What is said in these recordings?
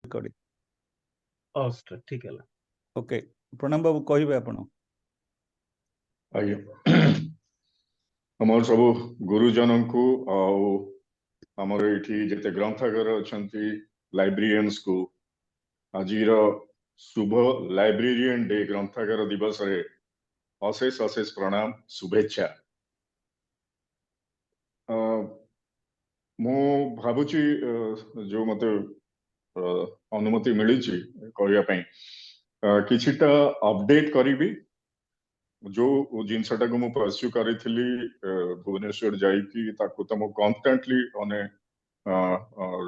recording. ठीक है okay प्रणाम बाबू कहबे आपण आज्ञा हमर सब गुरुजन को आमर ये जिते ग्रंथागार अच्छा लाइब्रेरियंस को आज शुभ लाइब्रेरियन डे ग्रंथागार दिवस रे अशेष अशेष प्रणाम शुभेच्छा। मु भावुची जो मत अनुमति मिली कहवाई किछिटा अपडेट करी जो जिनसटा को मु परस्यू करी भुवनेश्वर जाइकी ताकू तो मु constantly on a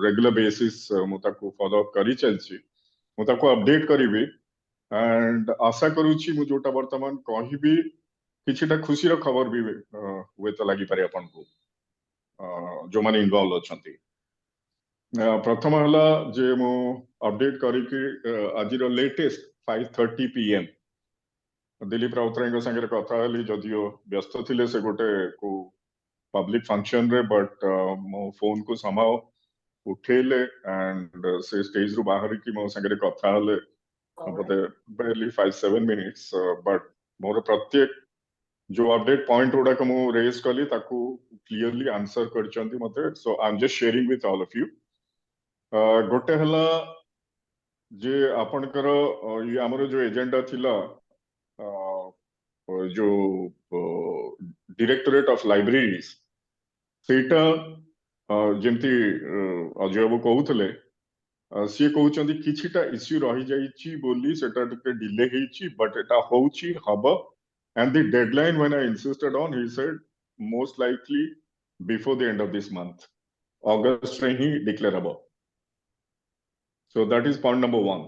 regular basis मु ताकू फॉलो अप करी चलची मु ताकू अपडेट करी एंड आशा करूची मु जोटा वर्तमान कहबी किछिटा खुशी रो खबर भी हुए तो लगी पारे अपन को जो माने इन्वॉल्व अछंती। प्रथम हला जे मु अपडेट करी कि आज रो लेटेस्ट 5:30 PM दिलीप राउतराय संगे कथा जदियो व्यस्त थिले से गोटे को पब्लिक फंक्शन रे बट मो फोन को समाओ उठेले एंड से स्टेज रु बाहर की मो संगे कथा हले बोले barely 5-7 minutes बट मोर प्रत्येक जो अपडेट पॉइंट उडा को मो रेज कली ताकू क्लियरली आंसर करचंती मते so I am just sharing with all of you. गोटे हला जे आपनकर ये हमरो जो एजेंडा थिला जो डायरेक्टोरेट ऑफ लाइब्रेरीज सेटा जेमती अजय बाबू कहउतले सी कहउचंदी किछिटा इश्यू रही जाईची बोली सेटा टिके डिले हेची बट एटा होउची हबो and the deadline when I insisted on he said most likely before the end of this month अगस्त में ही डिक्लेयर हबो। So that is point number 1।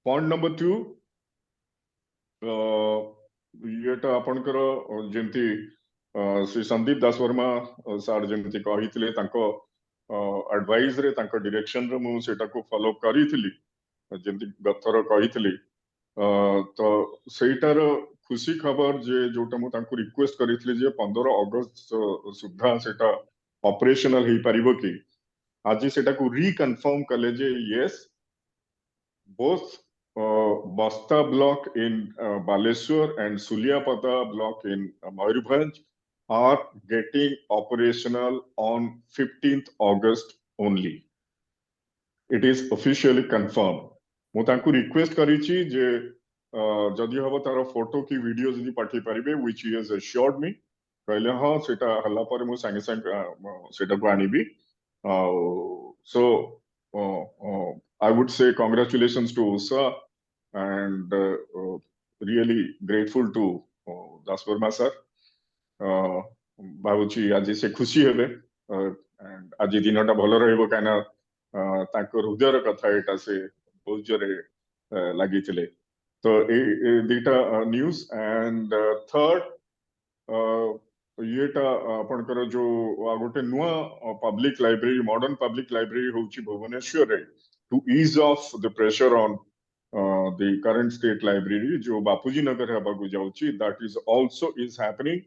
Point number 2 ये आपनकर जेमती श्री संदीप दास वर्मा सर जेमती कहितले तांको एडवाइस रे तांको डायरेक्शन रे मु सेटा को फॉलो करितली जेमती गथर कहितली तो सेटार खुशी खबर जे जोटा मु तांको रिक्वेस्ट करितली जे 15 अगस्त सुद्धा सेटा ऑपरेशनल हे परिबो कि आज सेटा को रिकन्फर्म कले जे yes both Basta block in Baleswar and Suliapada block in Mayurbhanj are getting operational on 15th August only. It is officially confirmed. मु तांकु रिक्वेस्ट करिछि जे जदि हबो तार फोटो की वीडियो जदि पाठी परिबे which he has assured me कहले हां सेटा हल्ला पर मु संगे संग सेटा को आनिबी। so I would say congratulations to Usa and really grateful to Das Verma sir. भावुची आज से खुशी हेबे एंड आज दिनटा भलो रहइबो काना ताको हृदयर कथा एटा से बहुत जोरे लागि थिले तो ए दुटा न्यूज एंड थर्ड येटा आपनकर जो गोटे नुआ public library modern public library होउची भुवनेश्वर रे to ease off the pressure on the current state library जो बापूजी नगर हेबाकू जाउची that is also is happening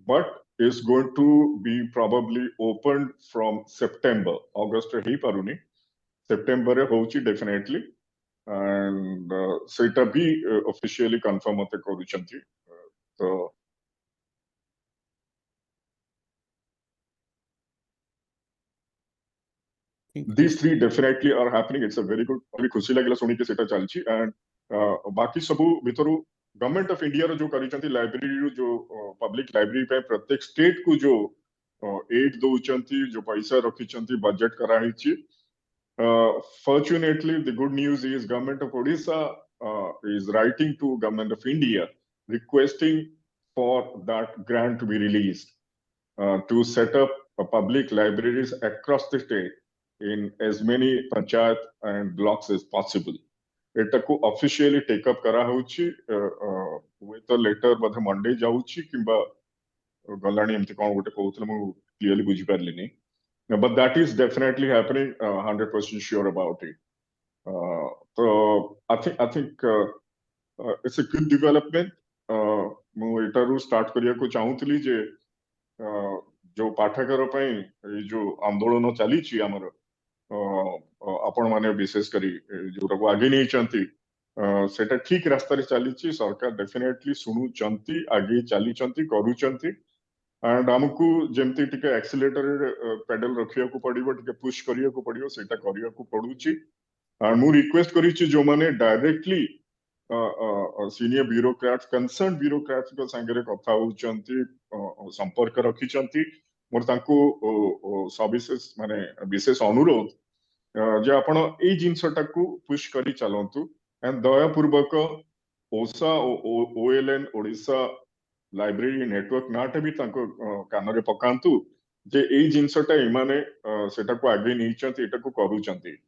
but is going to be probably opened from September August रे ही पारुनी September रे होउची definitely and सेटा भी officially confirm होते करूचंती तो these three definitely are happening. It's a very good very खुशी लागला सुनी के सेटा चलची एंड बाकी सबु भितरु गवर्नमेंट ऑफ इंडिया रो जो करिचंती लाइब्रेरी जो पब्लिक लाइब्रेरी पे प्रत्येक स्टेट को जो एड दोचंती जो पैसा रखिचंती बजट करा हिची fortunately the good news is government of Odisha is writing to government of India requesting for that grant to be released to set up public libraries across the state in as many panchayat and blocks as possible. एटा को officially take up करा होची with a letter बधे Monday जाउची किबा गलाणी एमती कोन गोटे कहउतले मु clearly बुझी परलिनी but that is definitely happening 100% sure about it. तो I think it's a good development. मु एटारू स्टार्ट करिया को चाहूतली जे जो पाठकर पई जो आंदोलन चली छी हमर आपण माने विशेष करी जोरा को आगे नहीं चंती सेटा ठीक रास्ता रे चली सरकार डेफिनेटली सुनु चंती आगे चली चंती करू चंती एंड हमको जेमती टिके एक्सीलेटर पेडल रखिया को पड़िबो टिके पुश करिया को पड़िबो सेटा करिया को पड़ुची एंड मु रिक्वेस्ट करिछि जो माने डायरेक्टली सीनियर ब्यूरोक्राट्स कंसर्न ब्यूरोक्राट्स को संगे कथा होचंती संपर्क रखिचंती मोर तांको सविशेष माने विशेष अनुरोध जे आपण ए जिंसटा को पुश करी चलंतु एंड दयापूर्वक ओसा ओएलएन ओडिशा लाइब्रेरी नेटवर्क नाटे भी तांको कानरे पकांतु जे ए जिंसटा इमाने सेटा को आगे नीचंती एटा को करूचंती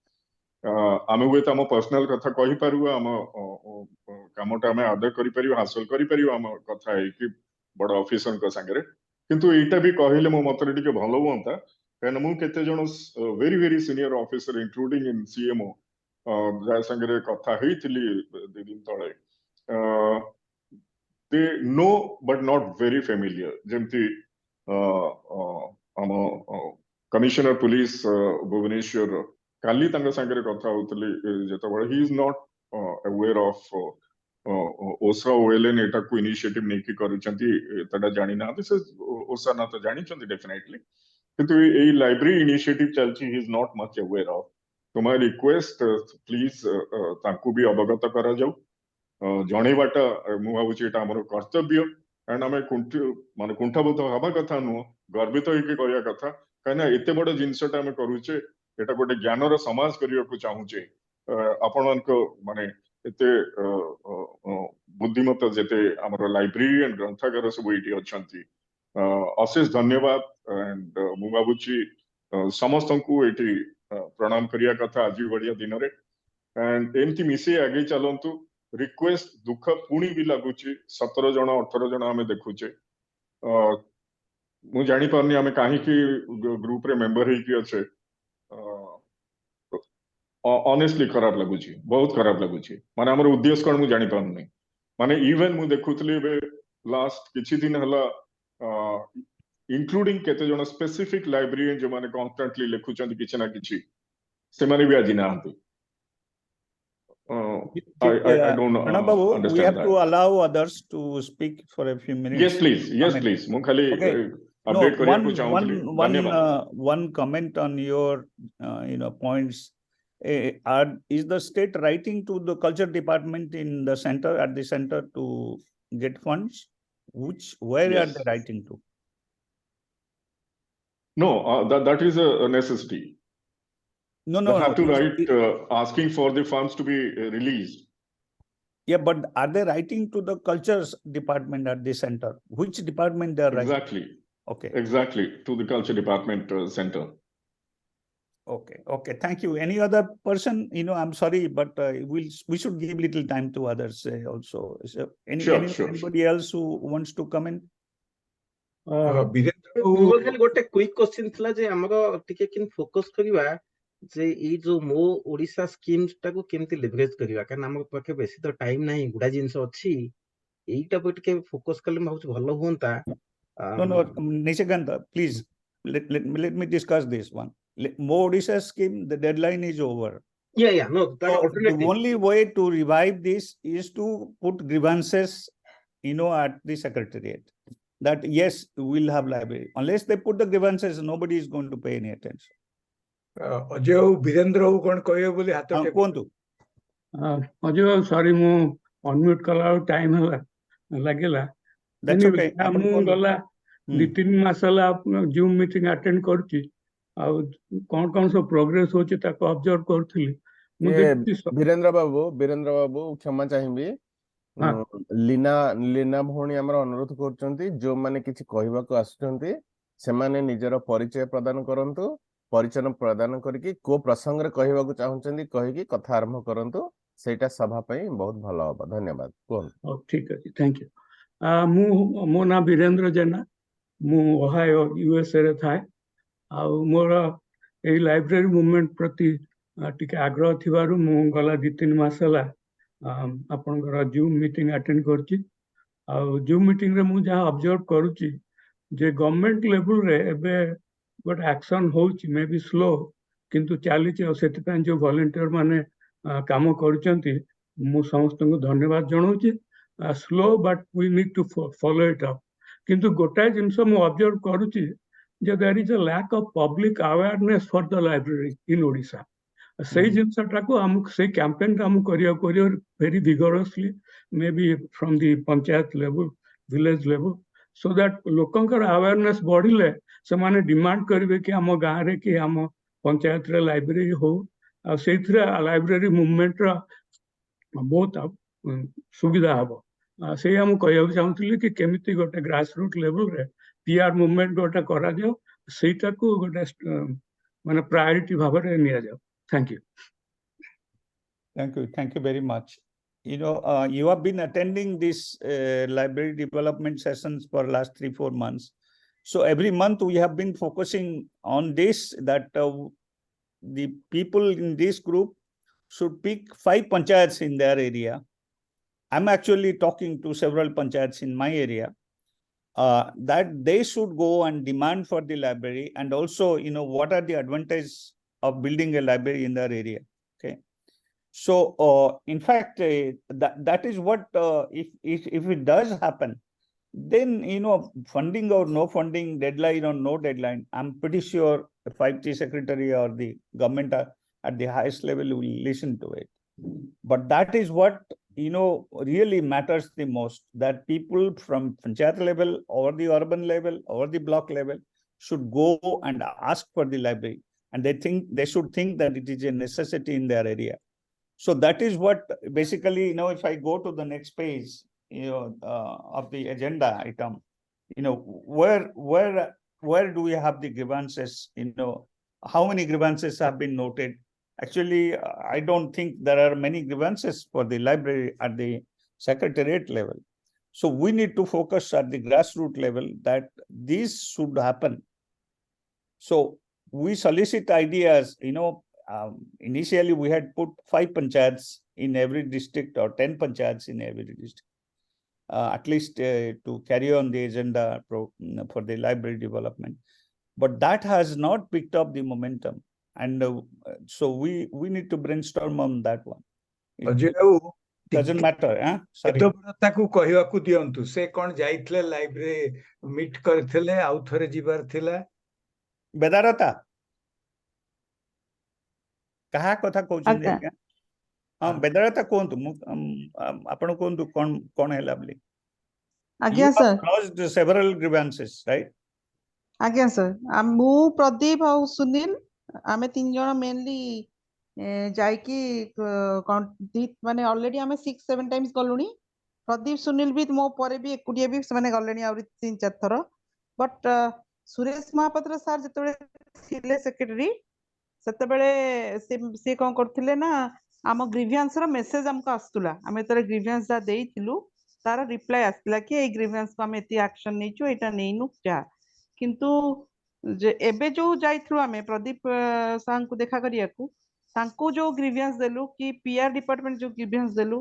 आमे हुए तो आम पर्सनल कथा कही पारू आम कामटा आमे आदर करि परियो हासिल करि परियो आम कथा है कि बड़ ऑफिसर को संगे किंतु एटा भी कहले मो मतरे टिके भलो होंता कान मु केते जण very very senior officer including in CMO जा संगे कथा हेतिली दि दिन तळे दे नो बट नॉट वेरी फेमिलियर जेमती आम कमिशनर पुलिस भुवनेश्वर काली तंग संगे कथा होतली जेतबळे he is not aware of ओसा ओएलएन एटा को इनिशिएटिव नेकी करूचंती तडा जानि ना दिस इज ओसा ना तो जानि चंती डेफिनेटली किंतु ए लाइब्रेरी इनिशिएटिव चलची he is not much aware of तो माय रिक्वेस्ट प्लीज तांकू भी अवगत करा जाऊ जणेबाटा मु भाबुची एटा हमर कर्तव्य एंड आमे माने कुंठाबोध हवा कथा नु गर्वित होइके कहया कथा काना एते बड़ जिंसटा आमे करूचे एटा गोटे ज्ञानर समाज करिया को चाहूचे आपण माने एते बुद्धिमत जेते हमर लाइब्रेरी एंड ग्रंथागार सब एटी अछंती अशेष धन्यवाद एंड मु भाबुची समस्त को एटी प्रणाम करिया कथा आज बढ़िया दिन रे एंड एमती मिसे आगे चलंतु रिक्वेस्ट दुख पुणी भी लगुची 17 जण 18 जण आमे देखुचे मु जानी पारनी आमे काहे की ग्रुप रे मेंबर हे की अच्छे ऑनेस्टली खराब लगुची बहुत खराब लगुची माने हमर उद्देश्य कोन मु जानि पारनी माने इवन मु देखुतली बे लास्ट किछि दिन हला इंक्लूडिंग केते जण स्पेसिफिक लाइब्रेरियन जो माने कांस्टेंटली लिखुचंदी किछि ना किछि से माने भी आजि नाहंती I don't Babu, we understand have that. to allow others to speak for a few minutes. Yes, please. Yes, please. मु खाली Okay. अपडेट No, करिया को चाहूतली धन्यवाद one comment on your points. Is the state writing to the culture department in the center at the center to get funds? Where Yes. are they writing to? No, that is a necessity. No. They have to write asking for the funds to be released. Yeah, but are they writing to the cultures department at the center? Which department they are writing? Exactly. Okay. Exactly, to the culture department center. Okay. Thank you. Any other person? I'm sorry, but we should give little time to others also. So Sure. anybody else who wants to come in? गोटे quick question थिला जे हमरो टिके किन focus करिवा जे ई जो मो Odisha schemes टाको केमति leverage करिवा कारण हमर पखे बेसी तो टाइम नाही गुडा जिंस अछि एटा पे टिके फोकस करले बहुत भलो होंता No, Nishikanta, please let me discuss this one. Mo Odisha scheme, the deadline is over. Yeah, no, that So the alternative. only way to revive this is to put grievances, at the secretariat. That yes, we'll have library. Unless they put the grievances, nobody is going to pay any attention. Ajay Virendra कौन कहे बोले हाथ कुहतु Ajay sorry मु unmute कला time लागेला That's okay. मु गला 2-3 मास ला zoom meeting attend करछि आ कौन सब प्रोग्रेस होछि ताको ऑब्जर्व करथली वीरेंद्र बाबू क्षमा चाहिबी लीना भौणी हमर अनुरोध करछंती जो माने किछि कहबा को आछंती से माने निजर परिचय प्रदान करंतु परिचय प्रदान करके को प्रसंग रे कहबा को चाहछंती कहि कि कथा आरंभ करंतु सेटा सभा पई बहुत भलो होबा धन्यवाद कोन ठीक अछि थैंक यू मो ना वीरेंद्र जेना मु ओहायो यूएसए रे थाए आ मोर ए लाइब्रेरी मूवमेंट प्रति टिके आग्रह थिबारु मु गला 2-3 मास ला आपनकर जूम मीटिंग अटेंड करछि आ जूम मीटिंग रे मु जा ऑब्जर्व करूछि जे गवर्नमेंट लेवल रे एबे बट एक्शन होछि मे बी स्लो किंतु चली जो वॉलंटियर माने काम करुचंती मु समस्त को धन्यवाद जनाऊँगी slow but we need to follow it up किंतु गोटाए जिनस मु ऑब्जर्व करुची जे there is a lack of public awareness for the library in Odisha से जिनसटा को हम से कैंपेन हम करिया very vigorously may be from the panchayat level village level so that लोकंकर अवेयरनेस बढ़िले से माने डिमांड करिवे कि हम गाँव रे कि हम पंचायत रे लाइब्रेरी हो आ सेथरे लाइब्रेरी मूवमेंट रा बहुत सुविधा हबो से हम कहया चाहूली कि केमिति गोटे ग्रास रूट लेवल रे पीआर मूवमेंट गोटे करा जाओ सेटा को गोटे माने प्रायोरिटी भाव रे निया जाओ thank you Thank you very much. You have been attending these library development sessions for last 3-4 months. So every month we have been focusing on this, that the people in this group should pick 5 panchayats in their area. I'm actually talking to several panchayats in my area, that they should go and demand for the library, and also, what are the advantages of building a library in their area. Okay. So, in fact, that is what, if it does happen, then, funding or no funding, deadline or no deadline, I'm pretty sure the 5T secretary or the government at the highest level will listen to it. But that is what, really matters the most, that people from panchayat level or the urban level or the block level should go and ask for the library, and they should think that it is a necessity in their area. So that is what basically, if I go to the next page, of the agenda item, where do we have the grievances? How many grievances have been noted? Actually, I don't think there are many grievances for the library at the secretariat level. So we need to focus at the grassroots level that this should happen. So we solicit ideas, initially we had put 5 panchayats in every district or 10 panchayats in every district, at least to carry on the agenda for the library development. But that has not picked up the momentum. And so we need to brainstorm on that one. It doesn't matter. Sorry. ताकू कहवाकू दियंतु से कोन जाइथले library meet करथिले आउ थरे जिबार थिला बेदारता कहा कथा कहउछन आज्ञा। हां बेदारता कोंतु आपण कोंतु कोन हैला बली आज्ञा sir caused several grievances, right? आज्ञा सर मु प्रदीप और सुनील आमे 3 जण मेनली जाइकी माने ऑलरेडी आमे 6-7 टाइम्स गलुनी प्रदीप सुनील भी मो परे भी एकुटिया भी माने गलेनी आउरी 3-4 थर बट सुरेश महापात्र सर जतबे थिले सेक्रेटरी सेतबेले से कोन करथिले ना आम ग्रीवियंस रो मेसेज हमको आस्तुला आमे तरे ग्रीवियंस दा देइथिलु तार रिप्लाई आस्तला कि ए ग्रीवियंस को आमे एती एक्शन नेचु एटा नेइनु जा किंतु जे एबे जो जाइथलु आमे प्रदीप साहब को देखा करियाकू तांको जो ग्रीवियंस देलु कि पीआर डिपार्टमेंट जो ग्रीवियंस देलु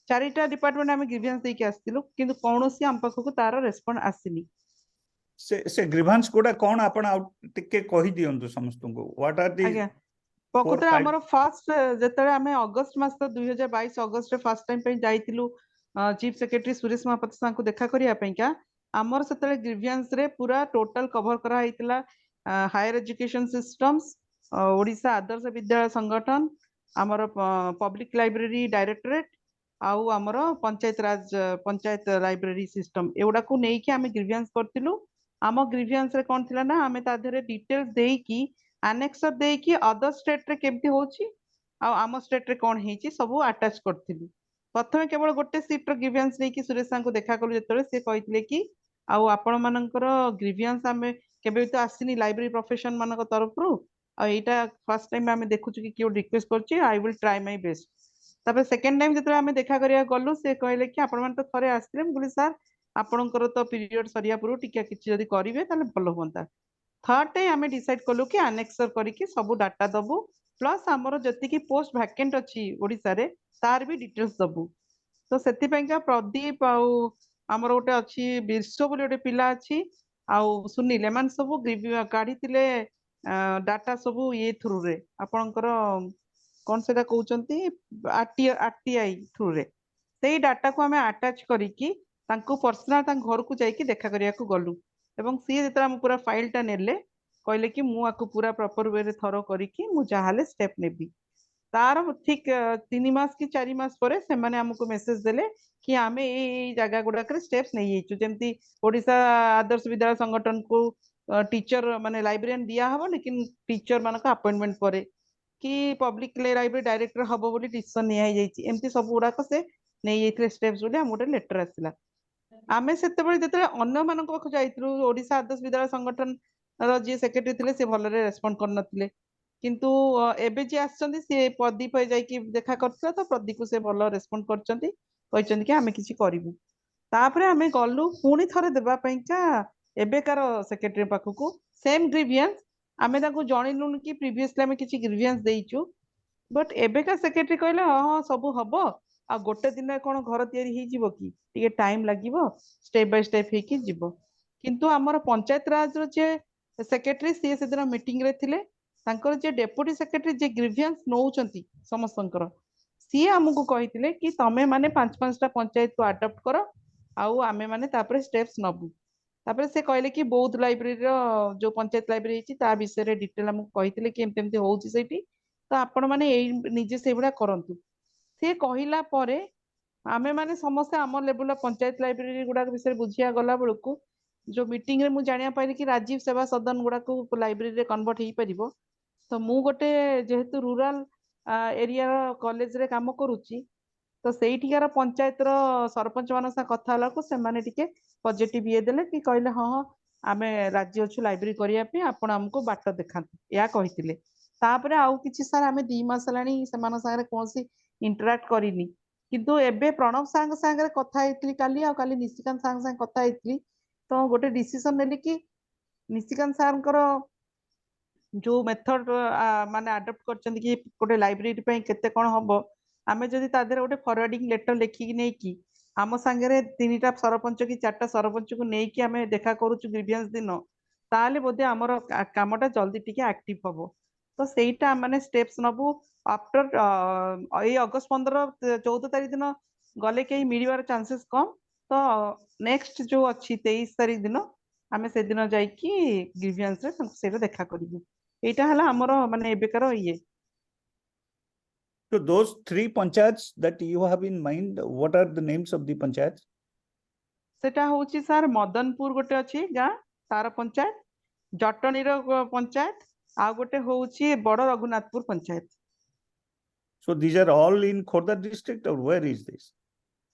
4टा डिपार्टमेंट आमे ग्रीवियंस देके आस्तिलु किंतु कोनोसी हम पाखको तार रेस्पोंड आसिनी से ग्रीवांस कोडा कोन आपण टिके कहि दियंतु समस्त को व्हाट आर दी आज्ञा पकुतरा हमर फर्स्ट जेतरे आमे अगस्त मास 2022 अगस्त रे फर्स्ट टाइम पे जाइतिलु चीफ सेक्रेटरी सुरेश महापात्र साहब को देखा करिया पे क्या हमर सेतरे ग्रीवियंस रे पूरा टोटल कवर करा हितला higher education systems Odisha Adarsh Vidyalaya संगठन हमर पब्लिक लाइब्रेरी डायरेक्टरेट आउ हमर पंचायत राज पंचायत लाइब्रेरी सिस्टम एवडा को नेई कि आमे ग्रीवियंस करतिलु आम ग्रीवियंस रे कोन थिला ना आमे ता धरे डिटेल्स देई कि एनेक्सर देई कि अदर स्टेट रे केमती होची आ आम स्टेट रे कोन हेची सब अटैच करथिलु प्रथमे केवल गोटे सीट रो ग्रीवियंस नै कि सुरेश सांग को देखा करू जेतले से कहितले कि आ आपण मानकर ग्रीवियंस आमे केबे तो आसीनी लाइब्रेरी प्रोफेशन मानक तरफ रु आ एटा फर्स्ट टाइम आमे देखुछु कि कियो रिक्वेस्ट करची I will try my best तबे सेकंड टाइम जेतले आमे देखा करिया गलु से कहले कि आपण मान तो थरे आस्थिले बोली सर आपणकर तो पीरियड सरिया पुरु टिका किछि जदी करिवे ताले भलो होंता थर्ड टाइम आमे डिसाइड कलु कि एनेक्सर करी कि सब डाटा दबु प्लस हमरो जति कि पोस्ट वैकेंट अछि ओडिसा रे तार भी डिटेल्स दबु तो सेति पेंका प्रदीप आ हमरो ओटे अछि विश्व बोली ओटे पिला अछि आ सुनील एमान सब काढितिले डाटा सब ये थ्रू रे आपणकर कौन से कहते आरटीआई थ्रू रे से डाटा को आम आटाच करिकी पर्सनाल घर को जाइए देखा करने को गलु एवं सी जो पूरा फाइलटा नेले कहले कि मुझे पूरा प्रॉपर वे थरो करिकी मु जहाले स्टेप नेबी तार ठीक 3 मास कि 4 मास पर से आमको मेसेज देले कि आमे ए जगह गुड़ाक स्टेप्स नहीं जाइछु जेमती ओडिशा आदर्श विद्यालय संगठन को टीचर माने लाइब्रेरियन दिया हबो लेकिन टीचर मानक अपॉइंटमेंट परे कि पब्लिक लाइब्रेरी डायरेक्टर हबो बोली डिसीजन निया जाइछि एमती सब गुड़ाक से नहीं जाइथिले स्टेप्स बोली हम गोटे लेटर आसिला आमे सेते बेले जेते अन्य मानक पाखु जाइथिलु ओडिशा आदर्श विद्यालय संगठन रो जे सेक्रेटरी थिले से भलरे रेस्पोंड कर नथिले किंतु एबे जे आछंती से प्रदीप जाइकी देखा करथिला तो प्रदीप को से भल रेस्पोंड करचंती कहचंती कि आमे किछि करिवु तापरे आमे गलु पुणी थरे देबा पइका एबेकार सेक्रेटरी पाखु सेम ग्रीवियंस आमे ताको जणिलुन कि प्रीवियसली आमे किछि ग्रीवियंस देइचु बट एबेका सेक्रेटरी कहले हां सब हबो आ गोटे दिन कोन घर तयारी हेइ जिवो कि टिके टाइम लागिवो स्टेप बाय स्टेप हेकि जिवो किंतु हमर पंचायत राज रो जे सेक्रेटरी सी से दिन मीटिंग रे थिले तांकर जे डेप्यूटी सेक्रेटरी जे ग्रीवियंस नौचंती समस्तंकर सी हमकु कहिथिले कि तमे माने 5-5टा पंचायत को अडॉप्ट करो आउ आमे माने तापरे स्टेप्स नबु तापरे से कहले कि बौद्ध लाइब्रेरी रो जो पंचायत लाइब्रेरी छि ता विषय रे डिटेल हमकु कहिथिले कि एमते एमते होउछि सेठी तो आपण माने एई निजे सेबुडा करंतु से कहिला परे आमे माने समस्त आम लेवल पंचायत लाइब्रेरी गुडा विषय बुझिया गला बेलू जो मीटिंग रे मु जानिया पाइली कि राजीव सेवा सदन गुडा को लाइब्रेरी रे कन्वर्ट हेई परिबो तो मु गोटे जेहेतु रूरल एरिया कॉलेज रे काम करूची तो सेठिकार पंचायत रो सरपंच मान सा कथा हला को से माने टिके पॉजिटिव ये देले कि कहले हां हां आमे राज्य अच्छु लाइब्रेरी करिया पे आपण हमको बाट देखांतु या कहितिले तापरे आउ किछि सार आमे 2 मास लानी समान सागरे कोनसी इंटरैक्ट करिनी किंतु एबे प्रणव सांग सांगरे कथा हेतली काली आ काली निशिकांत सांग सांग कथा हेतली तो गोटे डिसीजन नेली कि निशिकांत सांगकर जो मेथड माने अडॉप्ट करचंदी कि गोटे लाइब्रेरी पे केते कोन हबो आमे जदी तादेर गोटे फॉरवर्डिंग लेटर लेखि नै कि आम सांगरे 3टा सरपंच कि 4टा सरपंच को नै कि आमे देखा करूछु ग्रीवियंस दिन ताले बोधे हमर कामटा जल्दी टिके एक्टिव हबो तो सेटा माने स्टेप्स नबु आफ्टर ए अगस्त 15-14 तारिख दिन गले के मिलिबार चांसेस कम तो नेक्स्ट जो अछि 23 तारिख दिन आमे से दिन जाई कि ग्रीवियंस रे सेटा देखा करिबु एटा हला हमर माने एबेकार ये So those 3 panchayats that you have in mind, what are the names of the panchayats? सेटा होची सर मदनपुर गोटे अछि गा तार पंचायत जटनी रो पंचायत आ गोटे होची बड़ Raghunathpur panchayat So these are all in Khordha district or where is this?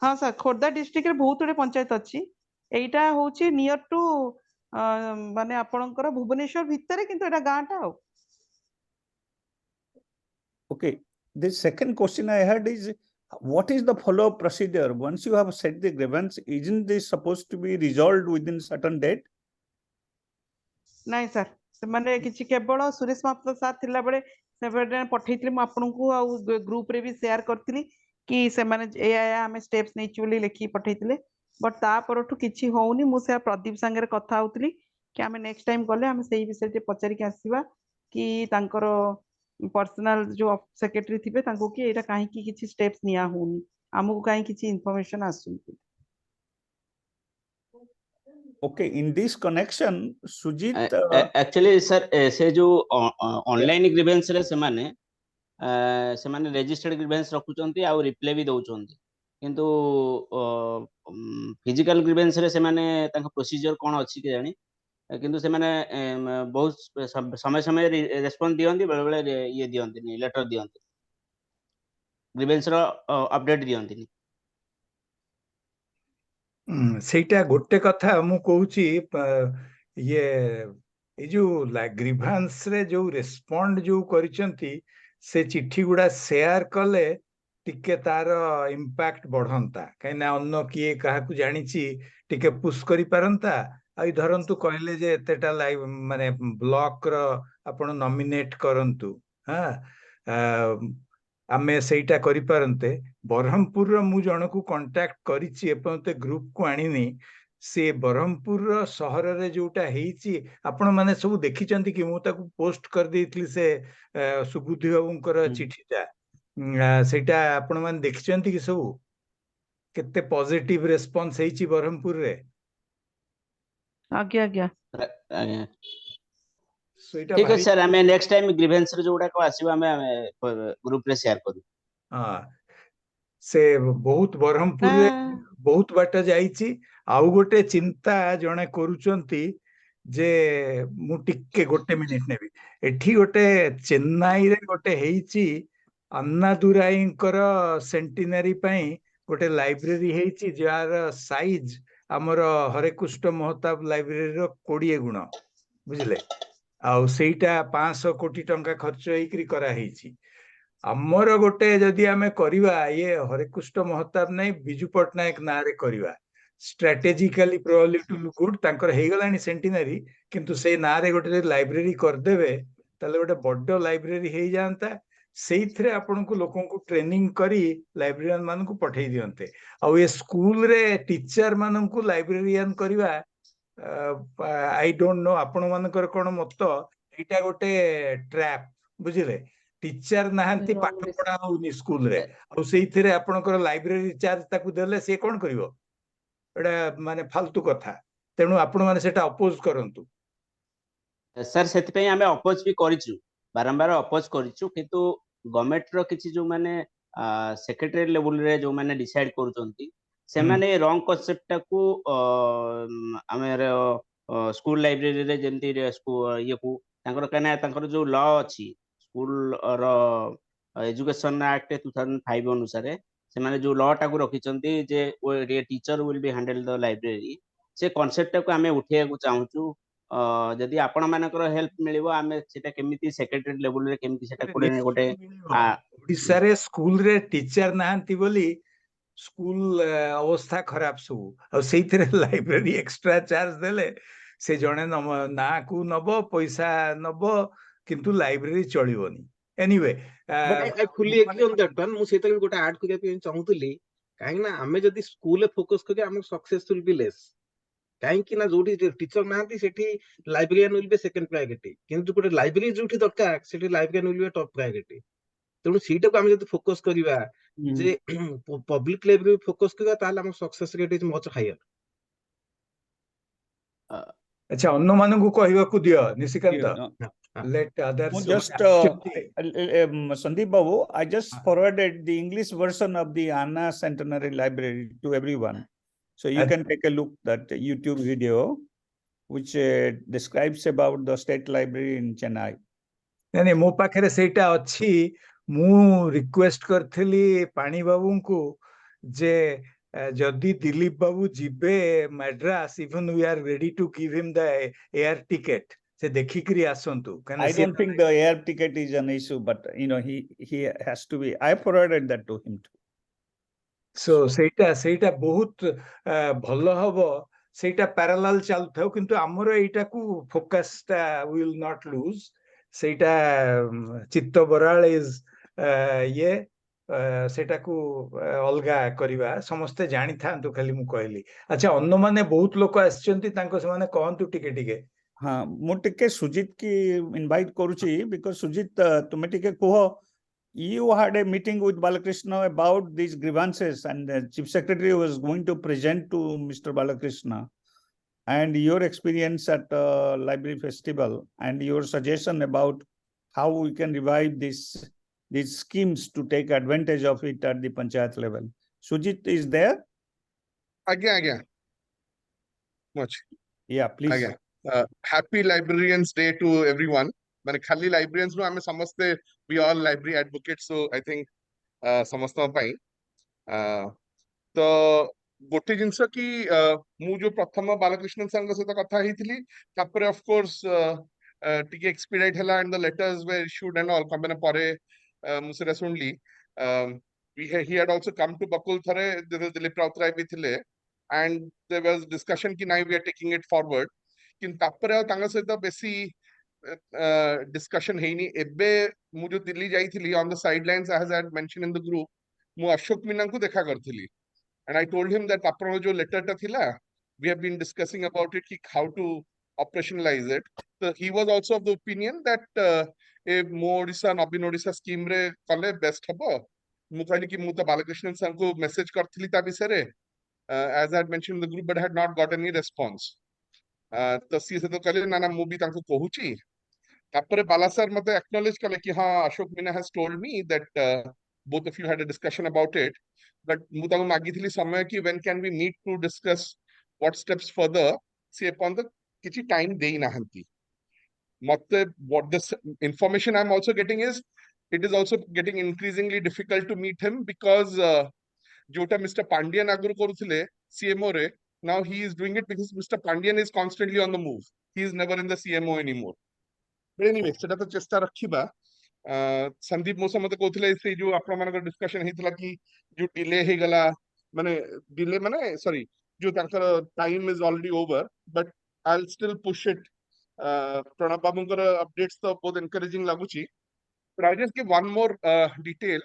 हाँ सर खोर्धा डिस्ट्रिक्ट रे बहुत गुडे पंचायत अछि एटा होची नियर टू माने आपणकर भुवनेश्वर भितरे किंतु एटा गांटा हो Okay, the second question I had is what is the follow-up procedure once you have set the grievance? Isn't this supposed to be resolved within certain date? नहीं सर से माने किछि केवल सुरेश महापात्र साथ थिला बेले से पठैथिले म आपनकु आ ग्रुप रे भी शेयर करथिली कि से माने ए आमे स्टेप्स नै चुली लेखि पठैथिले बट ता परठु किछि होउनी मु से प्रदीप संगे कथा होउतली कि आमे नेक्स्ट टाइम गले आमे सेही विषय जे पचारि के आसीबा कि तांकर पर्सनल जो सेक्रेटरी थिबे तांको कि एटा काहे कि किछि स्टेप्स निया होउनी हमकु काहे किछि इंफॉर्मेशन आसुनी Okay, in this connection, Sujit, actually sir से जो ऑनलाइन ग्रीवेंस रे से माने रजिस्टर्ड ग्रीवेंस रखुचंती आ रिप्लाई भी दउचंती किंतु फिजिकल ग्रीवेंस रे से माने तांका प्रोसीजर कोन अछि के जानी किंतु से माने बहुत समय समय रेस्पोंस दियंती बेले बेले ये दियंती नि लेटर दियंती ग्रीवेंस रो अपडेट दियंती ସେଇଟା ଗୋଟେ କଥା ମୁଁ କହୁଛି ଇଏ ଏଇ ଯୋଉ ଗ୍ରିଭାନ୍ସ ରେ ଯୋଉ ରେସ୍ପଣ୍ଡ ଯୋଉ କରିଛନ୍ତି ସେ ଚିଠି ଗୁଡା ସେୟାର କଲେ ଟିକେ ତାର ଇମ୍ପାକ୍ଟ ବଢନ୍ତା କାହିଁକି ନା ଅନ୍ୟ କିଏ କାହାକୁ ଜାଣିଛି ଟିକେ ପୁsh କରିପାରନ୍ତା ଆଉ ଧରନ୍ତୁ କହିଲେ ଯେ ଏତେଟା ମାନେ ବ୍ଲକ ର ଆପଣ ନମିନେଟ କରନ୍ତୁ ଆମେ ସେଇଟା କରିପାରନ୍ତେ ବ୍ରହ୍ମପୁରର ମୁଁ ଜଣକୁ କଣ୍ଟାକ୍ଟ କରିଛି ଏପର୍ଯ୍ୟନ୍ତ ଗ୍ରୁପ କୁ ଆଣିନି से ब्रह्मपुर सहर रे जोटा हेची आपण माने सब देखिचंती कि मु ताकू पोस्ट कर देइतली से सुबुद्धि बाबूंकर चिठीटा सेटा आपण माने देखिचंती कि सब केते पॉजिटिव रेस्पॉन्स हेची ब्रह्मपुर रे आज्ञा आज्ञा आଜ୍ଞା सेटा ठीक भारी ଅଛି ସାର୍ ଆମେ ନେକ୍ସଟ ଟାଇମ ଗ୍ରିଭେନ୍ସ ରେ ଯୋଉଗୁଡାକ ଆସିବ ଆମେ ଗ୍ରୁପ ରେ ସେୟାର କରୁ हाँ से बहुत ब्रह्मपुर रे बहुत बाट जाइची आउ गोटे चिंता जणे करूचंती जे मु टिके गोटे मिनिट नेबी एठी गोटे चेन्नई रे गोटे हेची अन्नादुराईंकर सेंटिनरी पई गोटे लाइब्रेरी हेची जार साइज हमर हरेकृष्ण महताब लाइब्रेरी रो 20 गुण बुझले आउ सेटा 500 कोटी टंका खर्च हेकरी करा हेची आमर गोटे जदि आमे करिवा ये हरेकृष्ण महताब नै बिजू पटनायक ना रे करिवा strategically probably to look good तांकर हे गलानी सेंटिनरी किंतु से ना रे गोटे लाइब्रेरी कर देबे ताले गोटे बड्ड लाइब्रेरी हे जानता सेइथरे आपन को लोकन को ट्रेनिंग करी लाइब्रेरियन मान को पठै दियंते आ ये स्कूल रे टीचर मान को लाइब्रेरियन करिवा आई डोंट नो आपण मानकर कोन मत एटा गोटे ट्रैप बुझिले टीचर नाहंती पाठ पढ़ा होनी स्कूल रे आ सेइथरे आपनकर लाइब्रेरी चार्ज ताकू देले से कोन करिवो एटा माने फालतू कथा तेनु आपण माने सेटा अपोज करंतु सर सेति पई हमें अपोज भी करिछु बारंबार अपोज करिछु किंतु गवर्नमेंट रो किछि जो माने सेक्रेटरी लेवल रे जो माने डिसाइड करूचंती से माने रॉन्ग कांसेप्ट टाकू हमर स्कूल लाइब्रेरी रे जेंती ये को तांकर कना तांकर जो लॉ अछि स्कूल रो एजुकेशन एक्ट 2005 अनुसार से माने जो लॉ टाकू रखिचंती जे teacher will be handle the library से कांसेप्ट टाकू हमें उठेया को चाहूचू जदि आपण मानकर हेल्प मिलिबो आमे सेटा केमिति सेक्रेटरी लेवल रे केमिति सेटा कोडे गोटे ओडिसा रे स्कूल रे टीचर नाहंती बोली स्कूल अवस्था खराब सब आ सेइथरे लाइब्रेरी एक्स्ट्रा चार्ज देले से जणे ना को नबो पैसा नबो किंतु लाइब्रेरी चलिबोनी anyway but I fully agree on that one मु सेता गोटे ऐड करिया पे चाहूतली काहे ना हमें जदि स्कूल रे फोकस करी हम सक्सेसफुल बी लेस काहे कि ना जोटी टीचर नाहंती सेठी librarian will be second priority किंतु गोटे लाइब्रेरी जोटी दरकार सेठी librarian will be top priority तेणु सीटा को हम जदि फोकस करिवा जे पब्लिक लाइब्रेरी फोकस करिवा ताले हम success rate is much higher अच्छा अन्य मानन को कहबा को दियो Nishikant let others just Sandeep Babu, I just forwarded the English version of the Anna Centenary Library to everyone, so you can take a look at the YouTube video which describes about the state library in Chennai. नहीं मो पाखे सेटा अच्छी मु request करथिली पानी बाबू को जे जदि दिलीप बाबू जिबे Madras even we are ready to give him the air ticket से देखि करी आसंतु I don't think the air ticket is an issue, but you know he has to be. I forwarded that to him too. So सेटा बहुत भलो हबो सेटा parallel चल थाउ किंतु हमर एटा को फोकस ता विल नॉट लूज सेटा चित्त बराल इज ये सेटा को अलगा करिवा समस्ते जानि थांतु खाली मु कहली अच्छा अन्य माने बहुत लोक आछंती तांको से माने कहंतु टिके हाँ मु टिके सुजित की इनवाइट करूची बिकॉज़ सुजित तुमे टिके कहो you had a meeting with Balakrishna about these grievances and the chief secretary was going to present to Mr. Balakrishna and your experience at library festival and your suggestion about how we can revive these schemes to take advantage of it at the panchayat level. Sujit is there? Again. Much. Yeah, please. Again. Happy Librarians Day to everyone. माने खाली librarians no हमें समझते we all library advocates, so I think समझता पाई तो गोटे जिंस की मु जो प्रथम बालकृष्णन सर सहित कथा हेतिली तापर ऑफ कोर्स टिके एक्सपीडिएट हला and the letters were issued and all कमने परे मुसरा सुनली he had also come to Bakul thare Dilip Rautrai भी थिले and there was discussion ki now we are taking it forward किन तापर तांगा सहित बेसी discussion हेनी एबे मु जो Delhi जाइथिली on the sidelines as I had mentioned in the group मु अशोक मीना को देखा करथिली and I told him that आपन जो लेटर टा थिला we have been discussing about it, how to operationalize it. So he was also of the opinion that a Mo Odisha, Nabin Odisha scheme re kale best habo. Mu kahili ki mu ta Balakrishnan sir ko message karthili ta bisare, as I had mentioned in the group, but had not got any response. तो सी से तो कहले ना ना मु भी तांको कहूची. तापरे बाला सर मते acknowledge कले कि हाँ Ashok Meena has told me that both of you had a discussion about it, but मु तांको मागिथिली समय कि when can we meet to discuss what steps further. See upon the किछि time देई नाहंती. मते what this information I'm also getting is it is also getting increasingly difficult to meet him because जोटा Mr. Pandian aguru करुथिले CMO रे, now he is doing it because Mr. Pandian is constantly on the move. He is never in the CMO anymore. But anyway, सेटा तो चेष्टा रखिबा. संदीप मोसा मते कहथिले से जो आपन मानकर डिस्कशन हेतला कि जो डिले हे गला माने डिले माने सॉरी जो तांकर time is already over, but I will still push it. Pranab बाबूंकर अपडेट्स तो बहुत एनकरेजिंग लागुची. But I just give one more detail.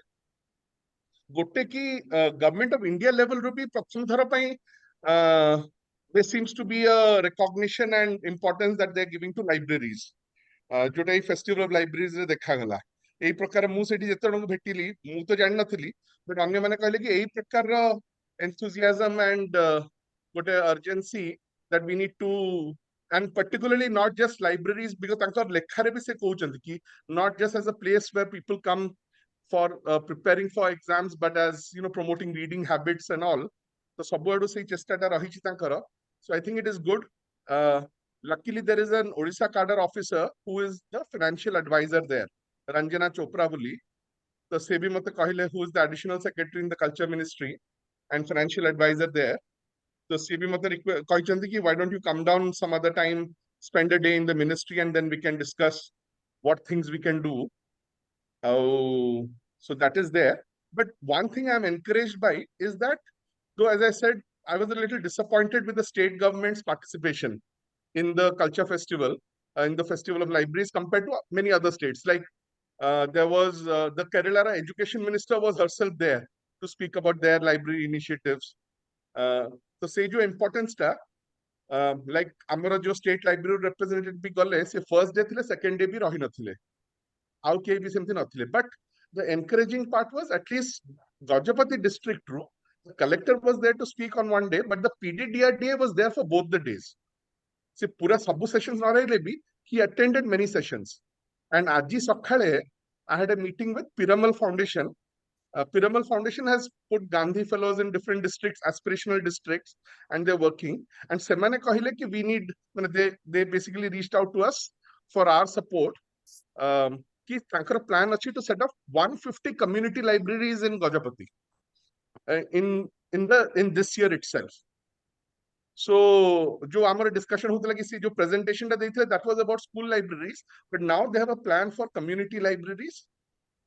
गोटे की गवर्नमेंट ऑफ इंडिया लेवल रो भी प्रथम थर पई there seems to be a recognition and importance that they are giving to libraries. जोटा ई फेस्टिवल ऑफ लाइब्रेरीज रे देखा गला. एई प्रकार मु सेठी जेतण भेटिली मु तो जान नथली, बट अन्य माने कहले कि एई प्रकार रो enthusiasm and गोटे urgency that we need to, and particularly not just libraries, because तांकर लेखारे भी से कहउचंती कि not just as a place where people come for preparing for exams, but as you know, promoting reading habits and all. So sabuadu sei chesta ta rahichi tankara. So I think it is good. Luckily there is an Odisha cadre officer who is the financial advisor there, Ranjana Chopra boli. So se bhi mate kahile who is the additional secretary in the culture ministry and financial advisor there. So se bhi mate kahichanti ki why don't you come down some other time, spend a day in the ministry, and then we can discuss what things we can do. Oh, so that is there. But one thing I'm encouraged by is that, though, as I said, I was a little disappointed with the state government's participation in the culture festival, in the festival of libraries compared to many other states. Like there was the Kerala education minister was herself there to speak about their library initiatives. So say jo importance ta, like amara jo state library representative bhi gale, se first day thile, second day bhi rahi nathile. Out ke bhi semthi nathile. But the encouraging part was at least Gajapati district, the collector was there to speak on one day, but the PDDRDA was there for both the days. See, pura sabu sessions na rahle bhi, he attended many sessions. And Aji Sakhale, I had a meeting with Piramal Foundation. Piramal Foundation has put Gandhi Fellows in different districts, aspirational districts, and they're working. And Semane kahile ki we need, they basically reached out to us for our support. Ki tankara plan achi to set up 150 community libraries in Gajapati in this year itself. So jo amara discussion hotla ki se jo presentation ta deithile, that was about school libraries, but now they have a plan for community libraries.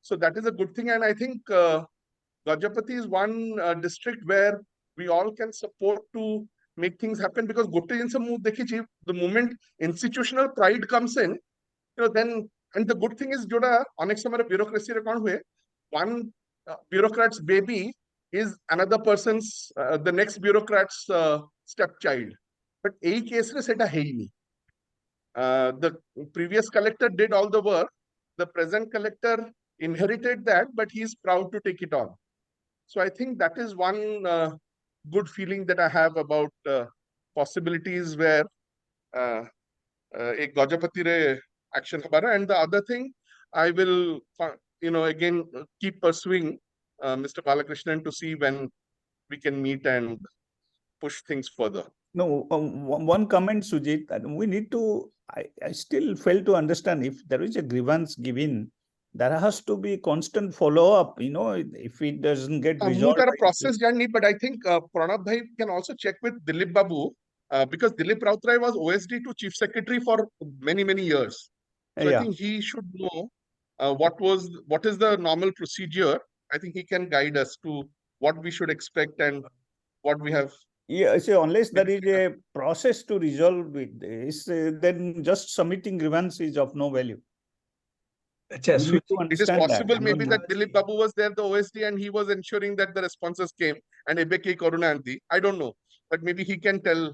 So that is a good thing, and I think Gajapati is one district where we all can support to make things happen, because gote jinsa mu dekhi, the moment institutional pride comes in, you know, then. And the good thing is, joda onek samay bureaucracy re kon hue, one bureaucrat's baby is another person's, the next bureaucrat's stepchild. But a case re seta hai nahi. The previous collector did all the work. The present collector inherited that, but he's proud to take it on. So I think that is one good feeling that I have about possibilities where ek Gajapati re action habara. And the other thing, I will, you know, again keep pursuing Mr. Balakrishnan to see when we can meet and push things further. No, one comment, Sujit, that we need to, I still fail to understand, if there is a grievance given, there has to be constant follow-up, you know, if it doesn't get resolved. Process janni, but I think Pranab bhai can also check with Dilip Babu, because Dilip Rautrai was OSD to Chief Secretary for many, many years. So I think he should know what is the normal procedure. I think he can guide us to what we should expect and what we have. Yeah, so unless there is a process to resolve it, then just submitting grievance is of no value. It is possible maybe that Dilip Babu was there, the OSD, and he was ensuring that the responses came, and Ebeke Karunanti. I don't know, but maybe he can tell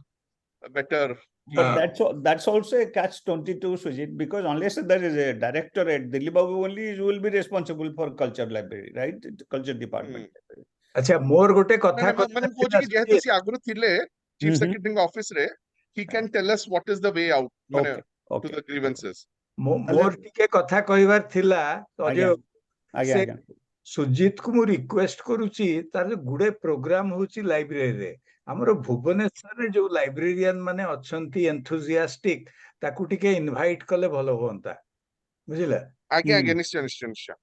better. But that's also a catch-22, Sujit, because unless there is a directorate, Dilip Babu only will be responsible for culture library, right? Culture department. अच्छा मोर गोटे कथा ମାନେ ମୁଁ କହୁଛି କି ଯେହେତୁ ସେ ଆଗରୁ ଥିଲେ ଚିଫ ସେକ୍ରେଟାରୀଙ୍କ ଅଫିସରେ he can tell us what is the way out ମାନେ to the grievances. मोर टिके कथा कहिबार थिला आज्ञा से आज्ञा सुजीत को मु रिक्वेस्ट करूची तार गुडे प्रोग्राम होची लाइब्रेरी रे हमरो भुवनेश्वर रे जो लाइब्रेरियन माने अछंती एंथुसियास्टिक ताकू टिके इनवाइट कले भलो होंता बुझिला आज्ञा निश्चय निश्चय निश्चय.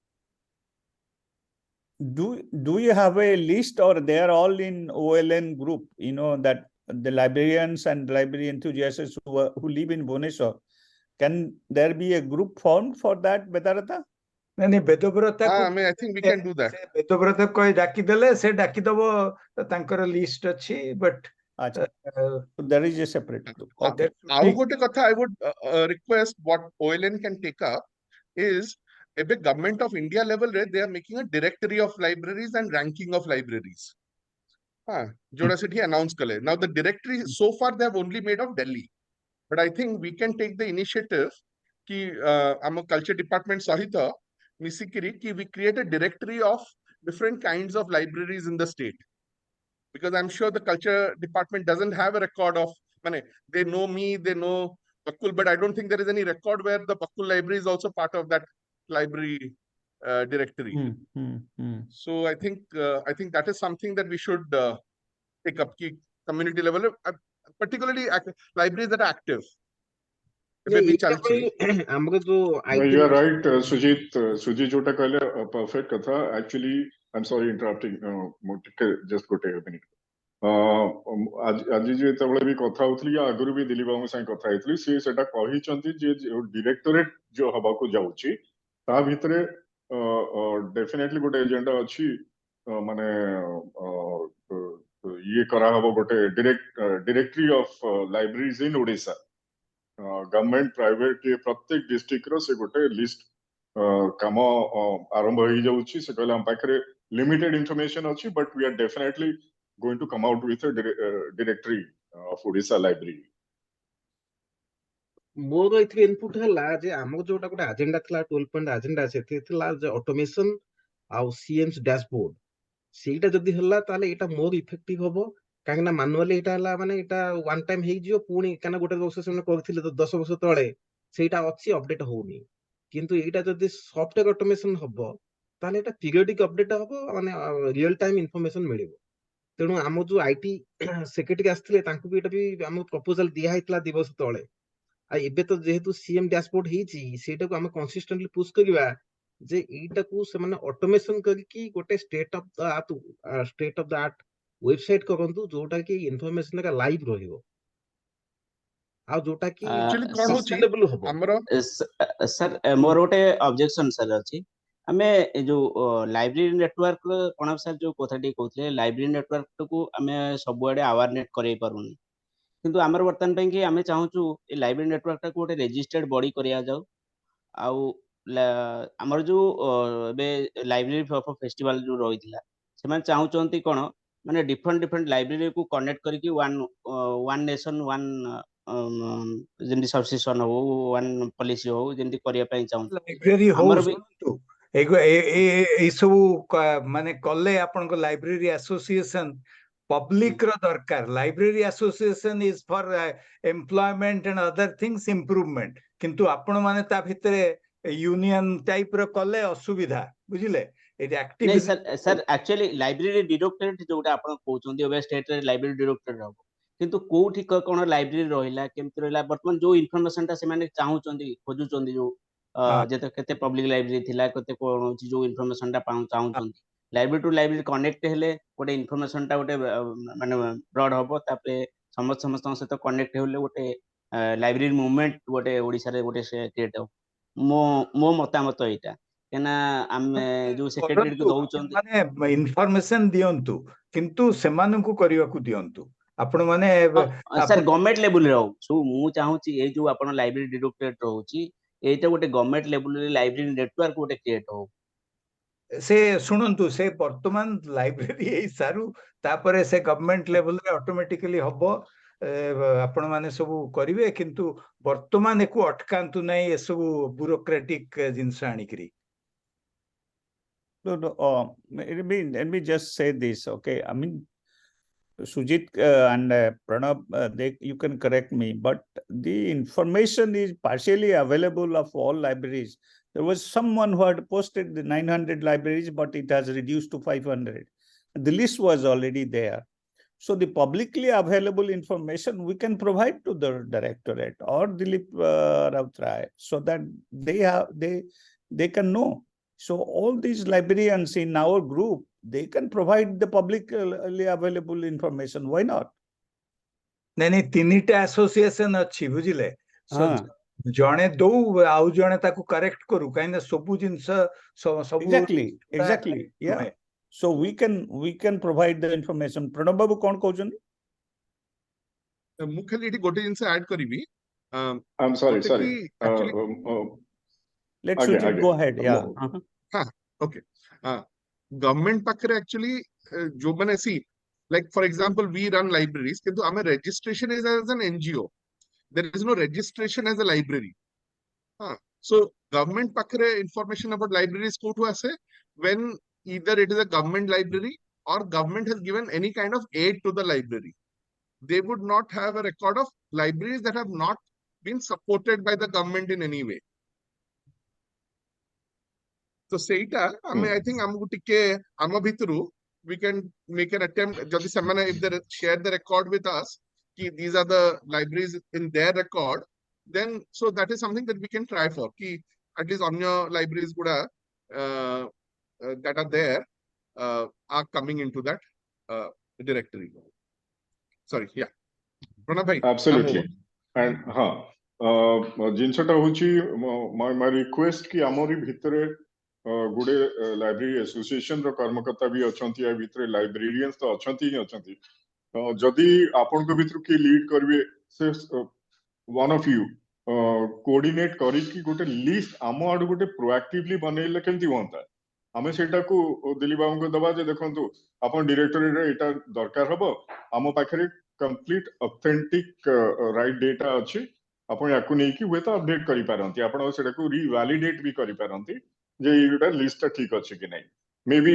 Do you have a list, or they are all in OLN group, you know, that the librarians and library enthusiasts who live in Bhubaneswar, can there be a group formed for that, Bedarata? नहीं बेदव्रता I mean, I think we can do that. बेदव्रता कोई डाकी देले से डाकी दबो तांकर list अछि but there is a separate group. Okay. Now gote katha I would request what OLN can take up is a big government of India level re they are making a directory of libraries and ranking of libraries. जोड़ा से announce kale. Now the directory so far they have only made of Delhi, but I think we can take the initiative कि our culture department सहित मिसिकिरी कि we create a directory of different kinds of libraries in the state, because I'm sure the culture department doesn't have a record of they know me, they know Bakul, but I don't think there is any record where the Bakul library is also part of that library directory. So I think that is something that we should take up ki community level, particularly libraries that are active. You are right, Sujit jota kahle perfect katha. Actually, I'm sorry interrupting. Just go take a minute. आज ଯେତେବେଳେ ବି କଥା ହଉଥିଲି ଆଗରୁ ବି ଦିଲ୍ଲୀପ ବାବୁଙ୍କ ସାଙ୍ଗେ କଥା ହେଇଥିଲି ସେ ସେଟା କହିଛନ୍ତି ଯେ ଡିରେକ୍ଟୋରେଟ ଯୋଉ ହବାକୁ ଯାଉଛି ତା ଭିତରେ ଡେଫିନେଟଲି ଗୋଟେ ଏଜେଣ୍ଡା ଅଛି ମାନେ ଇଏ କରାହବ ଗୋଟେ directory of libraries in Odisha government private ये प्रत्येक डिस्ट्रिक्ट रो से गोटे लिस्ट काम आरंभ हो जाउची से कहला हम पाखरे लिमिटेड इंफॉर्मेशन अछि but we are definitely going to come out with a directory of Odisha library. मोर इथि इनपुट हला जे हमर जोटा गोटे एजेंडा थला 12 पॉइंट एजेंडा सेथि थला जे ऑटोमेशन आ सीएम्स डैशबोर्ड सेटा जदी हला ताले एटा मोर इफेक्टिव होबो काहेना मैनुअली एटा हला माने एटा वन टाइम हेइ जियो पुनी काना गोटे वर्ष से करथिले तो 10 वर्ष तळे सेटा अछि अपडेट होउनी किंतु एटा जदी सॉफ्टवेयर ऑटोमेशन होबो ताले एटा पीरियोडिक अपडेट होबो माने रियल टाइम इंफॉर्मेशन मिलिबो तेणु आम जो आईटी सेक्रेटरी आसथिले तांकु भी एटा भी हम प्रपोजल दिया हैतला दिवस तळे आ एबे तो जेहेतु सीएम डैशबोर्ड हेची सेटा को हम कंसिस्टेंटली पुश करबा जे एटा को से माने ऑटोमेशन करकी गोटे state of the art website करंतु जोटा की इंफॉर्मेशन का लाइव रहिबो आ जोटा की एक्चुअली कोन होची सस्टेनेबल होबो हमरो सर मोर गोटे ऑब्जेक्शन सर अछि आमे जो लाइब्रेरी नेटवर्क कोन सर जो कथाटी कहथले लाइब्रेरी नेटवर्क को आमे सबुआडे अवेयरनेस करै पारुनी किंतु हमर वर्तमान पे कि आमे चाहूचु ए लाइब्रेरी नेटवर्क को गोटे रजिस्टर्ड बॉडी करिया जाऊ आउ हमर जो बे लाइब्रेरी ऑफ फेस्टिवल जो रहितला सेमान चाहूचंती कोन माने डिफरेंट लाइब्रेरी को कनेक्ट करके वन नेशन वन जेंति सब्सिशन हो वन पॉलिसी हो जेंति करिया पई चाहू लाइब्रेरी हो सुनतु ए सब माने कले आपन को लाइब्रेरी एसोसिएशन पब्लिक रो दरकार library association is for employment and other things improvement किंतु आपण माने ता भितरे यूनियन टाइप रो कले असुविधा बुझिले ए एक्टिव नहीं सर एक्चुअली लाइब्रेरी डायरेक्टरेट जोटा आपण कहउछन ओबे स्टेट रे लाइब्रेरी डायरेक्टरेट हो किंतु कोठी कोन लाइब्रेरी रहिला केमति रहिला वर्तमान जो इन्फॉर्मेशन ता से माने चाहउछन खोजुछन जो जेते केते पब्लिक लाइब्रेरी थिला केते कोन होची जो इन्फॉर्मेशन ता पाउ चाहउछन लाइब्रेरी टू लाइब्रेरी कनेक्ट हेले गोटे इन्फॉर्मेशन ता गोटे माने ब्रॉड होबो तापे समस्त से तो कनेक्ट हेले गोटे लाइब्रेरी मूवमेंट गोटे ओडिसा रे गोटे से क्रिएट हो मो मतामत एटा केना आमे जो सेक्रेटरी को दउछन माने इन्फॉर्मेशन दियंतु किंतु सेमान को करिवा को दियंतु आपण माने सर गवर्नमेंट लेवल रे हो सो मु चाहूची ए जो आपण लाइब्रेरी डायरेक्टरेट रहउची एटा गोटे गवर्नमेंट लेवल रे लाइब्रेरी नेटवर्क गोटे क्रिएट हो से शुणु से वर्तमान लाइब्रेरी सारू तापरे से गवर्नमेंट लेवल रे ऑटोमेटिकली हबो आपण माने सब करिवे किंतु वर्तमान एको अटकांतु नै ए सब bureaucratic jeans आनिकरी No, no, let me just say this, okay? I mean, Sujit and Pranab, you can correct me, but the information is partially available of all libraries. There was someone who had posted the 900 libraries, but it has reduced to 500. The list was already there. So the publicly available information we can provide to the directorate or Dilip Rautrai so that they can know. So all these librarians in our group, they can provide the publicly available information. Why not? नहीं तीनिटा association अच्छी बुझिले जणे दो आउ जणे ताकू correct करू काई ना सबु जिंस सब exactly yeah. So we can provide the information. Pranab babu kon कहउछन मु खाली एटी गोटे जिंस add करिवि I'm sorry let Sujit go ahead. Yeah. हाँ okay government पाखरे actually जो माने सी like for example we run libraries किंतु आमे registration is as an NGO, there is no registration as a library. So government पाखरे information about libraries को to aसे when either it is a government library or government has given any kind of aid to the library. They would not have a record of libraries that have not been supported by the government in any way. So seita I think amku tike ama bhitru we can make an attempt jodi samana if they share the record with us ki these are the libraries in their record, then so that is something that we can try for ki at least anya libraries kuda that are there are coming into that directory. Sorry, yeah. Pranab bhai, absolutely. And जिनसटा होची my request कि आमरी भितरे गुडे library association रो कर्मकर्ता भी अछंती आ भितरे librarians तो अछंती ही अछंती जदी आपन को भितर की लीड करबे से वन ऑफ यू कोऑर्डिनेट करी कि गोटे लिस्ट आम आडू गोटे प्रोएक्टिवली बनेले केमती होंता आमे सेटा को दिलीप बाबू को दबा जे देखंतु आपन डायरेक्टरेट रे एटा दरकार हबो आम पाखरे कंप्लीट ऑथेंटिक राइट डेटा अछि आपन याकू नै कि वे तो अपडेट करि पारंती आपन सेटा को रिवैलिडेट भी करि पारंती जे इटा लिस्ट ठीक अछि कि नै मे बी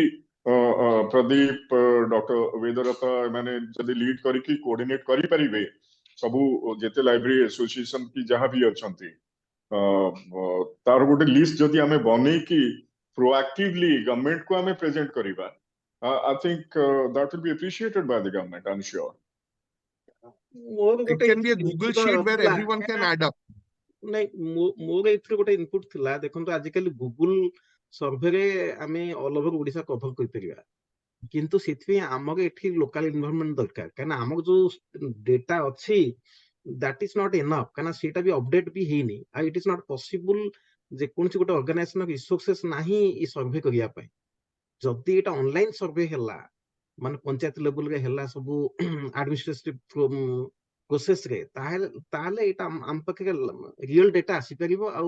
प्रदीप डॉक्टर वेदरता माने जदी लीड करी कि कोऑर्डिनेट करि परिबे सबु जेते लाइब्रेरी एसोसिएशन की जहाँ भी अछंती तार गोटे लिस्ट जदी आमे बनै कि प्रोएक्टिवली गवर्नमेंट को आमे प्रेजेंट करिबा I think that will be appreciated by the government, I'm sure. It can be a Google sheet where everyone can add up. मोर एथरे गोटे इनपुट थिला देखंतु आजिकल गूगल सर्वे रे आमे ऑल ओवर ओडिसा कवर करि परिबा किंतु सेथि हमर एठी लोकल एनवायरनमेंट दरकार काना हमर जो डेटा अछि दैट इज नॉट इनफ काना सेटा भी अपडेट भी हेनी आ इट इज नॉट पॉसिबल जे कोनसी गोटे ऑर्गेनाइजेशन रिसोर्सेस नाही ई सर्वे करिया पय जदी एटा ऑनलाइन सर्वे हला माने पंचायत लेवल रे हला सब एडमिनिस्ट्रेटिव प्रोसेस रे ताले एटा हम पके रियल डेटा आसी परिबो आ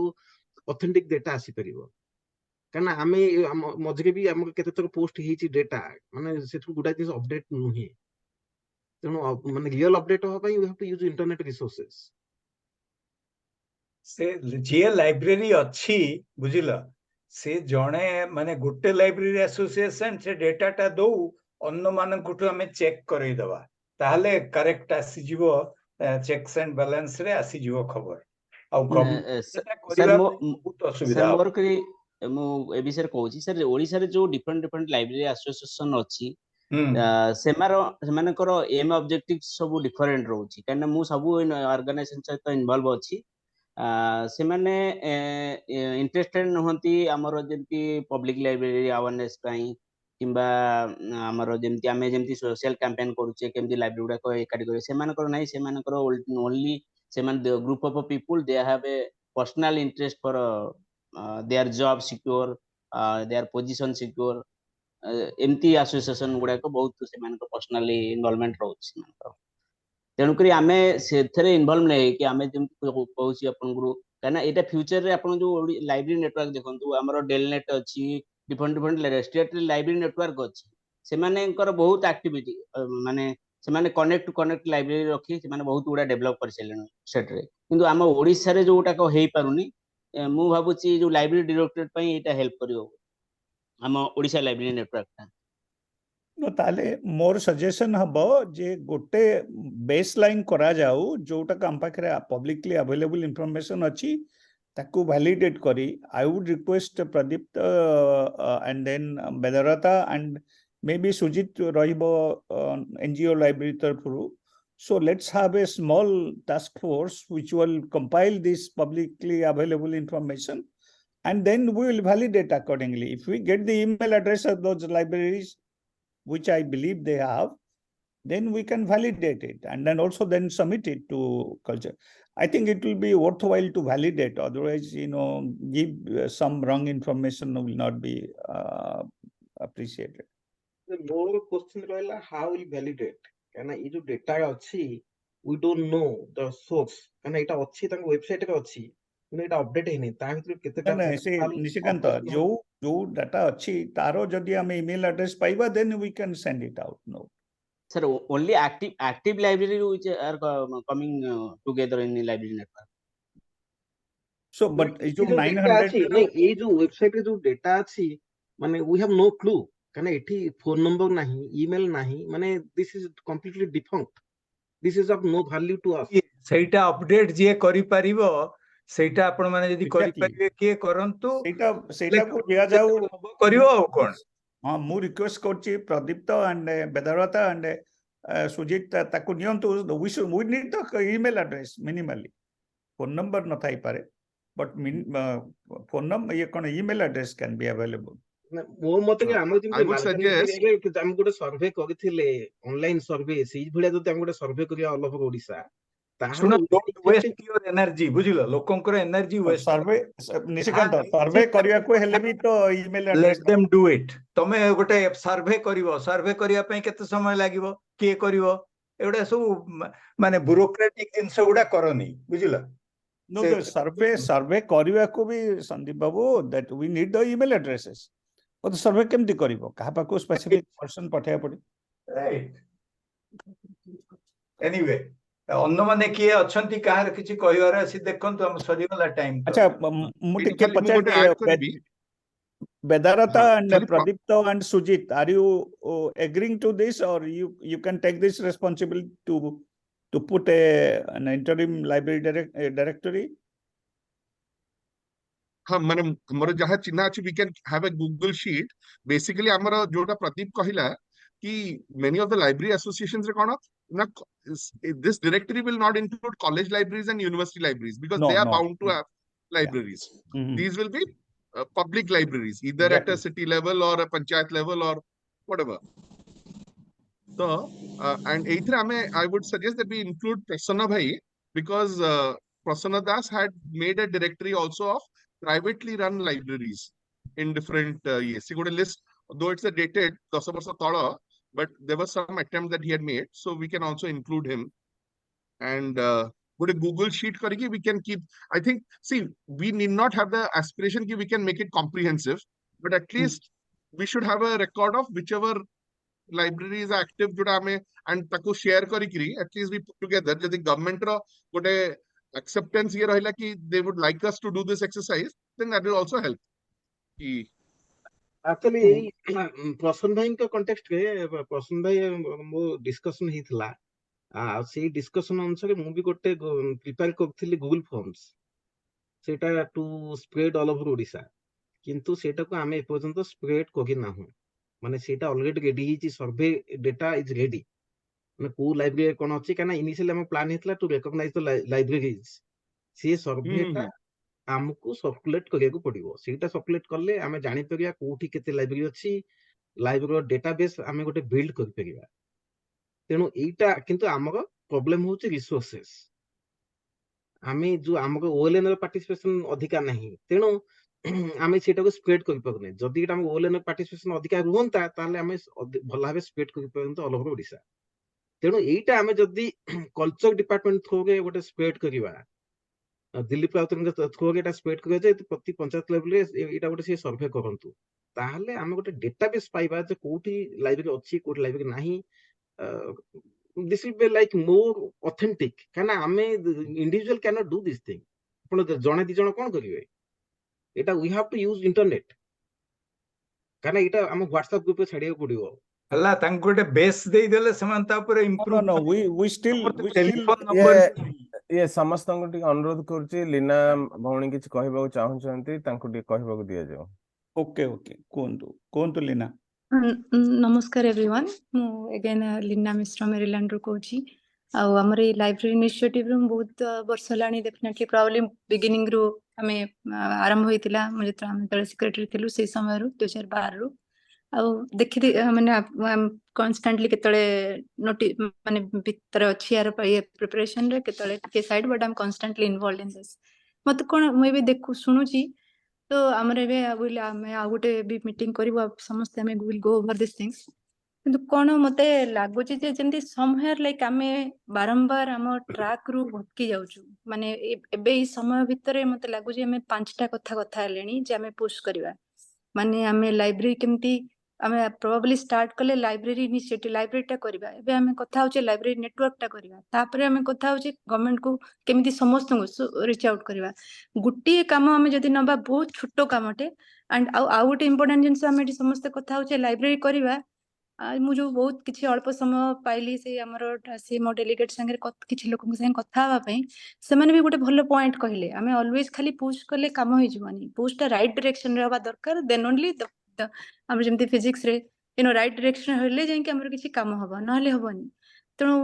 ऑथेंटिक डेटा आसी परिबो काना आमे मझरे भी हम केते तक पोस्ट हेची डेटा माने सेठु गुडा दिस अपडेट नुहे तेनो माने रियल अपडेट हो पई we have to use internet resources से जे लाइब्रेरी अच्छी बुझिला से जणे माने गोटे लाइब्रेरी एसोसिएशन से डेटाटा दो अन्य मानकुठु हमें चेक करई दवा ताहले करेक्ट आसी जीवो चेक्स एंड बैलेंस रे आसी जीवो खबर आ सर बहुत असुविधा मोर करी मु ए विषय कहूची सर ओडिसा रे जो डिफरेंट लाइब्रेरी एसोसिएशन अछि सेमानकर एम ऑब्जेक्टिव सब डिफरेंट रहउची काना मु सब ऑर्गेनाइजेशन सहित इन्वॉल्व अछि से माने इंटरेस्टेड नहंती हमर जेंती पब्लिक लाइब्रेरी अवेयरनेस पई किंबा हमर जेंती आमे जेंती सोशल कैंपेन करूचे केमती लाइब्रेरी गुडा को एकाडी करे सेमानकर नै सेमानकर ओनली सेमान group of people they have a personal interest for their job secure their position secure एमती एसोसिएशन गुडा को बहुत सेमानकर पर्सनली इन्वॉल्वमेंट रहउछ सेमानकर तेणुक आम से इनवल्व नहीं कि आम कहूँ अपन ग्रुप कहीं यहाँ फ्यूचर रे अपन जो लाइब्रेरी नेटवर्क देखो आम डेलनेट अच्छी डिफरेंट स्टेट लाइब्रेरी नेटवर्क अच्छी से बहुत एक्टिविटी माने ସେମାନେ कनेक्ट टू कनेक्ट लाइब्रेरी रखी ସେମାନେ बहुत गुड़ा डेभलप कर सारे स्टेट रे किंतु आम ओडिशा रे जोटा हो पारुनी मु भाबुची जो लाइब्रेरी डायरेक्टरेट पई एटा हेल्प करियो आम ओडिशा लाइब्रेरी नेटवर्क ता नो ताले मोर सजेशन हबो जे गोटे बेस लाइन करा जाऊ जोटा काम पाखरे पब्लिकली अवेलेबल इंफॉर्मेशन अछि ताकू वैलिडेट करी I would request Pradeep and then Bedarata and may be Sujit रहिबो एनजीओ लाइब्रेरी तरफरु so let's have a small task force which will compile this publicly available information and then we will validate accordingly. If we get the email address of those libraries, which I believe they have, then we can validate it and then also then submit it to culture. I think it will be worthwhile to validate. Otherwise, give some wrong information will not be appreciated. ମୋର question ରହିଲା how will validate କାରଣ ଏଇ ଯୋଉ data ଅଛି we don't know the source କାରଣ ଏଇଟା ଅଛି ତାଙ୍କ ୱେବସାଇଟ ରେ ଅଛି କିନ୍ତୁ ଏଇଟା ଅପଡେଟ ହେଇନି ତା ଭିତରୁ କେତେଟା ନାଇଁ ସେ ନିଶିକାନ୍ତ ଯୋଉ ଡାଟା ଅଛି ତାର ଯଦି ଆମେ ଇମେଲ ଆଡ୍ରେସ ପାଇବା then we can send it out. No. sir only active library which are coming together in the library network. So but ଏଇ ଯୋଉ ଡେଟା ଅଛି ନାଇଁ ଏଇ ଯୋଉ ୱେବସାଇଟ ରେ ଯୋଉ ଡେଟା ଅଛି ମାନେ we have no clue କାରଣ ଏଠି ଫୋନ ନମ୍ବର ନାହିଁ ଇମେଲ ନାହିଁ ମାନେ this is completely defunct. This is of no value to us. ସେଇଟା ଅପଡେଟ ଯିଏ କରିପାରିବ ସେଇଟା ଆପଣ ମାନେ ଯଦି Exactly. କରିପାରିବେ କିଏ କରନ୍ତୁ ସେଇଟାକୁ ଦିଆଯାଉ କରିବ ଆଉ କଣ ହଁ ମୁଁ ରିକ୍ୱେଷ୍ଟ କରୁଛି ପ୍ରଦୀପ୍ତ ଆଣ୍ଡ ବେଦରତା ଆଣ୍ଡ ସୁଜିତ ତାକୁ ନିଅନ୍ତୁ we need the email address minimally phone number न ଥାଇ ପାରେ but phone number ये कौन email address can be available. ମୋ ମତେ କି ଆମର I would suggest ଯେମିତି ଆମେ ଗୋଟେ ସର୍ଭେ କରିଥିଲେ ଅନଲାଇନ ସର୍ଭେ ସେଇ ଭଳିଆ ଯଦି ଆମେ ଗୋଟେ ସର୍ଭେ କରିବା ଅଲ ଓଭର ଓଡିଶା ଶୁଣ ତାହେଲେ ୱେଷ୍ଟ ୟୁର ଏନର୍ଜି ବୁଝିଲ ଲୋକଙ୍କର energy waste survey Nishikanta survey କରିବାକୁ ହେଲେ ବି ତ email let address them do it ତମେ ଗୋଟେ ସର୍ଭେ କରିବ ସର୍ଭେ କରିବା ପାଇଁ କେତେ ସମୟ ଲାଗିବ କିଏ କରିବ ଏଗୁଡା ସବୁ ମାନେ ବ୍ୟୁରୋକ୍ରାଟିକ ଜିନିଷ ଗୁଡା କରନି ବୁଝିଲ No, the survey କରିବାକୁ ବି ସନ୍ଦୀପ ବାବୁ that we need the email addresses. ଓ ତ ସର୍ଭେ କେମିତି କରିବ କାହା ପାଖକୁ ସ୍ପେସିଫିକ ପର୍ସନ ପଠେଇବାକୁ ପଡିବ. ଏନିୱେ ଅନ୍ୟମାନେ କିଏ ଅଛନ୍ତି କାହାର କିଛି କହିବାର ଅଛି ଦେଖନ୍ତୁ ଆମ ସରିଗଲା ଟାଇମ ଆଚ୍ଛା ମୁଁ ଟିକେ ପଚାରିବି ବେଦାରତା and Pradipta and Sujit, are you agreeing to this or you can take this responsibility to put an interim library directory? हाँ माने मोर जहाँ चिन्ह अच्छी we can have a Google sheet. Basically ଆମର जोटा प्रदीप कहिला कि many of the library associations रे कोन ना this directory will not include college libraries and university libraries because they are bound to have libraries. These will be public libraries either at a city level or a panchayat level or whatever. So and either I would suggest that we include Prasanna Bhai because Prasanna Das had made a directory also of privately run libraries in different years. He got a list, though it's a dated 10 varsa tala, but there was some attempt that he had made, so we can also include him. And with a Google sheet kariki, we can keep. I think, see, we need not have the aspiration that we can make it comprehensive, but at least we should have a record of whichever library is active and taku share karikri. At least we put together. Jadi government ro gote acceptance ye rahila ki they would like us to do this exercise, then that will also help. Actually प्रसन्न भाई का context रे प्रसन्न भाई मो discussion ହେଇଥିଲା ସେଇ discussion ଅନୁସାରେ ମୁଁ ବି ଗୋଟେ prepare କରିଥିଲି Google Forms ସେଟା to spread all over Odisha କିନ୍ତୁ ସେଟାକୁ ଆମେ ଏପର୍ଯ୍ୟନ୍ତ spread କରିନାହୁଁ ମାନେ ସେଟା already ready ହେଇଛି survey data is ready ମାନେ କୋଉ ଲାଇବ୍ରେରୀ କଣ ଅଛି କାରଣ initially ଆମ plan ହେଇଥିଲା to recognize the libraries ସେ survey ଟା ଆମକୁ circulate କରିବାକୁ ପଡିବ ସେଇଟା circulate କଲେ ଆମେ ଜାଣିପାରିବା କୋଉଠି କେତେ ଲାଇବ୍ରେରୀ ଅଛି ଲାଇବ୍ରେରୀର ଡେଟାବେସ୍ ଆମେ ଗୋଟେ ବିଲ୍ଡ କରିପାରିବା ତେଣୁ ଏଇଟା କିନ୍ତୁ ଆମର ପ୍ରୋବ୍ଲେମ ହଉଛି ରିସୋର୍ସେସ୍ ଆମେ ଯୋଉ ଆମର OLN ର ପାର୍ଟିସିପେସନ ଅଧିକା ନାହିଁ ତେଣୁ ଆମେ ସେଇଟାକୁ ସ୍ପ୍ରେଡ କରିପାରୁନେ ଯଦି ଏଇଟା ଆମ OLN ର ପାର୍ଟିସିପେସନ ଅଧିକା ରୁହନ୍ତା ତାହେଲେ ଆମେ ଭଲ ଭାବେ ସ୍ପ୍ରେଡ କରିପାରନ୍ତେ ଅଲ ଓଭର ଓଡିଶା ତେଣୁ ଏଇଟା ଆମେ ଯଦି କଲଚର ଡିପାର୍ଟମେଣ୍ଟ ଥ୍ରୁରେ ଗୋଟେ ସ୍ପ୍ରେଡ କରିବା दिल्ली थ्रू एटा स्प्रेड करिया जे प्रति पंचायत लेवल रे एटा गोटे से सर्वे करंतु ताहले हम गोटे डेटाबेस पाइबा जे कोठी लाइब्रेरी अछि कोठी लाइब्रेरी नाही this will be like more authentic. Kana ame individual cannot do this thing. ଆପଣ ଜଣେ ଦି ଜଣ କଣ କରିବେ? ଏଟା we have to use internet. କାରଣ ଏଇଟା ଆମ WhatsApp ଗ୍ରୁପରେ ଛାଡିବାକୁ ପଡିବ। ହେଲା ତାଙ୍କୁ ଗୋଟେ ବେସ୍ ଦେଇଦେଲେ ସେମାନେ ତା ଉପରେ No, improve no, we still telephone ଇଏ ନମ୍ବର ଇଏ ସମସ୍ତଙ୍କୁ ଟିକେ ଅନୁରୋଧ କରୁଛି, ଲିନା ଭଉଣୀ କିଛି କହିବାକୁ ଚାହୁଁଛନ୍ତି, ତାଙ୍କୁ ଟିକେ କହିବାକୁ ଦିଆଯାଉ। okay କୁହନ୍ତୁ ଲିନା। ନମସ୍କାର ଏଭ୍ରିୱାନ୍, ମୁଁ ଏଗେନ୍ ଲିନା ମିଶ୍ର ମେରିଲାଣ୍ଡରୁ କହୁଛି। ଆଉ ଆମର ଏଇ ଲାଇବ୍ରେରୀ ଇନିସିଏଟିଭରୁ ମୁଁ ବହୁତ ବର୍ଷ ହେଲାଣି, ଡେଫିନେଟଲି ପ୍ରୋବାବଲି ବିଗିନିଂରୁ ଆମେ ଆରମ୍ଭ ହେଇଥିଲା, ମୁଁ ଯେତେବେଳେ ଆମେ ଯେତେବେଳେ ସେକ୍ରେଟାରୀ ଥିଲୁ ସେଇ ସମୟରୁ 2012ରୁ। ଆଉ ଦେଖିଲି ମାନେ କନଷ୍ଟାଣ୍ଟଲି କେତେବେଳେ ମାନେ ଭିତରେ ଅଛି ୟାର ଇଏ ପ୍ରିପାରେସନରେ, କେତେବେଳେ ଟିକେ side, but am constantly involved in this. ମତେ କ'ଣ ମୁଁ ଏବେ ଶୁଣୁଛି ତ ଆମର ଏବେ ଆମେ ଆଉ ଗୋଟେ ବି ମିଟିଂ କରିବୁ, ସମସ୍ତେ ଆମେ will go over this things. କିନ୍ତୁ କ'ଣ ମତେ ଲାଗୁଛି ଯେ ଯେମିତି ସମହେୟାର ଲାଇକ୍ ଆମେ ବାରମ୍ବାର ଆମ ଟ୍ରାକ୍ରୁ ଭଟକି ଯାଉଛୁ। ମାନେ ଏବେ ଏଇ ସମୟ ଭିତରେ ମତେ ଲାଗୁଛି ଆମେ 5ଟା କଥା ହେଲେଣି ଯେ ଆମେ ପୁsh କରିବା। ମାନେ ଆମେ ଲାଇବ୍ରେରୀ କେମିତି ଆମେ ପ୍ରୋବାବଲି ଷ୍ଟାର୍ଟ କଲେ ଲାଇବ୍ରେରୀ ଇନିସିଏଟିଭ, ଲାଇବ୍ରେରୀଟା କରିବା। ଏବେ ଆମେ କଥା ହଉଛେ ଲାଇବ୍ରେରୀ ନେଟୱାର୍କଟା କରିବା। ତାପରେ ଆମେ କଥା ହଉଛେ ଗଭର୍ଣ୍ଣମେଣ୍ଟକୁ କେମିତି ସମସ୍ତଙ୍କୁ ରିଚ୍ ଆଉଟ୍ କରିବା। ଗୋଟିଏ କାମ ଆମେ ଯଦି ନବା, ବହୁତ ଛୋଟ କାମଟେ, ଆଣ୍ଡ ଆଉ ଗୋଟେ ଇମ୍ପୋର୍ଟାଣ୍ଟ ଜିନିଷ ଆମେ ଏଠି ସମସ୍ତେ କଥା ହଉଛେ ଲାଇବ୍ରେରୀ କରିବା। ମୁଁ ଯୋଉ ବହୁତ କିଛି ଅଳ୍ପ ସମୟ ପାଇଲି ସେ ଆମର ସେ ମୋ ଡେଲିଗେଟ୍ ସାଙ୍ଗରେ କିଛି ଲୋକଙ୍କ ସାଙ୍ଗେ କଥା ହେବା ପାଇଁ, ସେମାନେ ବି ଗୋଟେ ଭଲ ପଏଣ୍ଟ କହିଲେ। ଆମେ ଅଲୱେଜ ଖାଲି ପୁsh କଲେ କାମ ହେଇଯିବନି, ପୁshଟା ରାଇଟ୍ ଡିରେକ୍ସନରେ ହବା ଦରକାର। ଦେନ୍ ଓନ୍ଲି ଆମର ଯେମିତି ଫିଜିକ୍ସରେ ରାଇଟ୍ ଡିରେକ୍ସନ ହେଲେ ଯାଇକି ଆମର କିଛି କାମ ହବ, ନହେଲେ ହବନି। ତେଣୁ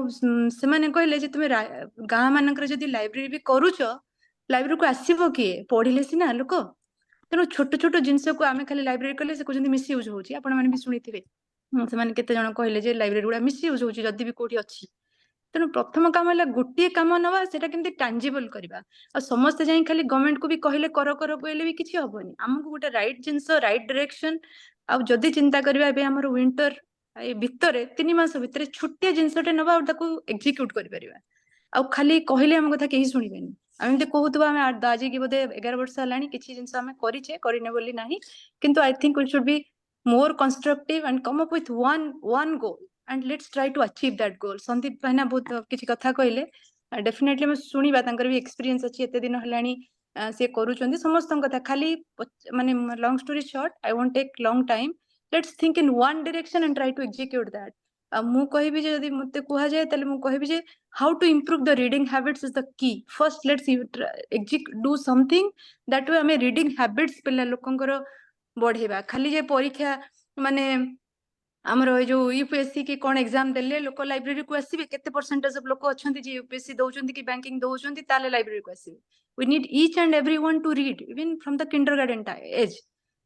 ସେମାନେ କହିଲେ ଯେ ତୁମେ ଗାଁ ମାନଙ୍କରେ ଯଦି ଲାଇବ୍ରେରୀ ବି କରୁଛ, ଲାଇବ୍ରେରୀକୁ ଆସିବ କିଏ? ପଢିଲେ ସିନା ଲୋକ। ତେଣୁ ଛୋଟ ଛୋଟ ଜିନିଷକୁ ଆମେ ଖାଲି ଲାଇବ୍ରେରୀ କଲେ ସେ କହୁଛନ୍ତି ମିସୟୁଜ୍ ହଉଛି। ଆପଣମାନେ ବି ଶୁଣିଥିବେ ସେମାନେ କେତେ ଜଣ କହିଲେ ଯେ ଲାଇବ୍ରେରୀ ଗୁଡା ମିସୟୁଜ୍ ହଉଛି ଯଦି ବି କୋଉଠି ଅଛି। ତେଣୁ ପ୍ରଥମ କାମ ହେଲା ଗୋଟିଏ କାମ ନବା, ସେଟା କେମିତି ଟାଞ୍ଜିବଲ କରିବା। ଆଉ ସମସ୍ତେ ଯାଇ ଖାଲି ଗଭର୍ଣ୍ଣମେଣ୍ଟକୁ ବି କହିଲେ କର କହିଲେ ବି କିଛି ହବନି। ଆମକୁ ଗୋଟେ ରାଇଟ୍ ଜିନିଷ, ରାଇଟ୍ ଡିରେକ୍ସନ। ଆଉ ଯଦି ଚିନ୍ତା କରିବା ଏବେ ଆମର ୱିଣ୍ଟର ଏଇ ଭିତରେ 3 ମାସ ଭିତରେ ଛୋଟିଆ ଜିନିଷଟେ ନବା ଆଉ ତାକୁ ଏକ୍ଜିକ୍ୟୁଟ କରିପାରିବା। ଆଉ ଖାଲି କହିଲେ ଆମ କଥା କେହି ଶୁଣିବେନି। ଆମେ ଏମିତି କହୁଥିବା, ଆମେ ଆଜିକି ବୋଧେ 11 ବର୍ଷ ହେଲାଣି କିଛି ଜିନିଷ ଆମେ କରିନେ ବୋଲି ନାହିଁ, କିନ୍ତୁ I think we should B more constructive and come up with one goal and let's try to achieve that goal. Sandeep ଭାଇନା ବହୁତ କିଛି କଥା କହିଲେ, ଡେଫିନେଟଲି ଆମେ ଶୁଣିବା, ତାଙ୍କର ବି ଏକ୍ସପିରିଏନ୍ସ ଅଛି, ଏତେ ଦିନ ହେଲାଣି ସେ କରୁଛନ୍ତି ସମସ୍ତଙ୍କ କଥା। ଖାଲି ମାନେ long story short, I want take long time, let's think in one direction and try to execute that. ମୁଁ କହିବି ଯେ ଯଦି ମତେ କୁହାଯାଏ ତାହେଲେ ମୁଁ କହିବି ଯେ how to improve the reading habits is the key. First let's do something that way ଆମେ reading habits ପିଲା ଲୋକଙ୍କର ବଢେଇବା। ଖାଲି ଯେ ପରୀକ୍ଷା ମାନେ ଆମର ଏଇ ଯୋଉ ୟୁପିଏସସି କି କ'ଣ ଏକ୍ସାମ ଦେଲେ ଲୋକ ଲାଇବ୍ରେରୀକୁ ଆସିବେ, କେତେ ପରସେଣ୍ଟେଜ ଅଫ ଲୋକ ଅଛନ୍ତି ଯେ ୟୁପିଏସସି ଦଉଛନ୍ତି କି ବ୍ୟାଙ୍କିଂ ଦଉଛନ୍ତି, ତାହେଲେ ଲାଇବ୍ରେରୀକୁ ଆସିବେ। we need each and everyone to read even from the kindergarten age.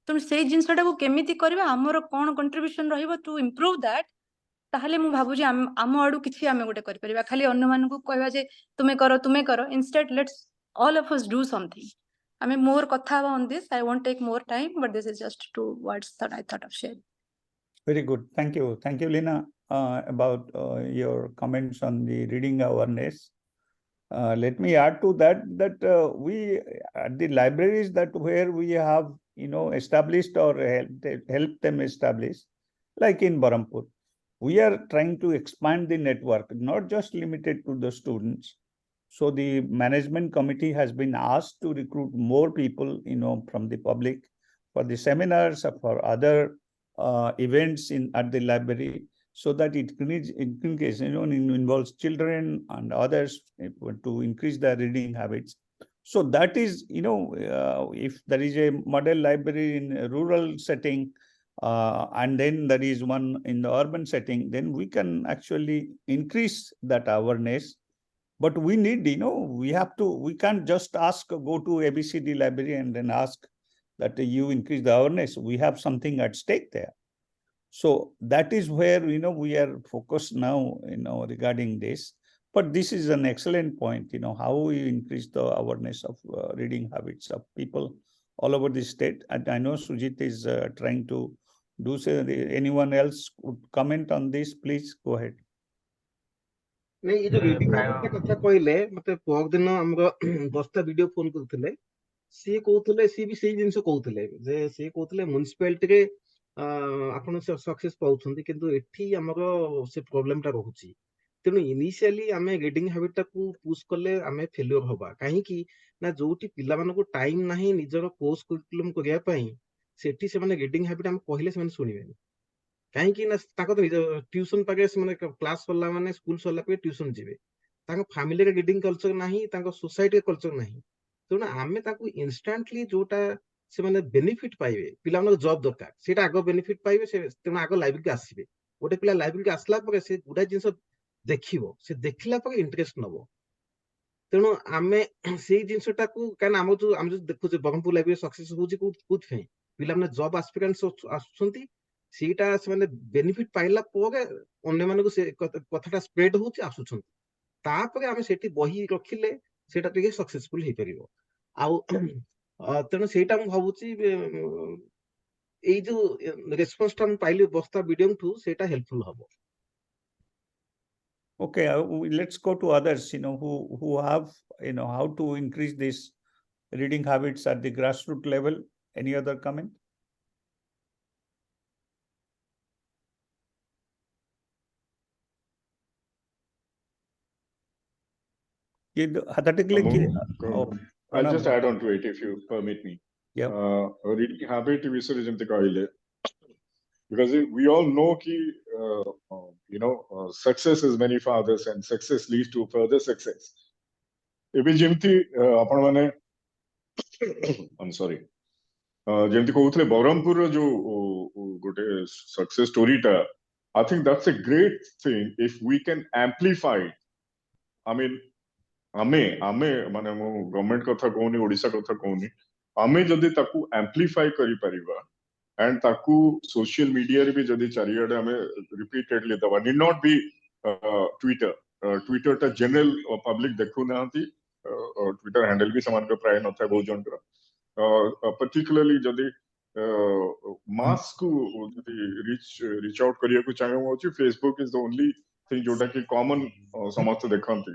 ତେଣୁ ସେଇ ଜିନିଷଟାକୁ କେମିତି କରିବା, ଆମର କ'ଣ କଣ୍ଟ୍ରିବ୍ୟୁସନ ରହିବ ଟୁ ଇମ୍ପ୍ରୁଭ ଦ୍ୟାଟ୍, ତାହେଲେ ମୁଁ ଭାବୁଛି ଆମ ଆଡୁ କିଛି ଆମେ ଗୋଟେ କରିପାରିବା। ଖାଲି ଅନ୍ୟମାନଙ୍କୁ କହିବା ଯେ ତୁମେ କର, instead let's all of us do something. I mean, more katha haba on this. I won't take more time, but this is just 2 words that I thought of sharing. Very good. Thank you, Lina, about your comments on the reading awareness. Let me add to that we at the libraries that where we have established or helped them establish, like in Berhampur, we are trying to expand the network, not just limited to the students. So the management committee has been asked to recruit more people, from the public for the seminars or for other events at the library, so that it involves children and others to increase their reading habits. So that is, if there is a model library in a rural setting, and then there is one in the urban setting, then we can actually increase that awareness. But we need, we can't just go to ABCD library and then ask that you increase the awareness. We have something at stake there. So that is where, we are focused now, regarding this. But this is an excellent point, how we increase the awareness of reading habits of people all over the state. And I know Sujit is trying to do so. Anyone else would comment on this? Please go ahead. ନାଇଁ ଏଇ ଯୋଉ reading habit କଥା କହିଲେ, ମତେ ପରଦିନ ଆମର 10ଟା video phone କରୁଥିଲେ। ସିଏ କହୁଥିଲେ, ସିଏ ବି ସେଇ ଜିନିଷ କହୁଥିଲେ ଯେ ସିଏ କହୁଥିଲେ ମ୍ୟୁନିସିପାଲିଟିରେ ଆପଣ ସକ୍ସେସ୍ ପାଉଛନ୍ତି, କିନ୍ତୁ ଏଠି ଆମର ସେ ପ୍ରୋବ୍ଲେମ ଟା ରହୁଛି। तेणु इनिशियली आम रिडिंग हैबिट टाकू पुश कले आम फेल्योर हवा कहीं ना जोटी पिला मानकू टाइम नाही निजर कोर्स करिकुलम करिया पई सेठी से माने रिडिंग हैबिट हम कहले से माने सुनिबेनी कहीं ना ताको ट्यूशन पाके से माने क्लास सरला माने स्कूल सरला पे ट्यूशन जिवे ताको फैमिली रे रिडिंग कल्चर नाही ताको सोसाइटी कल्चर नाही तेणु आमे ताको इंस्टेंटली जोटा से माने बेनिफिट पाइबे पिला मानक जॉब दरकार सेटा आगो बेनिफिट पाइबे से तेणु आगो लाइब्रेरी आसीबे गोटे पिला लाइब्रेरी आसला परे से गुडा जिंस देखिबो से देखिला परे इंटरेस्ट नबो तेणु आमे से जिनसटा को कान हम जो देखु जे बरहमपुर लाइब्रेरी सक्सेस होची कुत फे पिला माने जॉब एस्पिरेंट्स आसुछंती सेटा से माने बेनिफिट पाइला परे अन्य मानको से कथाटा स्प्रेड होची आसुछंती तापरे आमे सेठी बही रखिले सेटा टिके सक्सेसफुल हे परिबो आउ तेणु सेटा हम भाबुची एई जो रेस्पॉन्स टा हम पाइले बस्ता वीडियो ठू सेटा हेल्पफुल हबो Okay, let's go to others, who have, how to increase this reading habits at the grassroots level. Any other comment? Hypothetically, I'll just add on to it if you permit me. Yeah. Reading habit विषय जेमते कहले because we all know कि success is many fathers and success leads to further success. एबे जेमती आपण माने I'm sorry जेमती कहउथले Barhampur जो गोटे success story टा I think that's a great thing if we can amplify it. I mean आमे माने मो गवर्नमेंट कथा कहूनी ओडिशा कथा कहूनी आमे जदि ताकू एम्प्लीफाई करि परिबा एंड ताकू सोशल मीडिया रे भी जदि चारियाडे आमे रिपीटेडली दवा नीड नॉट बी ट्विटर टा जनरल पब्लिक देखु नांती ट्विटर हैंडल भी समान को प्राय नथा बहु जन पर्टिकुलरली जदि मास को जदि रीच आउट करिया को चाहे होची Facebook is the only thing जोटा कि कॉमन समस्त देखंती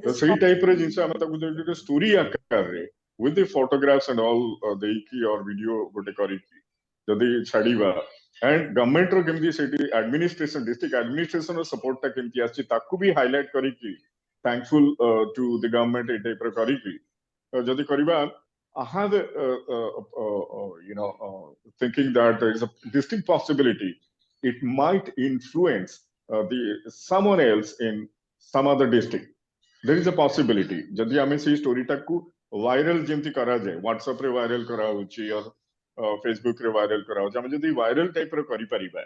तो सही टाइप रे जिनसे हम ताकू जो स्टोरी आकार रे with the photographs and all देकी और वीडियो गोटे करी जदि छाड़ीबा एंड गवर्नमेंट रो केमदी सेठी एडमिनिस्ट्रेशन डिस्ट्रिक्ट एडमिनिस्ट्रेशन रो सपोर्ट ता केमती आछि ताकू भी हाईलाइट करी की थैंकफुल टू द गवर्नमेंट ए टाइप रो करी की जदि करिबा I have thinking that there is a distinct possibility it might influence someone else in some other district. There is a possibility जदि आमे से स्टोरी टाक को वायरल जेमती करा जाए व्हाट्सएप रे वायरल करा होची और फेसबुक रे वायरल करा होची हम जदि वायरल टाइप रे करि परिबा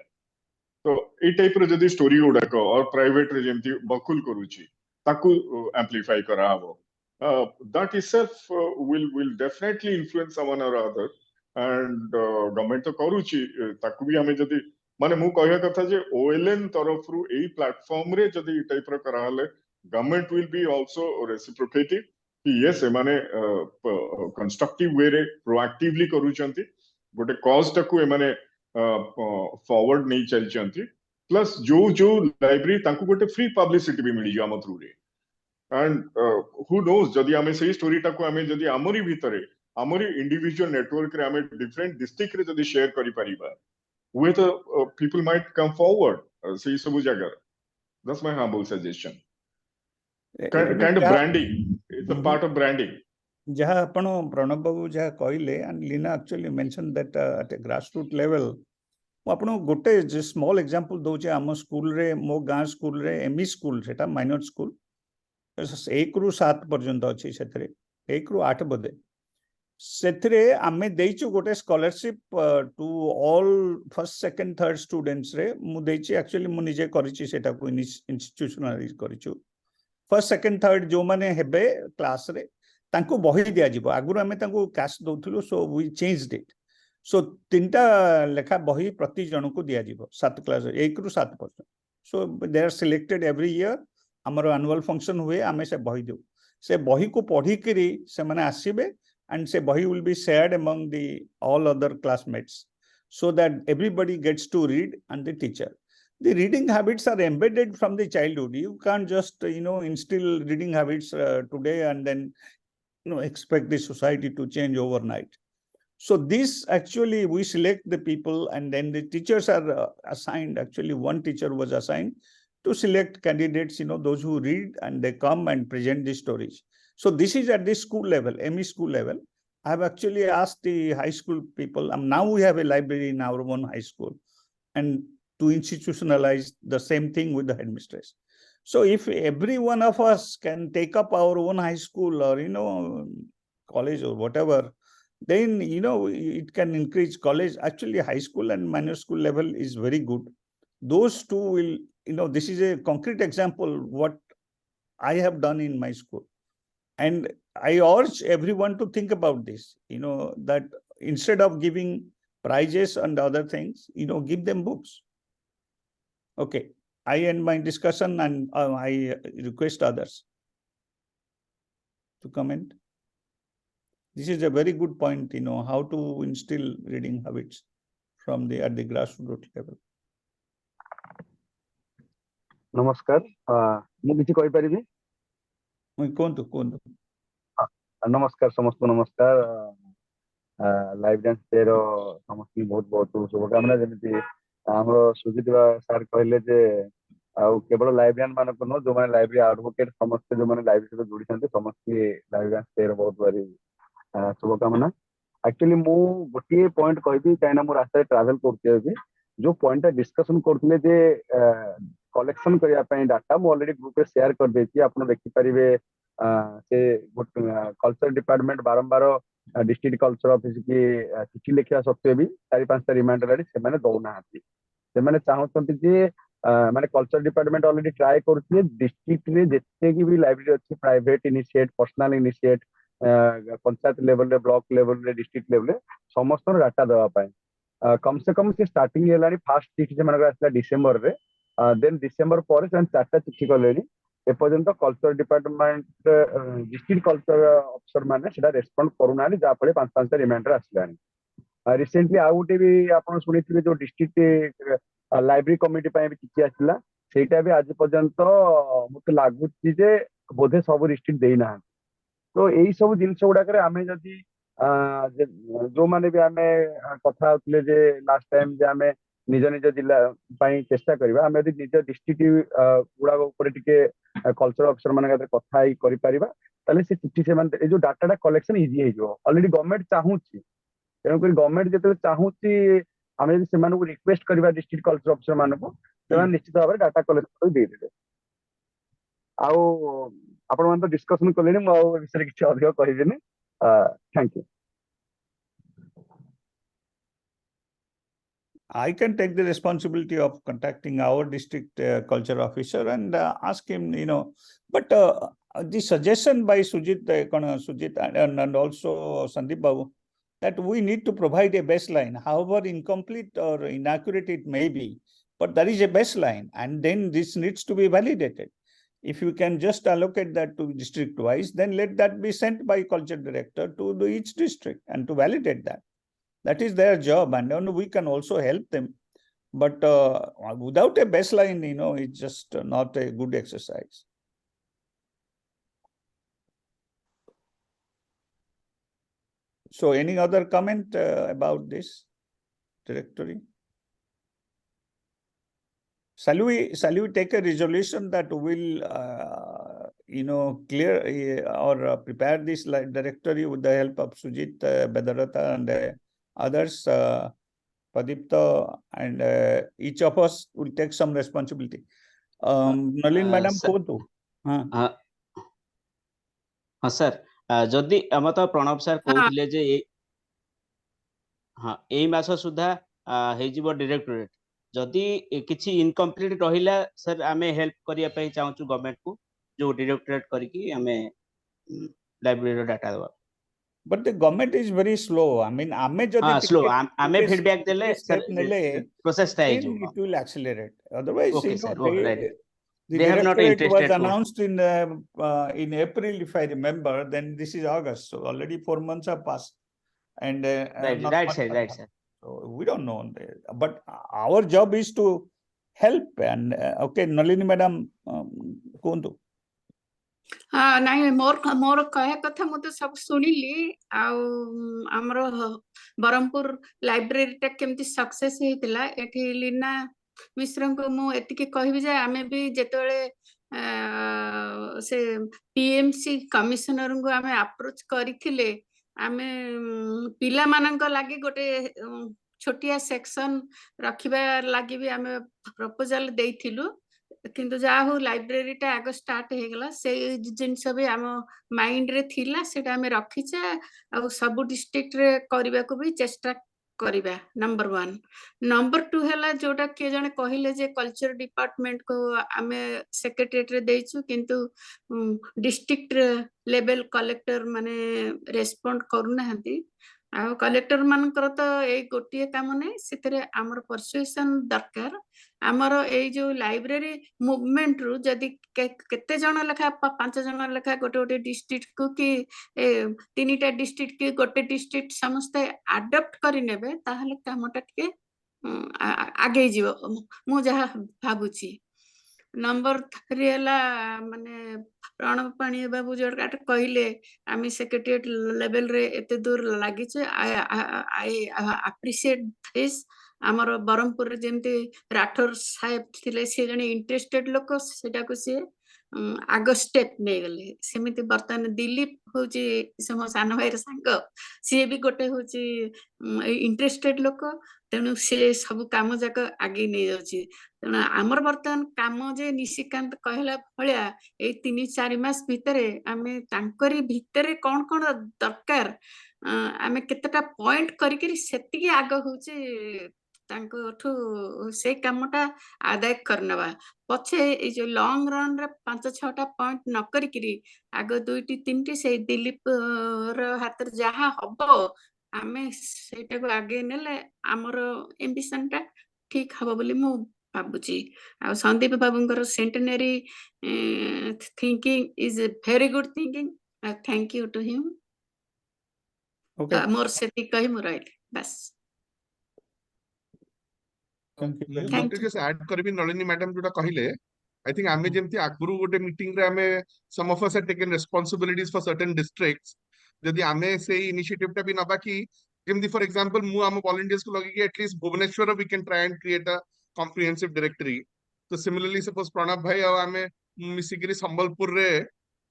तो ए टाइप रे जदि स्टोरी उडाक और प्राइवेट रे जेमती बकुल करूची ताकू एम्प्लीफाई करा हबो that itself will definitely influence someone or other and government तो करूची ताकू भी हमें जदि माने मु कहया कथा जे OLN तरफ रु एई प्लेटफॉर्म रे जदि टाइप रे करा हले government will be also reciprocative yes एमाने constructive way रे proactively करूचंती गोटे कॉज टाकू एमाने फॉरवर्ड नहीं चलचंती प्लस जो लाइब्रेरी ताकू गोटे फ्री पब्लिसिटी भी मिली जाम थ्रू रे and who knows जदि आमे सही स्टोरी टाकू आमे जदि आमरी भितरे आमरी इंडिविजुअल नेटवर्क रे आमे डिफरेंट डिस्ट्रिक्ट रे जदि शेयर करि परिबा with people might come forward सही सब जगह that's my humble suggestion kind of branding it's a part of branding जहाँ आपण प्रणव बाबू जहाँ कहले and Lina actually mentioned that at a grassroots level आपण गोटे स्मॉल एग्जांपल दोचे आम स्कूल रे मो गां स्कूल रे एमई स्कूल सेटा माइनर स्कूल 1 ରୁ 7 पर्यंत अछि सेतरे 1 ରୁ 8 बदे सेतरे आमे देइछु गोटे scholarship to all first second third students रे मु देइछि एक्चुअली मु निजे करिछि सेटा को इंस्टीट्यूशनलाइज करिछु फर्स्ट सेकंड थर्ड जो माने हेबे क्लास रे तांको बही दिया जिवो आगुर आमे तांको कैश दोथुलो so we changed it so तीनटा लेखा बही प्रति जन को दिया जिवो 7 क्लास 1 ରୁ 7 पर्यंत so they are selected every year हमरो एनुअल फंक्शन हुए आमे से बही दउ से बही को पढ़ी करी से माने आसीबे एंड से बही will be shared among the all other classmates so that everybody gets to read and the teacher the reading habits are embedded from the childhood you can't just instill reading habits today and then expect the society to change overnight so this actually we select the people and then the teachers are assigned actually one teacher was assigned to select candidates, those who read and they come and present the stories. So this is at the school level, ME school level. I have actually asked the high school people, now we have a library in our own high school, and to institutionalize the same thing with the headmistress. So if every one of us can take up our own high school or, college or whatever, then, it can increase college. Actually, high school and minor school level is very good. Those two will, this is a concrete example what I have done in my school. And I urge everyone to think about this, that instead of giving prizes and other things, give them books. Okay, I end my discussion and I request others to comment. This is a very good point, how to instill reading habits at the grassroots level. नमस्कार मु किछि कहि परिबी कोंतु नमस्कार समस्त नमस्कार librarian फेर समस्त बहुत बहुत शुभकामना जेमिति हमरो सुजित सर कहले जे आउ केवल लाइब्रेरियन मानक न जो माने लाइब्रेरी एडवोकेट समस्त जो माने लाइब्रेरी से जुड़ी छथि समस्त लाइब्रेरियन फेर बहुत बारी शुभकामना एक्चुअली मु गोटे पॉइंट कहबी काइना मो रास्ता ट्रैवल करते जो पॉइंट डिस्कशन करथले जे कलेक्शन करिया पई डाटा मु ऑलरेडी ग्रुप रे शेयर कर देछि आपण देखि परिबे से कल्चर डिपार्टमेंट बारंबार डिस्ट्रिक्ट कल्चर ऑफिस की चिठी लिखिया सत्वे भी 4-5 रिमाइंडर आली से माने दौना हाती से माने चाहउछंती जे माने कल्चर डिपार्टमेंट ऑलरेडी ट्राई करथले डिस्ट्रिक्ट रे जत्ते की भी लाइब्रेरी अछि private initiate personal initiate panchayat level रे ब्लॉक लेवल रे डिस्ट्रिक्ट लेवल रे समस्त डाटा देवा पाए कम से कम से स्टार्टिंग हेलानी फास्ट चिठी जे माने आसला डिसेंबर रे देन डिसेंबर पर से 4टा चिठी कलेनी एपर्यंत culture department district culture officer माने सेटा रेस्पोंड करूना जा फले 5-5 रिमाइंडर आसलानी रिसेंटली आ गोटे भी आपण सुनिथिबे जो डिस्ट्रिक्ट लाइब्रेरी कमिटी पय भी चिठी आसला सेटा भी आज पर्यंत मते लागुची जे बोधे सब डिस्ट्रिक्ट देइना तो एई सब जिंस गुडा करे आमे जदी जो माने भी आमे कथा होतले जे लास्ट टाइम जे आमे निज निज जिला पई चेष्टा करबा आमे यदि निज डिस्ट्रिक्ट गुडा ऊपर टिके कल्चर ऑफिसर माने कथा ही करि परिबा ताले से चिठी से माने ए जो डाटा कलेक्शन इजी हे जो ऑलरेडी गवर्नमेंट चाहूची तेणु कर गवर्नमेंट जते चाहूची आमे यदि से माने को रिक्वेस्ट करबा डिस्ट्रिक्ट कल्चर ऑफिसर माने को तेना निश्चित भाबरे डाटा कलेक्शन दे देबे आउ आपण मन तो डिस्कशन करलेनी म विषय किछ अधिक कहिबेनी thank you I can take the responsibility of contacting our district culture officer and ask him, but the suggestion by Sujit and also Sandeep Babu that we need to provide a baseline, however incomplete or inaccurate it may be, but there is a baseline and then this needs to be validated. If you can just allocate that to district wise, then let that be sent by culture director to each district and to validate that. That is their job, and then we can also help them. But without a baseline, it's just not a good exercise. So any other comment about this directory? Shall we take a resolution that will, clear or prepare this directory with the help of Sujit, Bedarata and others, Padipta, and each of us will take some responsibility. Nalin madam, kotu. हाँ sir जदि हम तो Pranav sir कहते जे हाँ यही मास सुधा हो directorate जदि किसी इनकम्प्लीट रहिला सर आमे हेल्प करिया पई चाहूछु गवर्नमेंट को जो डायरेक्टोरेट करके आमे लाइब्रेरी डाटा देबा But the government is very slow. I mean, slow. आमे feedback देले sir process then it will accelerate. Otherwise, okay, sir. the have not directorate was interested announced in April, if I remember. Then this is August, so already 4 months have passed, and right, sir. So we don't know. But our job is to help. And okay, Nalini madam, kuhuntu. हाँ नाइ मोर कहे कथा मते सब सुनिली आउ हमरो Barampur library टा केमती सक्सेस हेतिला एठी लीना ମିଶ୍ରଙ୍କୁ ମୁଁ ଏତିକି କହିବି ଯେ ଆମେ ବି ଯେତେବେଳେ ସେ PMC କମିଶନରଙ୍କୁ ଆମେ ଆପ୍ରୋଚ୍ କରିଥିଲେ, ଆମେ ପିଲାମାନଙ୍କ ଲାଗି ଗୋଟେ ଛୋଟିଆ ସେକ୍ସନ ରଖିବା ଲାଗି ବି ଆମେ ପ୍ରପୋଜାଲ ଦେଇଥିଲୁ, କିନ୍ତୁ ଯାହା ହଉ ଲାଇବ୍ରେରୀଟା ଆଗ ଷ୍ଟାର୍ଟ ହେଇଗଲା। ସେଇ ଜିନିଷ ବି ଆମ ମାଇଣ୍ଡରେ ଥିଲା, ସେଇଟା ଆମେ ରଖିଛେ ଆଉ ସବୁ ଡିଷ୍ଟ୍ରିକ୍ଟରେ କରିବାକୁ ବି ଚେଷ୍ଟା କରିବା। ନମ୍ବର 1। ନମ୍ବର 2 ହେଲା ଯୋଉଟା କିଏ ଜଣେ କହିଲେ ଯେ କଲଚର ଡିପାର୍ଟମେଣ୍ଟକୁ ଆମେ ସେକ୍ରେଟେରିଏଟରେ ଦେଇଛୁ, କିନ୍ତୁ ଡିଷ୍ଟ୍ରିକ୍ଟ ଲେଭେଲ କଲେକ୍ଟର ମାନେ ରେସ୍ପଣ୍ଡ କରୁନାହାନ୍ତି। ଆଉ କଲେକ୍ଟର ମାନଙ୍କର ତ ଏଇ ଗୋଟିଏ କାମ ନାହିଁ, ସେଥିରେ ଆମର ପରସୁଏସନ ଦରକାର। ଆମର ଏଇ ଯୋଉ ଲାଇବ୍ରେରୀ ମୁଭମେଣ୍ଟରୁ ଯଦି କେତେ ଜଣ ଲେଖା 5 ଜଣ ଲେଖା ଗୋଟେ ଗୋଟେ ଡିଷ୍ଟ୍ରିକ୍ଟକୁ କି 3ଟା ଡିଷ୍ଟ୍ରିକ୍ଟ କି ଗୋଟେ ଡିଷ୍ଟ୍ରିକ୍ଟ ସମସ୍ତେ ଆଡପ୍ଟ କରିନେବେ, ତାହେଲେ କାମଟା ଟିକେ ଆଗେଇ ଯିବ ମୁଁ ଯାହା ଭାବୁଛି। ନମ୍ବର 3 ହେଲା ମାନେ ପ୍ରଣବ ପାଣି ବାବୁ ଯୋଉଟା କହିଲେ ଆମେ ସେକ୍ରେଟେରିଏଟ ଲେଭେଲରେ ଏତେ ଦୂର ଲାଗିଛେ। I appreciate this. ଆମର ବ୍ରହ୍ମପୁରରେ ଯେମିତି ରାଠୋର ସାହେବ ଥିଲେ, ସେ ଜଣେ ଇଣ୍ଟରେଷ୍ଟେଡ ଲୋକ, ସେଟାକୁ ସିଏ ଆଗ ଷ୍ଟେପ ନେଇଗଲେ। ସେମିତି ବର୍ତ୍ତମାନ ଦିଲ୍ଲୀପ ହଉଛି ମୋ ସାନ ଭାଇର ସାଙ୍ଗ, ସିଏ ବି ଗୋଟେ ହଉଛି ଇଣ୍ଟରେଷ୍ଟେଡ ଲୋକ, ତେଣୁ ସେ ସବୁ କାମ ଯାକ ଆଗେଇ ନେଇଯାଉଛି। ତେଣୁ ଆମର ବର୍ତ୍ତମାନ କାମ ଯେ ନିଶିକାନ୍ତ କହିଲା ଭଳିଆ ଏଇ 3-4 ମାସ ଭିତରେ ଆମେ ତାଙ୍କରି ଭିତରେ କଣ କଣ ଦରକାର ଆମେ କେତେଟା ପଏଣ୍ଟ କରିକିରି ସେତିକି ଆଗ ହଉଛି ତାଙ୍କଠୁ ସେଇ କାମଟା ଆଦାୟ କରିନେବା। ପଛେ ଏଇ ଯୋଉ ଲଙ୍ଗ ରନରେ 5-6ଟା ପଏଣ୍ଟ ନ କରିକିରି ଆଗ 2-3ଟି ସେଇ ଦିଲ୍ଲୀପ ର ହାତରେ ଯାହା ହବ ଆମେ ସେଇଟାକୁ ଆଗେଇ ନେଲେ ଆମର ଏମ୍ବିସନଟା ଠିକ ହବ ବୋଲି ମୁଁ ଭାବୁଛି। ଆଉ ସନ୍ଦୀପ ବାବୁଙ୍କର centenary thinking is a very good thinking. Thank you to him. Okay, ମୋର ସେତିକି କହି ମୁଁ ରହିଲି, ବାସ୍। thank you very ମୁଁ much. Thank ଗୋଟେ you. just add କରିବି ନଳିନୀ ମ୍ୟାଡାମ ଯୋଉଟା କହିଲେ, I think ଆମେ ଯେମିତି ଆଗରୁ ଗୋଟେ ମିଟିଂ ରେ ଆମେ some of us have taken responsibilities for certain districts, ଯଦି ଆମେ ସେଇ ଇନିସିଏଟିଭ ଟା ବି ନବା କି ଯେମିତି ଫର ଏକ୍ସାମ୍ପଲ ମୁଁ ଆମ ଭଲେଣ୍ଟିୟର୍ସ କୁ ଲଗେଇକି at least Bhubaneswar we can try and create a comprehensive directory. ତ ସିମିଲାରଲି ସପୋଜ ପ୍ରଣବ ଭାଇ ଆଉ ଆମେ ମିଶିକିରି ସମ୍ବଲପୁରରେ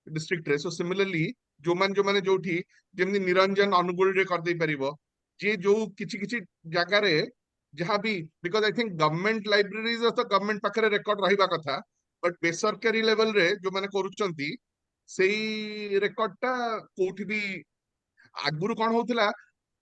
ଡିଷ୍ଟ୍ରିକ୍ଟରେ, ସୋ ସିମିଲାରଲି ଯୋଉମାନେ ଯୋଉଠି ଯେମିତି ନିରଞ୍ଜନ ଅନୁଗୁଳରେ କରିଦେଇ ପାରିବ, ଯିଏ ଯୋଉ କିଛି କିଛି ଜାଗାରେ ଯାହା ବି, ବିକଜ ଆଇ ଥିଙ୍କ ଗଭର୍ଣ୍ଣମେଣ୍ଟ ଲାଇବ୍ରେରିଜ ତ ଗଭର୍ଣ୍ଣମେଣ୍ଟ ପାଖରେ ରେକର୍ଡ ରହିବା କଥା, ବଟ ବେସରକାରୀ ଲେଭେଲରେ ଯୋଉମାନେ କରୁଛନ୍ତି ସେଇ ରେକର୍ଡଟା କୋଉଠି ବି ଆଗରୁ କଣ ହଉଥିଲା,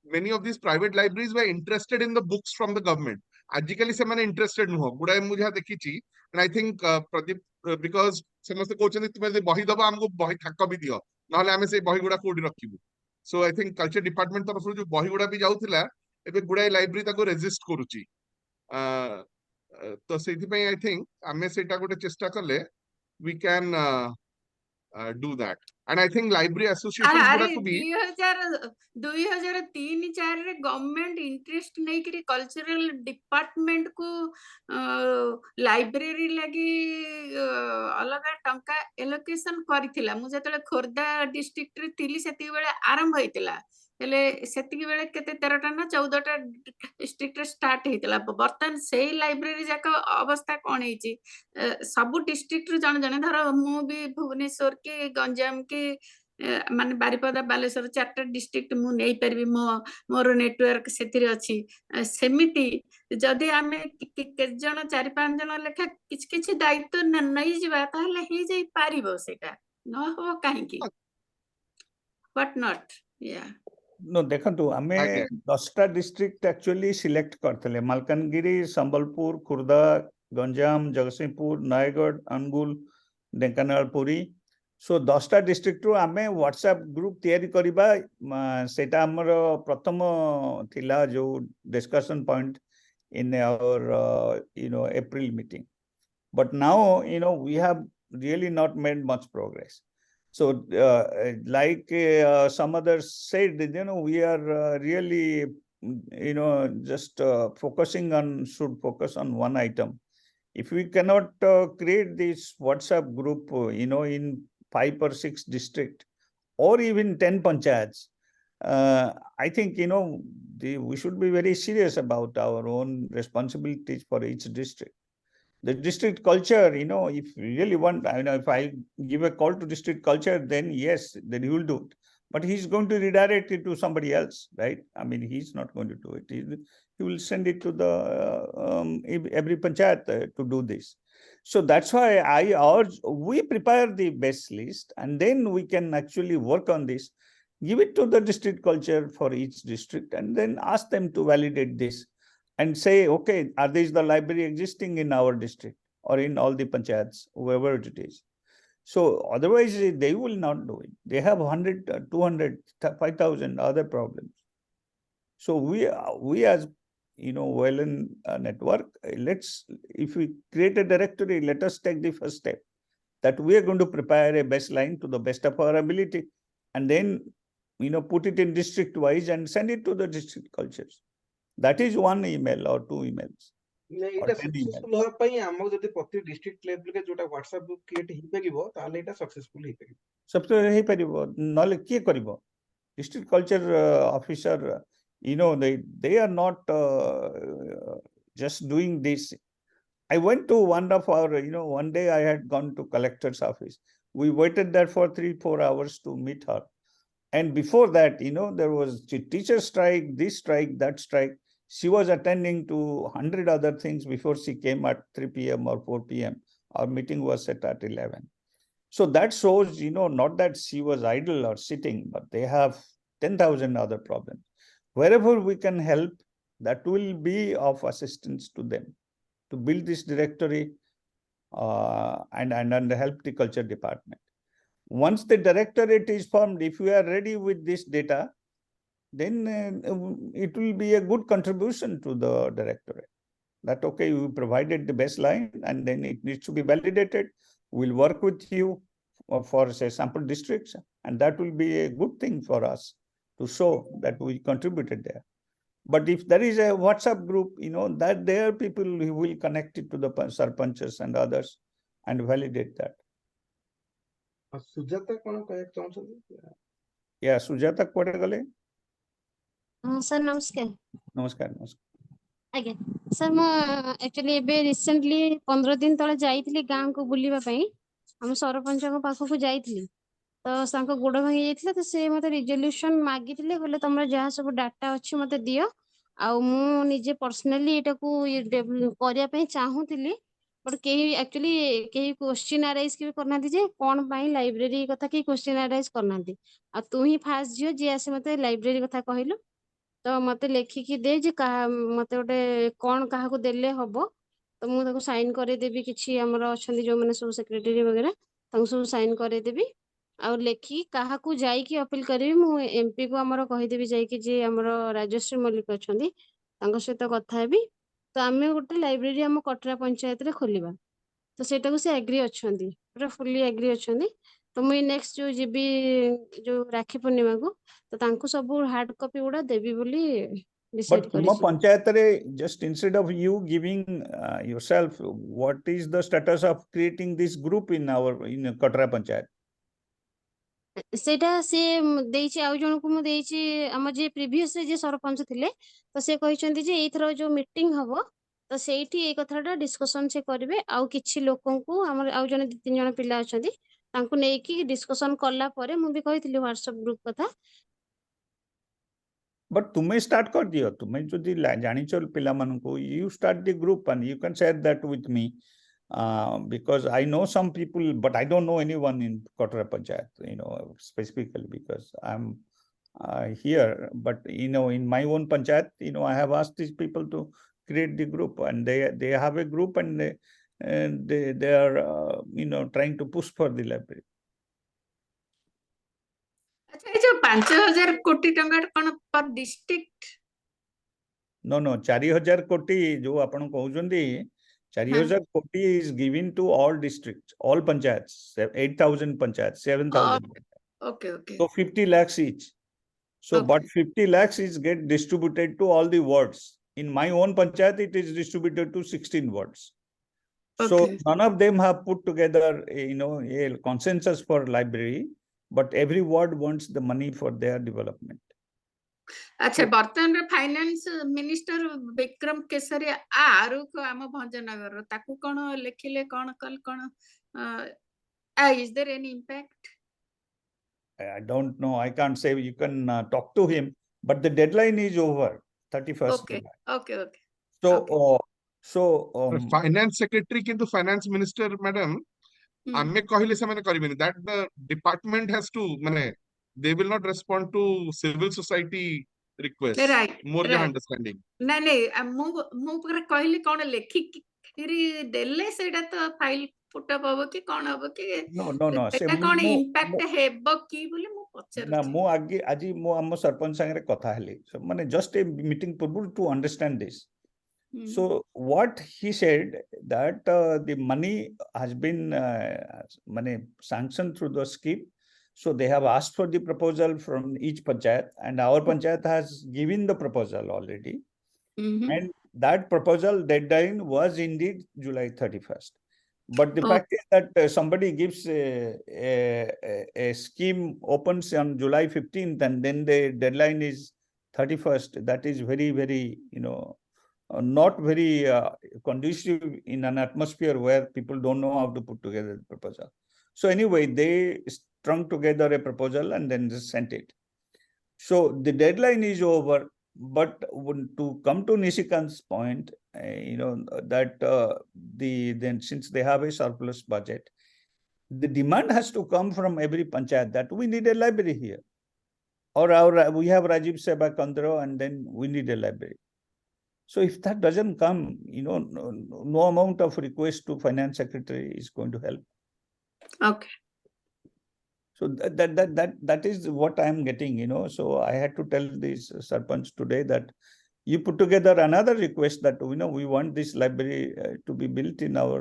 many of these private libraries were interested in the books from the government. ଆଜିକାଲି ସେମାନେ ଇଣ୍ଟରେଷ୍ଟେଡ ନୁହଁ ଗୁଡାଏ ମୁଁ ଯାହା ଦେଖିଛି, and I think Pradeep because ସମସ୍ତେ କହୁଛନ୍ତି ତୁମେ ଯଦି ବହି ଦବ ଆମକୁ ବହି ଥାକ ବି ଦିଅ, ନହେଲେ ଆମେ ସେଇ ବହି ଗୁଡା କୋଉଠି ରଖିବୁ। So I think culture department ତରଫରୁ ଯୋଉ ବହି ଗୁଡା ବି ଯାଉଥିଲା, ଏବେ ଗୁଡାଏ ଲାଇବ୍ରେରୀ ତାକୁ ରେଜିଷ୍ଟ କରୁଛି। ତ ସେଇଥିପାଇଁ ଆଇ ଥିଙ୍କ ଆମେ ସେଇଟା ଗୋଟେ ଚେଷ୍ଟା କଲେ we can do that, and I think library associations ଆରେ ଗୁଡାକୁ ବି 2003-4ରେ ଗଭର୍ଣମେଣ୍ଟ ଇଣ୍ଟରେଷ୍ଟ ନେଇକିରି କଲଚରାଲ ଡିପାର୍ଟମେଣ୍ଟ କୁ ଲାଇବ୍ରେରୀ ଲାଗି ଅଲଗା ଟଙ୍କା ଏଲୋକେସନ କରିଥିଲା। ମୁଁ ଯେତେବେଳେ ଖୋର୍ଦ୍ଧା ଡିଷ୍ଟ୍ରିକ୍ଟରେ ଥିଲି ସେତିକି ବେଳେ ଆରମ୍ଭ ହେଇଥିଲା, ହେଲେ ସେତିକି ବେଳେ କେତେ 13ଟା ନା 14ଟା ଡିଷ୍ଟ୍ରିକ୍ଟରେ ଷ୍ଟାର୍ଟ ହେଇଥିଲା। ବର୍ତ୍ତମାନ ସେଇ ଲାଇବ୍ରେରୀ ଯାକ ଅବସ୍ଥା କଣ ହେଇଛି, ସବୁ ଡିଷ୍ଟ୍ରିକ୍ଟରୁ ଜଣେ ଜଣେ, ଧର ମୁଁ ବି ଭୁବନେଶ୍ୱର କି ଗଞ୍ଜାମ କି ମାନେ ବାରିପଦା ବାଲେଶ୍ୱର 4ଟା ଡିଷ୍ଟ୍ରିକ୍ଟ ମୁଁ ନେଇପାରିବି, ମୋର ନେଟୱାର୍କ ସେଥିରେ ଅଛି। ସେମିତି ଯଦି ଆମେ କେତେ ଜଣ 4-5 ଜଣ ଲେଖା କିଛି କିଛି ଦାୟିତ୍ୱ ନେଇଯିବା, ତାହେଲେ ହେଇଯାଇ ପାରିବ। ସେଇଟା ନ ହବ କାହିଁକି, ହ୍ୱାଟ ନଟ୍। No, ଦେଖନ୍ତୁ ଆମେ ଆଜ୍ଞା 10ଟା ଡିଷ୍ଟ୍ରିକ୍ଟ ଆକ୍ଚୁଆଲି ସିଲେକ୍ଟ କରିଥିଲେ, ମାଲକାନଗିରି, ସମ୍ବଲପୁର, ଖୋର୍ଦ୍ଧା, ଗଞ୍ଜାମ, ଜଗତସିଂହପୁର, ନୟାଗଡ଼, ଅନୁଗୁଳ, ଢେଙ୍କାନାଳ, ପୁରୀ। ସୋ 10ଟା ଡିଷ୍ଟ୍ରିକ୍ଟରୁ ଆମେ ହ୍ୱାଟ୍ସଆପ୍ ଗ୍ରୁପ ତିଆରି କରିବା, ସେଇଟା ଆମର ପ୍ରଥମ ଥିଲା ଯୋଉ discussion point in our April meeting. But now we have really not made much progress. So like some others said, we are really just should focus on one item. If we cannot create this WhatsApp group in 5 or 6 districts or even 10 panchayats, I think, we should be very serious about our own responsibilities for each district. The district culture, if you really want, if I give a call to district culture, then yes, then he will do it. But he's going to redirect it to somebody else, right? I mean, he's not going to do it. He will send it to every panchayat to do this. So that's why I urge, we prepare the best list and then we can actually work on this. Give it to the district culture for each district and then ask them to validate this and say, okay, are these the library existing in our district or in all the panchayats, whoever it is? So otherwise they will not do it. They have 100, 200, 5,000 other problems. So we as, OLN network, if we create a directory, let us take the first step that we are going to prepare a baseline to the best of our ability and then, put it in district wise and send it to the district cultures. That is one email or two emails. ଏଇଟା successful ହେବା ପାଇଁ ଆମକୁ ଯଦି ପ୍ରତି district ଲେଭେଲରେ ଯୋଉଟା WhatsApp group create ହେଇପାରିବ ତାହେଲେ ଏଇଟା ସକ୍ସେସଫୁଲ ହେଇପାରିବ ସକ୍ସେସଫୁଲ ହେଇପାରିବ ନହେଲେ କିଏ କରିବ district culture officer they are not just doing this. I went to one of our one day I had gone to collector's office. We waited there for 3-4 hours to meet her. And before that, there was teacher strike, this strike, that strike. She was attending to 100 other things before she came at 3 p.m. or 4 p.m. Our meeting was set at 11. So that shows, not that she was idle or sitting, but they have 10,000 other problems. Wherever we can help, that will be of assistance to them to build this directory and help the culture department. Once the directorate is formed, if we are ready with this data, then it will be a good contribution to the directorate. That, okay, we provided the baseline and then it needs to be validated. We'll work with you for, say, sample districts, and that will be a good thing for us to show that we contributed there. But if there is a WhatsApp group, that there are people who will connect it to the sarpanchas and others and validate that. Sujata କଣ କହିବାକୁ ଚାହୁଁଛନ୍ତି? Yeah, Sujata କୁଆଡେ ଗଲେ? Sir ନମସ୍କାର। ନମସ୍କାର ନମସ୍କାର। ଆଜ୍ଞା sir ମୁଁ ଆକ୍ଚୁଆଲି ଏବେ ରିସେଣ୍ଟଲି 15 ଦିନ ତଳେ ଯାଇଥିଲି ଗାଁକୁ ବୁଲିବା ପାଇଁ। ଆମ ସରପଞ୍ଚଙ୍କ ପାଖକୁ ଯାଇଥିଲି ତ ତାଙ୍କ ଗୋଡ ଭାଙ୍ଗି ଯାଇଥିଲା ତ ସେ ମତେ ରିଜଲ୍ୟୁସନ ମାଗିଥିଲେ କହିଲେ ତମର ଯାହା ସବୁ ଡାଟା ଅଛି ମତେ ଦିଅ ଆଉ ମୁଁ ନିଜେ ପର୍ସନାଲି ଏଟାକୁ କରିବା ପାଇଁ ଚାହୁଁଥିଲି ବଟ୍ କେହି ଆକ୍ଚୁଆଲି କେହି କ୍ୱେଶ୍ଚିନ୍ ଆରାଇଜ୍ କେବେ କରିନାହାନ୍ତି ଯେ କଣ ପାଇଁ ଲାଇବ୍ରେରୀ କଥା କେହି କ୍ୱେଶ୍ଚିନ୍ ଆରାଇଜ୍ କରିନାହାନ୍ତି ଆଉ ତୁ ହିଁ ଫାଷ୍ଟ ଝିଅ ଯିଏ ଆସି ମତେ ଲାଇବ୍ରେରୀ କଥା କହିଲୁ ତ ମତେ ଲେଖିକି ଦେ ଯେ ମତେ ଗୋଟେ କଣ କାହାକୁ ଦେଲେ ହବ ତ ମୁଁ ତାକୁ ସାଇନ୍ କରେଇଦେବି କିଛି ଆମର ଅଛନ୍ତି ଯୋଉମାନେ ସବୁ ସେକ୍ରେଟାରୀ ବଗେରା ତାଙ୍କୁ ସବୁ ସାଇନ୍ କରେଇଦେବି ଆଉ ଲେଖି କାହାକୁ ଯାଇକି ଅପିଲ କରିବି ମୁଁ ଏମପି କୁ ଆମର କହିଦେବି ଯାଇକି ଯେ ଆମର ରାଜଶ୍ରୀ ମଲ୍ଲିକ ଅଛନ୍ତି ତାଙ୍କ ସହିତ କଥା ହେବି ତ ଆମେ ଗୋଟେ ଲାଇବ୍ରେରୀ ଆମ କଟରା ପଞ୍ଚାୟତରେ ଖୋଲିବା ତ ସେଇଟାକୁ ସେ ଆଗ୍ରି ଅଛନ୍ତି ପୁରା ଫୁଲି ଆଗ୍ରି ଅଛନ୍ତି ତ ମୁଇଁ ନେକ୍ସଟ ଯୋଉ ଯିବି ଯୋଉ ରାକ୍ଷୀ ପୂର୍ଣ୍ଣିମାକୁ ତ ତାଙ୍କୁ ସବୁ ହାର୍ଡ କପି ଗୁଡା ଦେବି ବୋଲି But ତୁମ panchayatere, just instead of you giving yourself, what is the status of creating this group in Katra panchayat? ସେଇଟା ସେ ଦେଇଛି ଆଉ ଜଣକୁ ମୁଁ ଦେଇଛି ଆମ ଯିଏ ପ୍ରିଭିୟସ୍ ଯିଏ ସରପଞ୍ଚ ଥିଲେ ତ ସେ କହିଛନ୍ତି ଯେ ଏଇଥର ଯୋଉ ମିଟିଂ ହବ ତ ସେଇଠି ଏଇ କଥାଟା ଡିସ୍କସନ ସେ କରିବେ ଆଉ କିଛି ଲୋକଙ୍କୁ ଆମର ଆଉ ଜଣେ 2-3 ଜଣ ପିଲା ଅଛନ୍ତି ତାଙ୍କୁ ନେଇକି ଡିସ୍କସନ କଲା ପରେ ମୁଁ ବି କହିଥିଲି ହ୍ୱାଟ୍ସଆପ ଗ୍ରୁପ କଥା But ତୁମେ start କରିଦିଅ ତୁମେ ଯଦି ଜାଣିଛ ପିଲାମାନଙ୍କୁ you start the group and you can share that with me because I know some people but I don't know anyone in Katra Panchayat specifically because I'm here but in my own panchayat I have asked these people to create the group and they have a group and they are trying to push for the library. ଆଚ୍ଛା ଏ ଯୋଉ 5,000 କୋଟି ଟଙ୍କା କଣ per district? No 4,000 କୋଟି ଯୋଉ ଆପଣ କହୁଛନ୍ତି 4,000 କୋଟି is given to all districts, all panchayats, 8,000 panchayats, 7,000. Okay. So 50 lakhs each. So but 50 lakhs is get distributed to all the wards. In my own panchayat, it is distributed to 16 wards. So none of them have put together, a consensus for library, but every ward wants the money for their development. अच्छा बर्तमान रे finance minister Bikram Keshari Arukha आम भंजनगर ताकू कोन लिखिले कोन कल कोन is there any impact? I don't know. I can't say. You can talk to him, but the deadline is over, 31st Okay, July. okay, okay. So, finance secretary किंतु फाइनेंस मिनिस्टर मैडम आमे कहले से माने करिबेनी that the department has to माने they will not respond to civil society request Right, more than right. Understanding नहीं नहीं मु पूरा कहली कोन लेखिकी देले सेटा तो फाइल पुटअप हबो कि कोन हबो कि no. सेटा कोन इम्पैक्ट हेबो कि बोले मु पचर ना मु आगे आज मु हम सरपंच संगे कथा हेली माने जस्ट ए मीटिंग पूर्व to understand this. So what he said that the money has been sanctioned through the scheme. So they have asked for the proposal from each panchayat, and our panchayat has given the proposal already. And that proposal deadline was indeed July 31st. But the fact is that somebody gives a scheme opens on July 15th, and then the deadline is 31st. That is very, very, not very conducive in an atmosphere where people don't know how to put together the proposal. So anyway, they strung together a proposal and then just sent it. So the deadline is over, but to come to Nishikant's point, that then since they have a surplus budget, the demand has to come from every panchayat that we need a library here, or we have Rajiv Seva Kandra, and then we need a library. So if that doesn't come, no amount of request to finance secretary is going to help. Okay. So that is what I am getting, So I had to tell this sarpanch today that you put together another request that we want this library to be built in our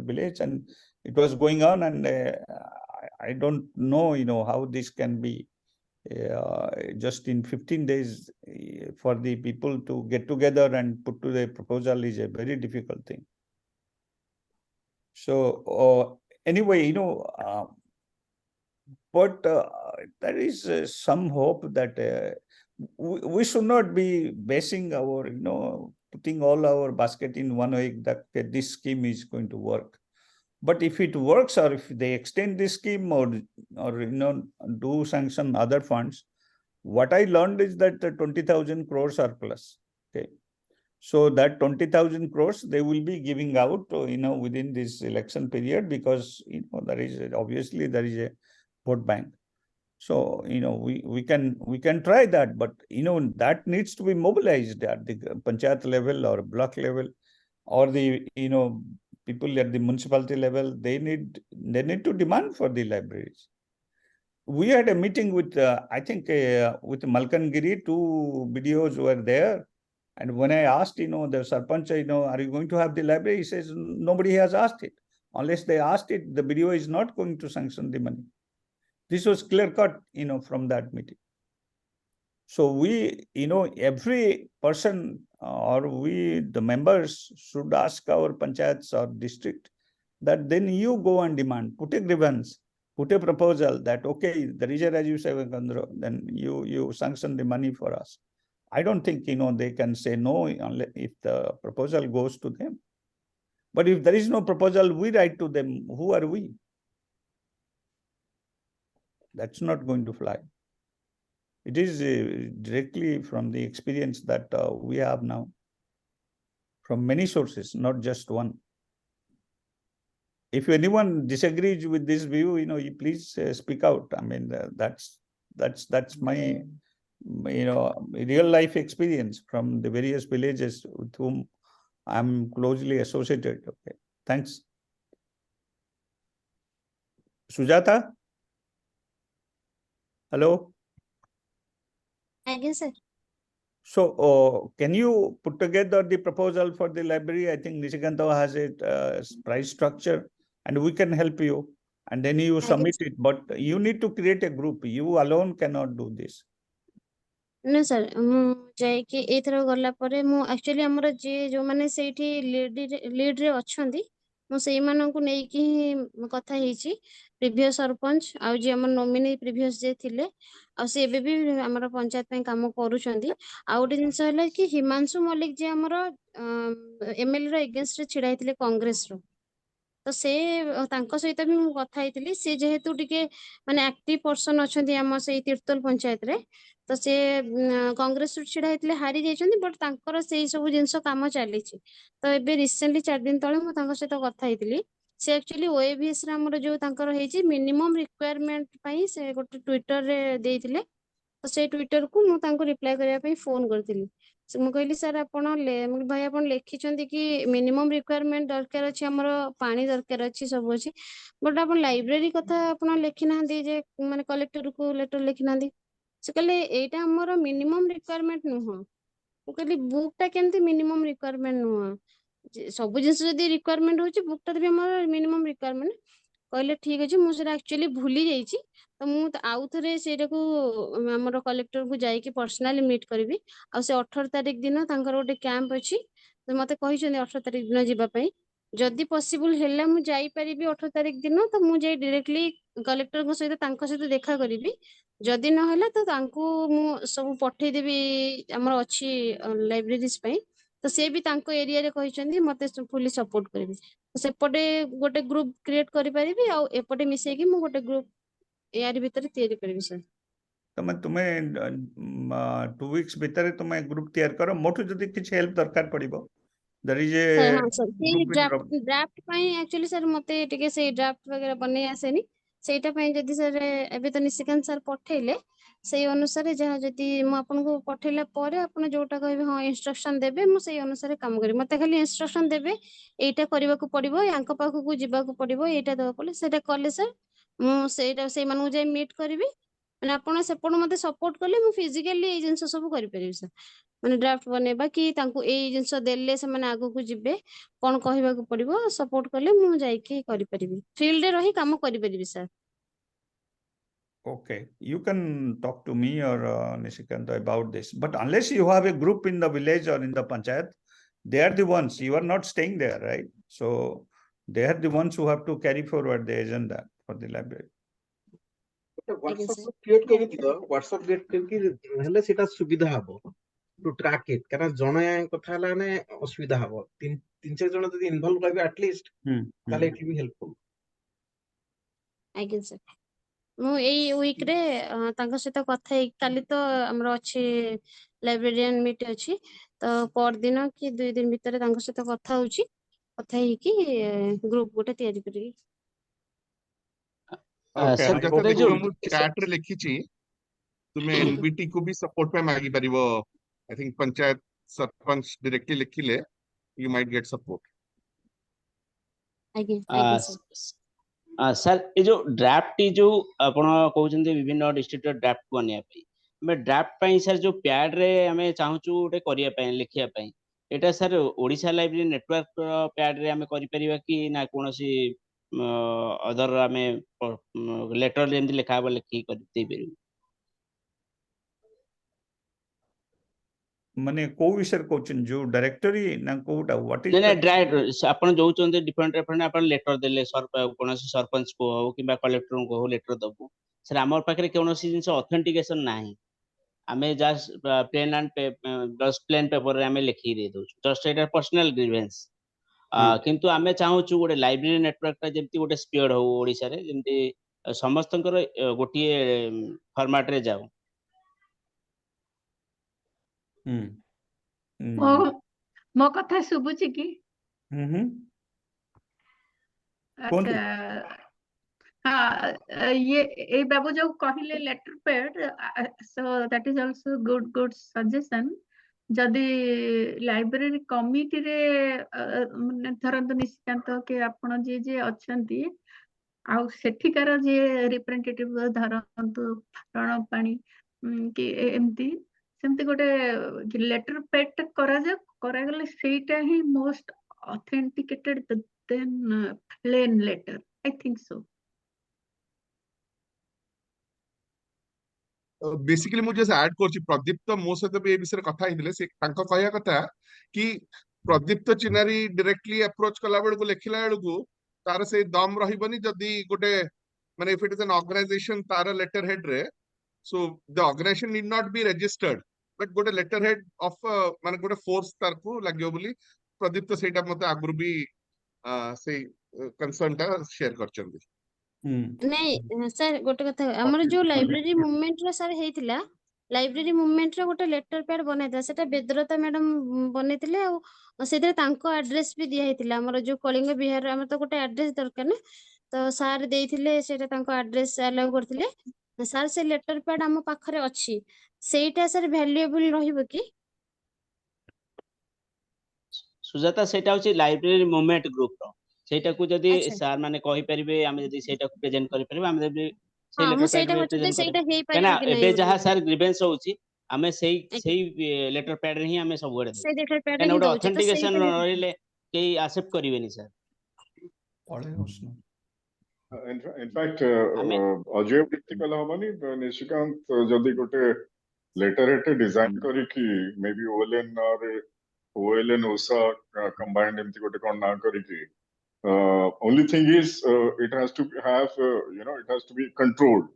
village, and it was going on, and I don't know, how this can be. Just in 15 days for the people to get together and put to the proposal is a very difficult thing. So anyway, but there is some hope that we should not be basing our, putting all our basket in one egg that this scheme is going to work. But if it works, or if they extend this scheme, or do sanction other funds, what I learned is that the 20,000 crore surplus. Okay, so that 20,000 crores they will be giving out, within this election period, because there is obviously a vote bank. So we can try that, but that needs to be mobilized at the panchayat level or block level, or the people at the municipality level. They need to demand for the libraries. We had a meeting with I think with Malkangiri. 2 BDOs were there, and when I asked the sarpanch, are you going to have the library, he says nobody has asked it. Unless they asked it, the BDO is not going to sanction the money. This was clear cut from that meeting. So we, every person, or we, the members, should ask our panchayats or district that then you go and demand, put a grievance, put a proposal that, okay, there is a Rajiv Seva Kandra, then you sanction the money for us. I don't think, they can say no if the proposal goes to them. But if there is no proposal, we write to them, who are we? That's not going to fly. It is directly from the experience that we have now, from many sources, not just one. If anyone disagrees with this view, you please speak out. I mean, that's my real life experience from the various villages with whom I'm closely associated. Okay, thanks. Sujata? Hello? Yes, sir. So can you put together the proposal for the library? I think Nishikanta has a price structure, and we can help you. And then you submit it. But you need to create a group. You alone cannot do this. No, sir. ଯାଇକି ଏଇଥର ଗଲା ପରେ ମୁଁ actually ଆମର ଯେ ଯୋଉମାନେ ସେଇଠି lead ରେ ଅଛନ୍ତି ମୁଁ ସେଇମାନଙ୍କୁ ନେଇକି ହିଁ କଥା ହେଇଛି। ପ୍ରିଭିୟସ୍ ସରପଞ୍ଚ ଆଉ ଯିଏ ଆମର ନୋମିନି ପ୍ରିଭିୟସ୍ ଯିଏ ଥିଲେ, ଆଉ ସେ ଏବେ ବି ଆମର ପଞ୍ଚାୟତ ପାଇଁ କାମ କରୁଛନ୍ତି। ଆଉ ଗୋଟେ ଜିନିଷ ହେଲା କି ହିମାଂଶୁ ମଲ୍ଲିକ ଯିଏ ଆମର MLA ର ଏଗେନ୍ଷ୍ଟରେ ଛିଡା ହେଇଥିଲେ କଂଗ୍ରେସରୁ, ତ ସେ ତାଙ୍କ ସହିତ ବି ମୁଁ କଥା ହେଇଥିଲି। ସେ ଯେହେତୁ ଟିକେ ମାନେ ଆକ୍ଟିଭ ପର୍ସନ ଅଛନ୍ତି ଆମ ସେଇ ତିର୍ତ୍ତୋଲ ପଞ୍ଚାୟତରେ, ତ ସେ କଂଗ୍ରେସରୁ ଛିଡା ହେଇଥିଲେ, ହାରି ଯାଇଛନ୍ତି, ବଟ୍ ତାଙ୍କର ସେଇ ସବୁ ଜିନିଷ କାମ ଚାଲିଛି। ତ ଏବେ ରିସେଣ୍ଟଲି 4 ଦିନ ତଳେ ମୁଁ ତାଙ୍କ ସହିତ କଥା ହେଇଥିଲି। ସେ ଆକ୍ଚୁଆଲି OAVS ରେ ଆମର ଯୋଉ ତାଙ୍କର ହେଇଛି ମିନିମମ୍ ରିକ୍ୱାୟରମେଣ୍ଟ ପାଇଁ ସେ ଗୋଟେ ଟ୍ୱିଟରରେ ଦେଇଥିଲେ। ତ ସେଇ ଟ୍ୱିଟରକୁ ମୁଁ ତାଙ୍କୁ ରିପ୍ଲାଏ କରିବା ପାଇଁ ଫୋନ କରିଥିଲି। ମୁଁ କହିଲି ସାର୍ ଆପଣ ଭାଇ ଆପଣ ଲେଖିଛନ୍ତି କି ମିନିମମ୍ ରିକ୍ୱାୟରମେଣ୍ଟ ଦରକାର ଅଛି, ଆମର ପାଣି ଦରକାର ଅଛି, ସବୁ ଅଛି, ବଟ୍ ଆପଣ ଲାଇବ୍ରେରୀ କଥା ଆପଣ ଲେଖିନାହାନ୍ତି, ଯେ ମାନେ କଲେକ୍ଟରକୁ ଲେଟର ଲେଖିନାହାନ୍ତି। ସେ କହିଲେ ଏଇଟା ଆମର ମିନିମମ୍ ରିକ୍ୱାୟରମେଣ୍ଟ ନୁହଁ। ମୁଁ କହିଲି ବୁକ୍ ଟା କେମିତି ମିନିମମ୍ ରିକ୍ୱାୟରମେଣ୍ଟ ନୁହଁ? ସବୁ ଜିନିଷ ଯଦି ରିକ୍ୱାୟରମେଣ୍ଟ ହଉଛି ବୁକ୍ ଟା ବି ଆମର ମିନିମମ୍ ରିକ୍ୱାୟରମେଣ୍ଟ। କହିଲେ ଠିକ ଅଛି, ମୁଁ ସେଟା ଆକ୍ଚୁଆଲି ଭୁଲି ଯାଇଛି, ତ ମୁଁ ଆଉ ଥରେ ସେଇଟାକୁ ଆମର କଲେକ୍ଟରକୁ ଯାଇକି ପର୍ସନାଲି ମିଟ୍ କରିବି। ଆଉ ସେ 18 ତାରିଖ ଦିନ ତାଙ୍କର ଗୋଟେ କ୍ୟାମ୍ପ ଅଛି, ତ ମତେ କହିଛନ୍ତି 18 ତାରିଖ ଦିନ ଯିବା ପାଇଁ। ଯଦି ପସିବୁଲ ହେଲା ମୁଁ ଯାଇପାରିବି 18 ତାରିଖ ଦିନ, ତ ମୁଁ ଯାଇ ଡିରେକ୍ଟଲି କଲେକ୍ଟରଙ୍କ ସହିତ ତାଙ୍କ ସହିତ ଦେଖା କରିବି। ଯଦି ନହେଲା ତ ତାଙ୍କୁ ମୁଁ ସବୁ ପଠେଇଦେବି ଆମର ଅଛି ଲାଇବ୍ରେରୀଜ ପାଇଁ। ତ ସେ ବି ତାଙ୍କ ଏରିଆରେ କହିଛନ୍ତି ମତେ ଫୁଲି ସପୋର୍ଟ କରିବେ। ସେପଟେ ଗୋଟେ ଗ୍ରୁପ କ୍ରିଏଟ କରିପାରିବି, ଆଉ ଏପଟେ ମିଶେଇକି ମୁଁ ଗୋଟେ ଗ୍ରୁପ ଏଆରି ଭିତରେ ତିଆରି କରିବି ସାର୍। ତମେ 2 weeks ଭିତରେ ତୁମେ ଗ୍ରୁପ ତିଆରି କର। ମୋଠୁ ଯଦି କିଛି ହେଲ୍ପ ଦରକାର ପଡିବ, there is a ସାର୍ ହଁ ସାର୍, ସେଇ group in ଡ୍ରାଫ୍ଟ ପାଇଁ ଆକ୍ଚୁଆଲି ସାର୍ ମତେ ଟିକେ ସେଇ ଡ୍ରାଫ୍ଟ ବଗେରା ବନେଇ ଆସେନି। ସେଇଟା ପାଇଁ ଯଦି ସାର୍ ଏବେ ତ ନିଶିକାନ୍ତ ସାର୍ ପଠେଇଲେ, ସେଇ ଅନୁସାରେ ଯାହା ଯଦି ମୁଁ ଆପଣଙ୍କୁ ପଠେଇଲା ପରେ ଆପଣ ଯୋଉଟା କହିବେ ହଁ ଇନଷ୍ଟ୍ରକ୍ସନ ଦେବେ, ମୁଁ ସେଇ ଅନୁସାରେ କାମ କରିବି। ମତେ ଖାଲି ଇନଷ୍ଟ୍ରକ୍ସନ ଦେବେ ଏଇଟା କରିବାକୁ ପଡିବ, ୟାଙ୍କ ପାଖକୁ ଯିବାକୁ ପଡିବ, ଏଇଟା ଦେବାକୁ ପଡିବ, ସେଇଟା କଲେ ସାର୍ ମୁଁ ସେଇମାନଙ୍କୁ ଯାଇ ମିଟ୍ କରିବି। ମାନେ ଆପଣ ସେପଟୁ ମତେ ସପୋର୍ଟ କଲେ ମୁଁ ଫିଜିକାଲି ଏଇ ଜିନିଷ ସବୁ କରିପାରିବି ସାର୍। ମାନେ ଡ୍ରାଫ୍ଟ ବନେଇବା କି ତାଙ୍କୁ ଏଇ ଜିନିଷ ଦେଲେ ସେମାନେ ଆଗକୁ ଯିବେ, କଣ କହିବାକୁ ପଡିବ, ସପୋର୍ଟ କଲେ ମୁଁ ଯାଇକି କରିପାରିବି, ଫିଲ୍ଡରେ ରହି କାମ କରିପାରିବି sir. Okay, you can talk to me or Nishikant about this. But unless you have a group in the village or in the panchayat, they are the ones. You are not staying there, right? So they are the ones who have to carry forward the agenda for the library. WhatsApp create करी दियो, WhatsApp create करके हेले सेटा सुविधा हबो to track it. कारण जणे कथा हला ने असुविधा हबो, 3-4 जण जदी इन्वॉल्व करबे एटलीस्ट, ताले इट विल बी हेल्पफुल। ଆଜ୍ଞା ସାର୍, ମୁଁ ଏଇ ୱିକରେ ତାଙ୍କ ସହିତ କଥା ହେଇ, କାଲି ତ ଆମର ଅଛି ଲାଇବ୍ରେରିଆନ ମିଟ୍ ଅଛି, ତ ପରଦିନ କି 2 ଦିନ ଭିତରେ ତାଙ୍କ ସହିତ କଥା ହଉଛି, କଥା ହେଇକି ଗ୍ରୁପ ଗୋଟେ ତିଆରି କରିବି। Okay, I hope ଦେଖ you ମୁଁ ଚାଟ ରେ ଲେଖିଛି, ତୁମେ NBT को भी सपोर्ट पे मांगी परिबो। I think panchayat sarpanch directly लिखिले यू माइट गेट सपोर्ट। ଆଜ୍ଞା ଆଜ୍ଞା ସାର୍। ସାର୍ ଏ ଯୋଉ ଡ୍ରାଫ୍ଟ जो ଆପଣ କହୁଛନ୍ତି ବିଭିନ୍ନ ଡିଷ୍ଟ୍ରିକ୍ଟର ଡ୍ରାଫ୍ଟ ବନେଇବା ପାଇଁ, ଆମେ ଡ୍ରାଫ୍ଟ ପାଇଁ ସାର୍ ଯୋଉ ପ୍ୟାଡ୍ ରେ ଆମେ ଚାହୁଁଛୁ ଗୋଟେ କରିବା ପାଇଁ, ଲେଖିବା ପାଇଁ, ଏଟା sir Odisha library network pad ରେ ଆମେ କରିପାରିବା କି ନା କୌଣସି ଅଦର ଆମେ ଲେଟର ଯେମିତି ଲେଖା ହବ ଲେଖିକି ଦେଇପାରିବୁ? ମାନେ କୋଉ ବିଷୟରେ କହୁଛନ୍ତି, ଯୋଉ ଡାଇରେକ୍ଟୋରୀ ନା କୋଉଟା, what is ନା the ଡାଇରେକ୍ଟ ଆପଣ ଯୋଉଛନ୍ତି ଡିଫରେଣ୍ଟ ଆପଣ ଲେଟର ଦେଲେ କୌଣସି ସରପଞ୍ଚକୁ ହଉ କିମ୍ବା କଲେକ୍ଟରଙ୍କୁ ହଉ ଲେଟର ଦବୁ, ସାର୍ ଆମର ପାଖରେ କୌଣସି ଜିନିଷ ଅଥେଣ୍ଟିକେସନ ନାହିଁ, ଆମେ ଜଷ୍ଟ ପ୍ଲେନ ପେପରରେ ଆମେ ଲେଖିକି ଦେଇ ଦଉଛୁ, ଜଷ୍ଟ ଏଇଟା ପର୍ସନାଲ ଗ୍ରିଭେନ୍ସ। କିନ୍ତୁ ଆମେ ଚାହୁଁଛୁ ଗୋଟେ ଲାଇବ୍ରେରୀ ନେଟୱାର୍କଟା ଯେମିତି ଗୋଟେ ସ୍ପିୟର ହଉ ଓଡିଶାରେ, ଯେମିତି ସମସ୍ତଙ୍କର ଗୋଟିଏ ଫର୍ମାଟରେ ଯାଉ। ମୋ କଥା ଶୁଭୁଛି କି? କୁହନ୍ତୁ। हाँ, ये बाबू जो कहले letter pad, so that is also good suggestion. जदि लाइब्रेरी कमिटी रे माने धरंतु निश्चित कि आपण जे अछंती आउ सेठिकार जे रिप्रेजेंटेटिव धरंतु रणपाणी कि एमती सेमती गोटे लेटर पैड करागले सेटा ही most authenticated then plain letter, I think so. Basically मुझे ऐड करछि प्रदीप तो मो सहित भी ए विषय कथा हिदिले, से तांको कहया कथा कि प्रदीप्त चिनारी डायरेक्टली अप्रोच कला बेलू लिखला बेलू तार से दम रही जदि गोटे माने if it is an organisation तार लेटर हेड रे so the organisation need not be registered but गोटे लेटर हेड ऑफ माने गोटे फोर्स तार को लागियो बोली प्रदीप्त सेटा मते आगुर भी से कंसर्न टा शेयर करचंदी नहीं सर गोटे कथा हमर जो लाइब्रेरी मूवमेंट रे सर हेतिला लाइब्रेरी मूवमेंट रे गोटे लेटर पैड बनाइता सेटा बेदरता मैडम बनैतिले आ सेते तांको एड्रेस भी दिया हेतिला हमर जो कलिंग बिहार हमर तो गोटे एड्रेस दरकार ना तो सर देइथिले सेटा तांको एड्रेस अलाउ करथिले सर से लेटर पैड हम पाखरे अछि सेटा सर वैल्यूएबल रहिबो कि सुजाता सेटा होची लाइब्रेरी मूवमेंट ग्रुप रो सेटा को जदी अच्छा सर माने कहि परिबे हम जदी सेटा को प्रेजेंट करि परिबे हम जदी से हाँ लेटर मु पैड सेटा रे बचते प्रेजेंट सेटा करिबे हेई केना परिबो कि एबे नहीं जहा बोली सर ग्रीवेंस होची हमें सेई आज्ञा सेई लेटर पैड रे ही हमें सब गुडे से लेटर पैड केना ही गोटे दउचे तो ऑथेंटिकेशन सेटा रहले केई एक्सेप्ट करिवेनी सर In fact, हमें अजय व्यक्ति कला हमानी निशिकांत जदि गोटे लेटर हेड डिजाइन करी कि मे बी OLN और OLN OSA combined एमती गोटे कोन ना करी कि only thing is it has to have it has to be controlled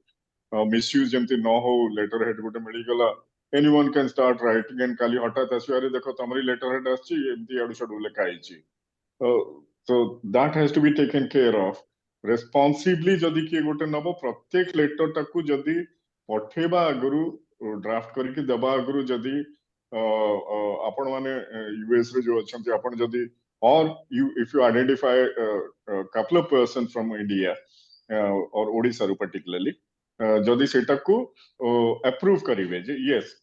misuse जेमती न हो लेटर हेड गोटे मिली गला anyone can start writing and काली हठात आसी अरे देखो तमरी लेटर हेड आसी एमती आडू सडू लेखा आइची so that has to be taken care of responsibly जदि किए गोटे नबो प्रत्येक लेटर टाकू जदि पठेबा आगुरु ड्राफ्ट करके दबा आगुरु जदि आपण माने यूएस रे जो अछंती आपण जदि or you if you identify a couple of person from India or Odisha ru particularly जदि सेटा को अप्रूव करिवे जे यस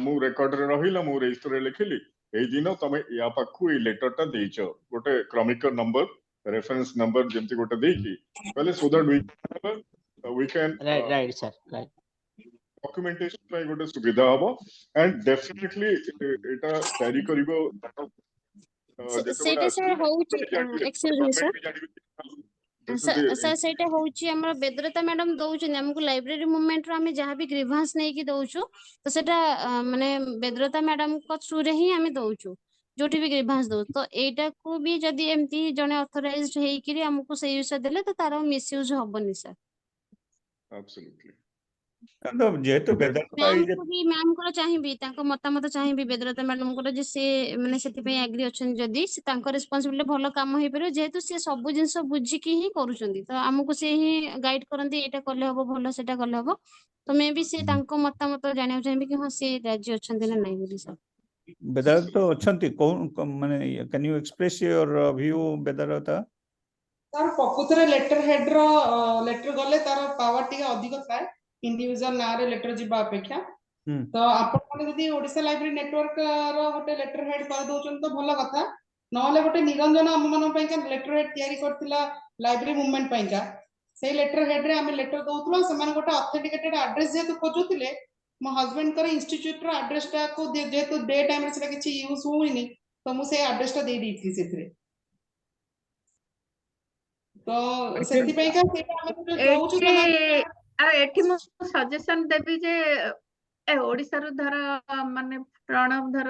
मु रेकॉर्ड रे रहिला मु रजिस्टर रे लिखिली एई दिन तमे या पाखु ए लेटर टा देइछो गोटे क्रमिक नंबर रेफरेंस नंबर जेमति गोटे देकी पहले so that we can right sir right documentation ପାଇଁ ଗୋଟେ ସୁବିଧା ହବ and definitely ଏଟା carry କରିବ ଯେତେବେଳେ सेटा सर ଆସିବ होउची excuse me sir this is the sir सेटा होउची हमर बेदरता मैडम दउछन हमको लाइब्रेरी मूवमेंट रो हमें जहां भी ग्रीवांस नै कि दउछु तो सेटा माने बेदरता मैडम को थ्रू रे ही हमें दउछु जोठी भी ग्रीवांस दउ तो एटा को भी जदी एमती जने ऑथराइज्ड हेई कि हमको सही विषय देले तो तारो मिसयूज होबनी सर absolutely जेहेतु बेदरता मैम को भी मैम को चाहिबी तांको मतामत चाहिबी बेदरता मैडम को जे से माने सेति पे एग्री अछन जदी से तांको रिस्पांसिबिलिटी भलो काम हे परबो जेहेतु से सब जिंस बुझी की ही करूछंदी तो हमको से ही गाइड करंदी एटा करले हबो भलो सेटा करले हबो तो मे भी से तांको मतामत जानियो चाहिबी कि हां से राज्य अछंदी ना नहीं बोली सर बेदरता अछंती कोन माने can you express your view Bedarata तार प्रकृतरे लेटर हेड रो लेटर गले तार पावर टिके अधिक थाए इंडिविजुअल ना रे लेटर जिबा अपेक्षा तो आपण माने जदी ओडिसा लाइब्रेरी नेटवर्क रो गोटे लेटर हेड कर दोचन तो भलो कथा नहले गोटे निरंजन हम मन पई का लेटर हेड तयारी करथिला लाइब्रेरी मूवमेंट पई का से लेटर हेड रे हम लेटर दउतलो से माने गोटे ऑथेंटिकेटेड एड्रेस जे तो खोजुतिले मो हस्बैंड कर इंस्टीट्यूट रो एड्रेस टा को जे तो डे टाइम रे सेटा किछि यूज होइनी तो मु से एड्रेस टा दे दीथि सेथरे तो सेति पई का सेटा हम जो दउछु एठी आ एठी मु सजेशन देबी जे ए ओडिसा रु धर माने प्रणव धर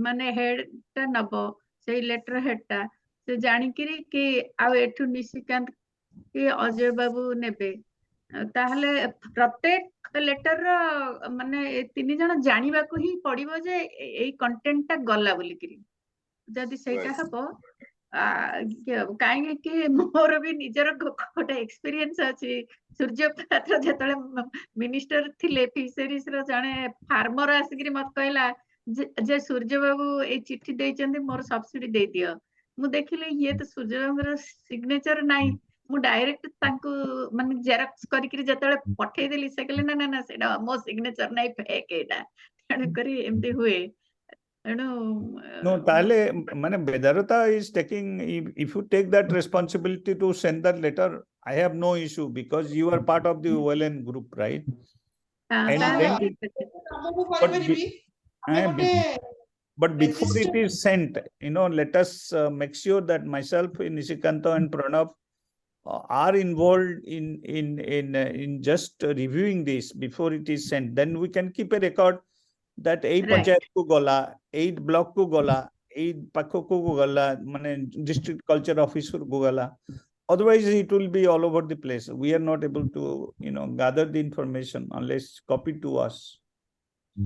माने हेड टा नबो से लेटर हेड टा से जानि कि आ एठु निशिकांत कि अजय बाबू नेबे ताहले प्रत्येक लेटर माने तीन जण जानिबा को ही पड़िबो जे एई कंटेंट टा गला बोली कि जदी सेटा हबो कहीं मोर भी निजर गोटे एक्सपीरियंस अच्छी सूर्यप्रकाश जेतले मिनिस्टर थिले फिशरीज रो जने फार्मर आसिक मत कहला जे सूर्य बाबू ए चिट्ठी देइचंदी मोर सब्सिडी दे दियो मु देखिले ये तो सूर्य बाबूर सिग्नेचर नाही मु डायरेक्ट तांको माने जेरक्स करिकरी जेतले पठेइ देली से कहले ना ना ना सेडा मो सिग्नेचर नाही फेक एटा तण करी एमती हुए No, ताले माने बेदरता is taking if you take that responsibility to send that letter, I have no issue because you are part of the OLN group, right? And then but before it is sent, let us make sure that myself, Nishikanta and Pranav are involved in just reviewing this before it is sent. Then we can keep a record that 8 panchayat ko gola, 8 block ko gola, এই ପାଖକୁ ଗଲା ମାନେ district culture officer କୁ ଗଲା, otherwise it will be all over the place. We are not able to gather the information unless copy to us.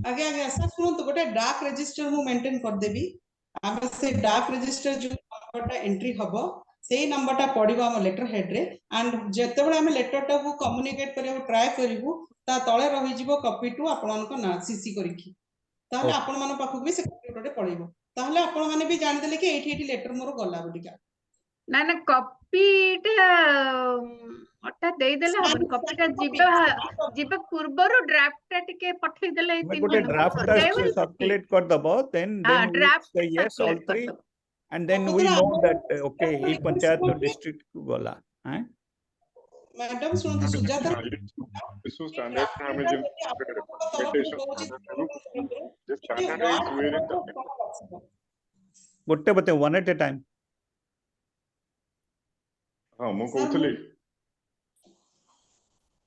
ଆଜ୍ଞା ଆଜ୍ଞା sir ଶୁଣନ୍ତୁ, ଗୋଟେ ଡାକ୍ ରେଜିଷ୍ଟର ମୁଁ ମେଣ୍ଟେନ କରିଦେବି। ଆମେ ସେ ଡାକ୍ ରେଜିଷ୍ଟର ଯୋଉ ନମ୍ବରଟା ଏଣ୍ଟ୍ରି ହବ ସେଇ ନମ୍ବରଟା ପଡିବ ଆମ ଲେଟର ହେଡରେ, ଆଣ୍ଡ ଯେତେବେଳେ ଆମେ ଲେଟରଟାକୁ କମ୍ୟୁନିକେଟ କରିବାକୁ ଟ୍ରାଏ କରିବୁ ତା ତଳେ ରହିଯିବ କପି ଟୁ ଆପଣଙ୍କ ନାଁ ସିସି କରିକି, ତାହେଲେ ଆପଣମାନଙ୍କ ପାଖକୁ ବି ସେ କମ୍ପ୍ୟୁଟରରେ ପଳେଇବ, ତାହେଲେ ଆପଣମାନେ ବି ଜାଣିଦେଲେ କି ଏଇଠି ଏଇଠି ଲେଟର ମୋର ଗଲା ବୋଲିକା। ନା ନା କପିଟା ଦେଇଦେଲେ ହବନି, କପିଟା ଯିବା ପୂର୍ବରୁ ଡ୍ରାଫ୍ଟଟା ଟିକେ ପଠେଇଦେଲେ ଏଇ ଆମେ 3 ଗୋଟେ ଜଣଙ୍କୁ ଡ୍ରାଫ୍ଟଟା they will see. circulate କରିଦବ, then we draft say yes all circulate three, କରିଦବ। and then we know that okay ଏଇ ପଞ୍ଚାୟତ district କୁ ଗଲା। ମ୍ୟାଡାମ ଶୁଣନ୍ତୁ, ସୁଜାତା ISO standard में हमें जिन documentation the standardized way in ଗୋଟେ ବତେ one at a time। हाँ ମୁଁ କହୁଥିଲି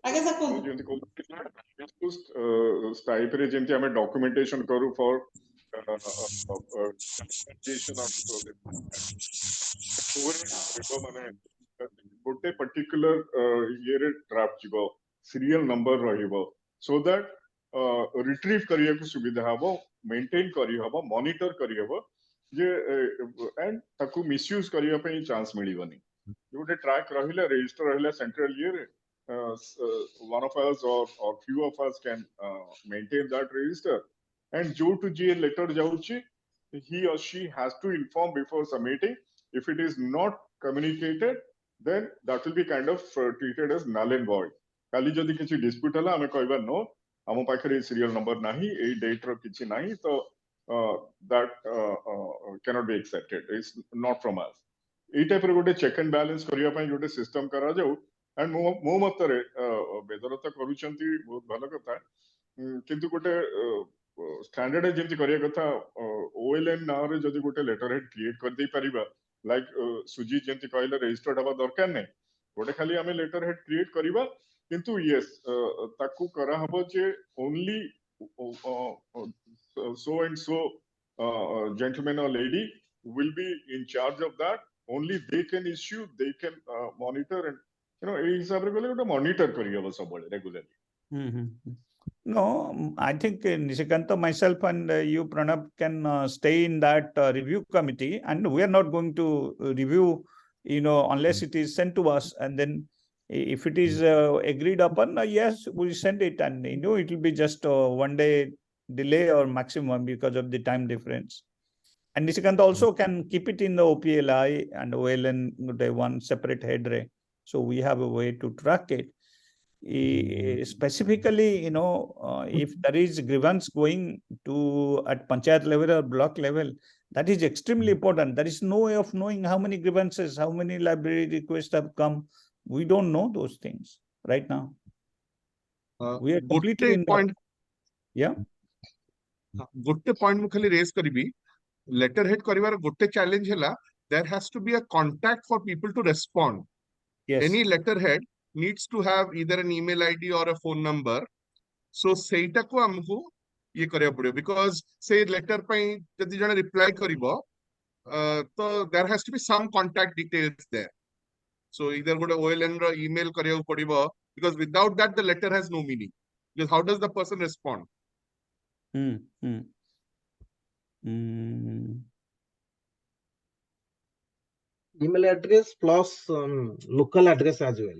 ଆଜ୍ଞା ସାର୍ କୁହନ୍ତୁ। ମୁଁ ଯେମିତି କହୁଥିଲି type ରେ ଯେମିତି ଆମେ documentation କରୁ for documentation of ମାନେ ଗୋଟେ particular ଇଏରେ draft ଯିବ, serial number ରହିବ, so that retrieve କରିବାକୁ ସୁବିଧା ହବ, maintain କରିହବ, monitor କରିହବ ଯେ and ତାକୁ misuse କରିବା ପାଇଁ ଚାନ୍ସ ମିଳିବନି। ଗୋଟେ track ରହିଲା, register ରହିଲା central ଇଏରେ, one of us or few of us can maintain that register, and ଯୋଉଠୁ ଯିଏ letter ଯାଉଛି he or she has to inform before submitting. If it is not communicated, then that will be kind of treated as null and void. काली जदि किसी dispute हला हमें कहबा no हम पाखरे serial number नाही, ए date रो किछि नाही, तो that cannot be accepted. It's not from us. এই টাইপର ଗୋଟେ check and balance କରିବା ପାଇଁ ଗୋଟେ system କରା ଯାଉ, and ମୋ ମତରେ ବେଦରତା କରୁଛନ୍ତି ବହୁତ ଭଲ କଥା, କିନ୍ତୁ ଗୋଟେ standard ଯେମିତି କରିବା କଥା OLN ନାଁରେ ଯଦି ଗୋଟେ letter head create କରିଦେଇ ପାରିବା, like ସୁଜିତ ଯେମିତି କହିଲେ registered ହବା ଦରକାର ନାହିଁ, ଗୋଟେ ଖାଲି ଆମେ letter head create କରିବା, କିନ୍ତୁ yes ତାକୁ କରା ହବ ଯେ only so and so gentleman or lady will be in charge of that, only they can issue, they can monitor, and এই হিসাବରେ ଗଲେ ଗୋଟେ monitor କରିହବ ସବୁବେଳେ regularly. No, I think Nishikanta, myself and you Pranab can stay in that review committee, and we are not going to review unless it is sent to us, and then if it is agreed upon, yes, we send it, and it will be just 1 day delay or maximum because of the time difference. And Nishikanta also can keep it in the OPLI and OLN, one separate head ray, so we have a way to track it. Specifically, if there is grievance going to at panchayat level or block level, that is extremely important. There is no way of knowing how many grievances, how many library requests have come. We don't know those things right now. We are completely in point. Yeah. गोटे point मु खाली raise करिबी, letter head करिवार गोटे challenge हैला, there has to be a contact for people to respond. Yes. Any letterhead needs to have either an email ID or a phone number. So सेटा को हमको ये करिया पड़ियो, because से लेटर पई जदि जने रिप्लाई करिवो तो there has to be some contact details there. So either go to OLN ro email करिया पड़िवो, because without that the letter has no meaning. Because how does the person respond? Email address plus local address as well.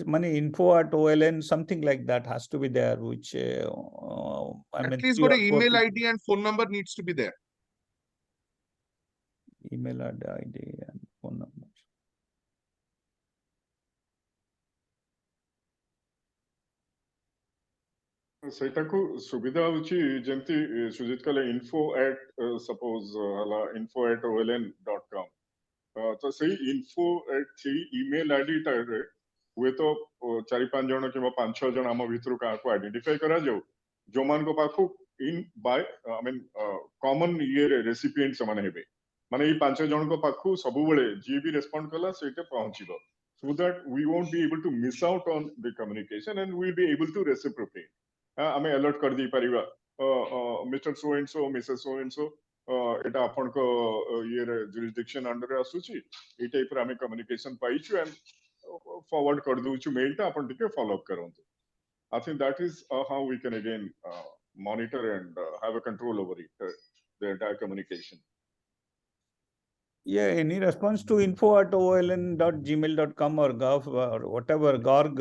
Money info@OLN, something like that has to be there, which I At mean, least go to email ID and phone number needs to be there. Email ID and phone number. ସେଇଟାକୁ ସୁବିଧା ହଉଛି ଯେମିତି ସୁଜିତ କହିଲେ info@suppose info@oln.com, ତ ସେଇ ସେଇ email ID ଟାରେ ହୁଏତ 4-5 ଜଣ କିମ୍ବା 5-6 ଜଣ ଆମ ଭିତରୁ କାହାକୁ ଆଇଡେଣ୍ଟିଫାଇ କରାଯାଉ, ଯୋଉମାନଙ୍କ ପାଖକୁ କମନ ଇଏରେ ରେସିପିଏଣ୍ଟ ସେମାନେ ହେବେ, ମାନେ ଏଇ 5 ଜଣଙ୍କ ପାଖକୁ ସବୁବେଳେ ଯିଏ ବି ରେସ୍ପଣ୍ଡ କଲା ସେଇଟା ପହଞ୍ଚିବ, so that we won't be able to miss out on the communication and we'll be able to reciprocate. ଆମେ alert କରି ଦେଇ ପାରିବା Mr. so and so, Mrs. so and so, एटा आपन को ये जुरिसडिक्शन अंडर आसुची ए टाइप रे हमें कम्युनिकेशन पाइछु एंड फॉरवर्ड कर दूछु मेल टा आपन टिके फॉलो अप करंतु I think that is how we can again monitor and have a control over it, the entire communication. Yeah, any response to info@oln.gmail.com or gov or whatever, gorg,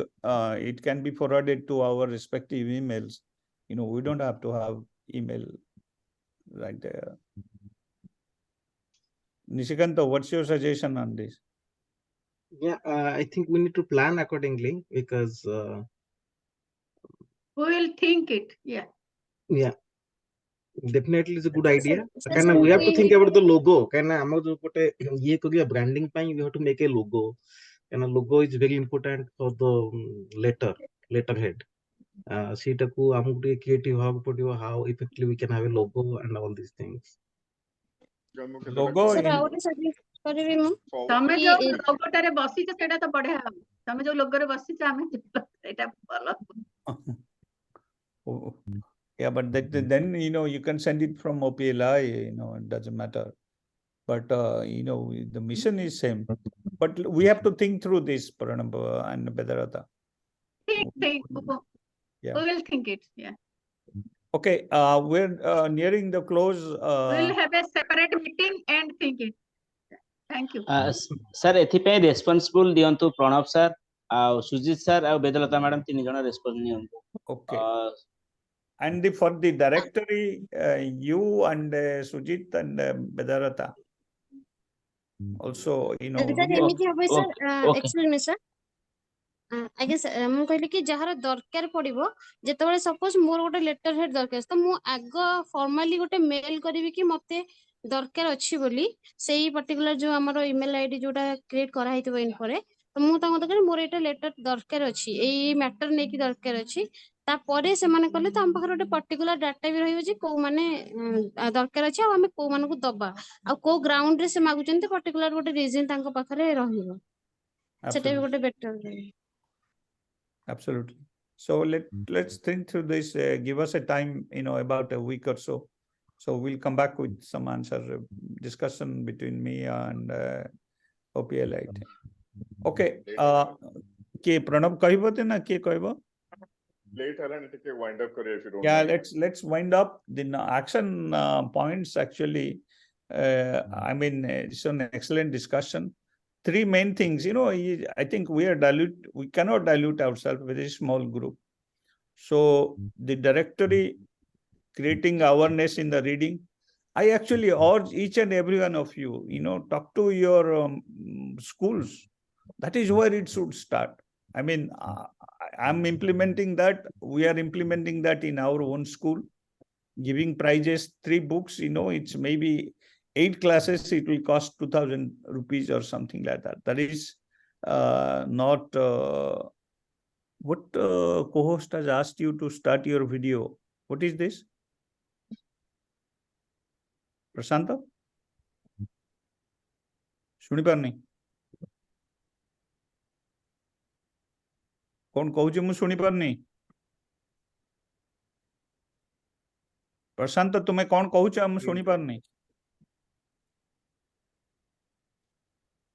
it can be forwarded to our respective emails. You know, we don't have to have email right there. Nishikanta, what's your suggestion on this? Yeah, I think we need to plan accordingly because We will think it. Yeah. yeah, definitely it's a good Sir, idea. sir, Kind of we have to we think about the logo. Kind of amar jo pote ye koriya branding ପାଇଁ we have to make a logo. Kind of logo is very important for the letterhead. ସେଇଟାକୁ ଆମକୁ ଟିକେ creative ହବାକୁ ପଡିବ how effectively we can have a logo and all these things. Logo sir in ଆଉ ଗୋଟେ suggest କରିବି ମୁଁ ତମେ କି ଯୋଉ ଲୋଗୋଟାରେ ବସିଛ ସେଇଟା ତ ବଢିଆ ହବ ତମେ ଯୋଉ ଲୋଗୋରେ ବସିଛ ଆମେ ସେଇଟା ଭଲ Oh, yeah, but then you know you can send it from OPLI. You know, it doesn't matter. But you know the mission is same. But we have to think through this, Pranab and Bedarata. think Yeah. we will think it. Yeah. Okay, we're nearing the close. We will have a separate meeting and think it. Thank you. Sir एथिपे responsible दियंतु Pranav sir आ Sujit sir आ Bedalata madam तीन जण response नियंतु. Okay. And for the directory, you and Sujit and Bedarata. Also, you know. sir ଏମିତି ହବ sir Okay. excuse me sir ଆଜ୍ଞା sir ମୁଁ କହିଲି କି ଯାହାର ଦରକାର ପଡିବ ଯେତେବେଳେ ସପୋଜ ମୋର ଗୋଟେ ଲେଟର ହେଡ୍ ଦରକାର ଅଛି ତ ମୁଁ ଆଗ ଫର୍ମାଲି ଗୋଟେ ମେଲ କରିବି କି ମତେ ଦରକାର ଅଛି ବୋଲି ସେଇ ପର୍ଟିକୁଲାର ଯୋଉ ଆମର ଇମେଲ ଆଇଡି ଯୋଉଟା କ୍ରିଏଟ କରାହେଇଥିବ ଇନଫୋରେ ତ ମୁଁ ତାଙ୍କ ଦରକାର ମୋର ଏଇଟା ଲେଟର ଦରକାର ଅଛି ଏଇ ମ୍ୟାଟର ନେଇକି ଦରକାର ଅଛି ତାପରେ ସେମାନେ କଲେ ତ ଆମ ପାଖରେ ଗୋଟେ ପର୍ଟିକୁଲାର ଡାଟା ବି ରହିବ ଯେ କୋଉ ମାନେ ଦରକାର ଅଛି ଆଉ ଆମେ କୋଉ ମାନଙ୍କୁ ଦବା ଆଉ କୋଉ ଗ୍ରାଉଣ୍ଡ ରେ ସେ ମାଗୁଛନ୍ତି ପର୍ଟିକୁଲାର ଗୋଟେ ରିଜିନ ତାଙ୍କ ପାଖରେ ରହିବ ସେଟା ବି ଗୋଟେ ବେଟର ରହିବ. Absolutely. So let's think through this. Give us a time, you know, about a week or so. So we'll come back with some answer discussion between me and OPLI. Okay. Ke Pranab kahibo te na ke kahibo? Late Alan, take a wind up career if you don't Yeah, mind. let's wind up the action points. Actually, I mean, it's an excellent discussion. Three main things, you know, I think we cannot dilute ourselves with a small group. So the directory, creating awareness in the reading. I actually urge each and every one of you, you know, talk to your schools. That is where it should start. I mean, I'm implementing that. We are implementing that in our own school, giving prizes, 3 books, you know, it's maybe 8 classes, it will cost 2,000 rupees or something like that. That is not what co-host has asked you to start your video. What is this? Prashanta? Shuniparni? Kon kohuche mu shuniparni? Prashanta, tume kon kohuche mu shuniparni?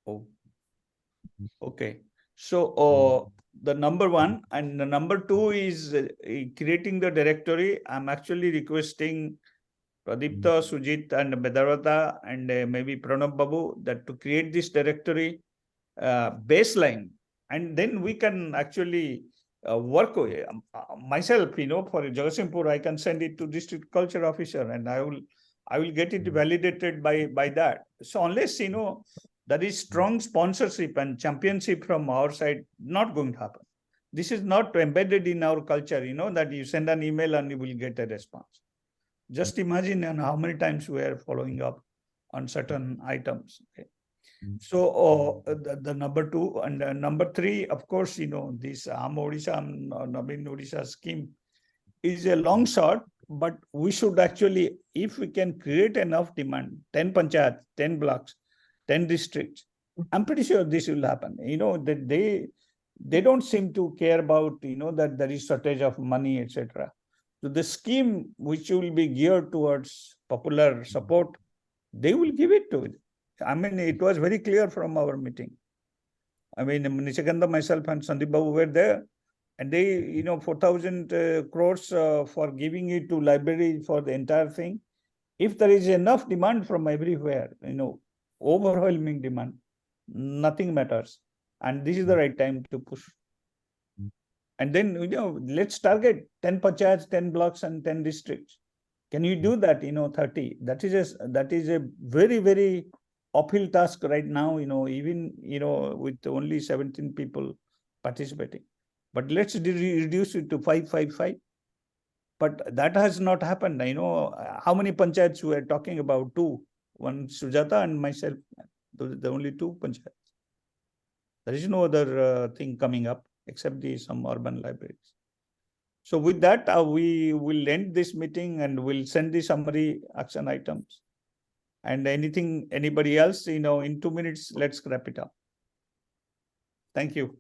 Oh, okay. So the number 1 and the number 2 is creating the directory. I'm actually requesting Pradipta, Sujit, and Bedarata, and maybe Pranab Babu that to create this directory baseline, and then we can actually work myself. You know, for Jagatsinghpur, I can send it to district culture officer, and I will get it validated by that. So unless you know there is strong sponsorship and championship from our side, not going to happen. This is not embedded in our culture. You know that you send an email and you will get a response. Just imagine how many times we are following up on certain items. Okay. So the number 2 and number 3, of course, you know, this Odisha, Navin Odisha scheme is a long shot, but we should actually, if we can create enough demand, 10 panchayats, 10 blocks, 10 districts, I'm pretty sure this will happen. You know, that they don't seem to care about, you know, that there is shortage of money, etc. So the scheme which will be geared towards popular support, they will give it to it. I mean, it was very clear from our meeting. I mean, Nishikanda, myself, and Sandeep Babu were there, and they, 4,000 crores for giving it to library for the entire thing. If there is enough demand from everywhere, overwhelming demand, nothing matters. And this is the right time to push. And then, let's target 10 panchayats, 10 blocks, and 10 districts. Can you do that, 30? That is a very, very uphill task right now, even, with only 17 people participating. But let's reduce it to 5, 5, 5. But that has not happened. How many panchayats we are talking about? 2. One Sujata and myself. Those are the only 2 panchayats. There is no other thing coming up except some urban libraries. So with that, we will end this meeting and we'll send the summary action items. And anybody else, in 2 minutes, let's wrap it up. Thank you.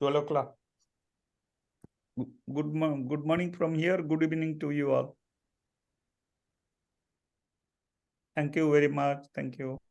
12 o'clock. Good morning from here. Good evening to you all. Thank you very much. Thank you.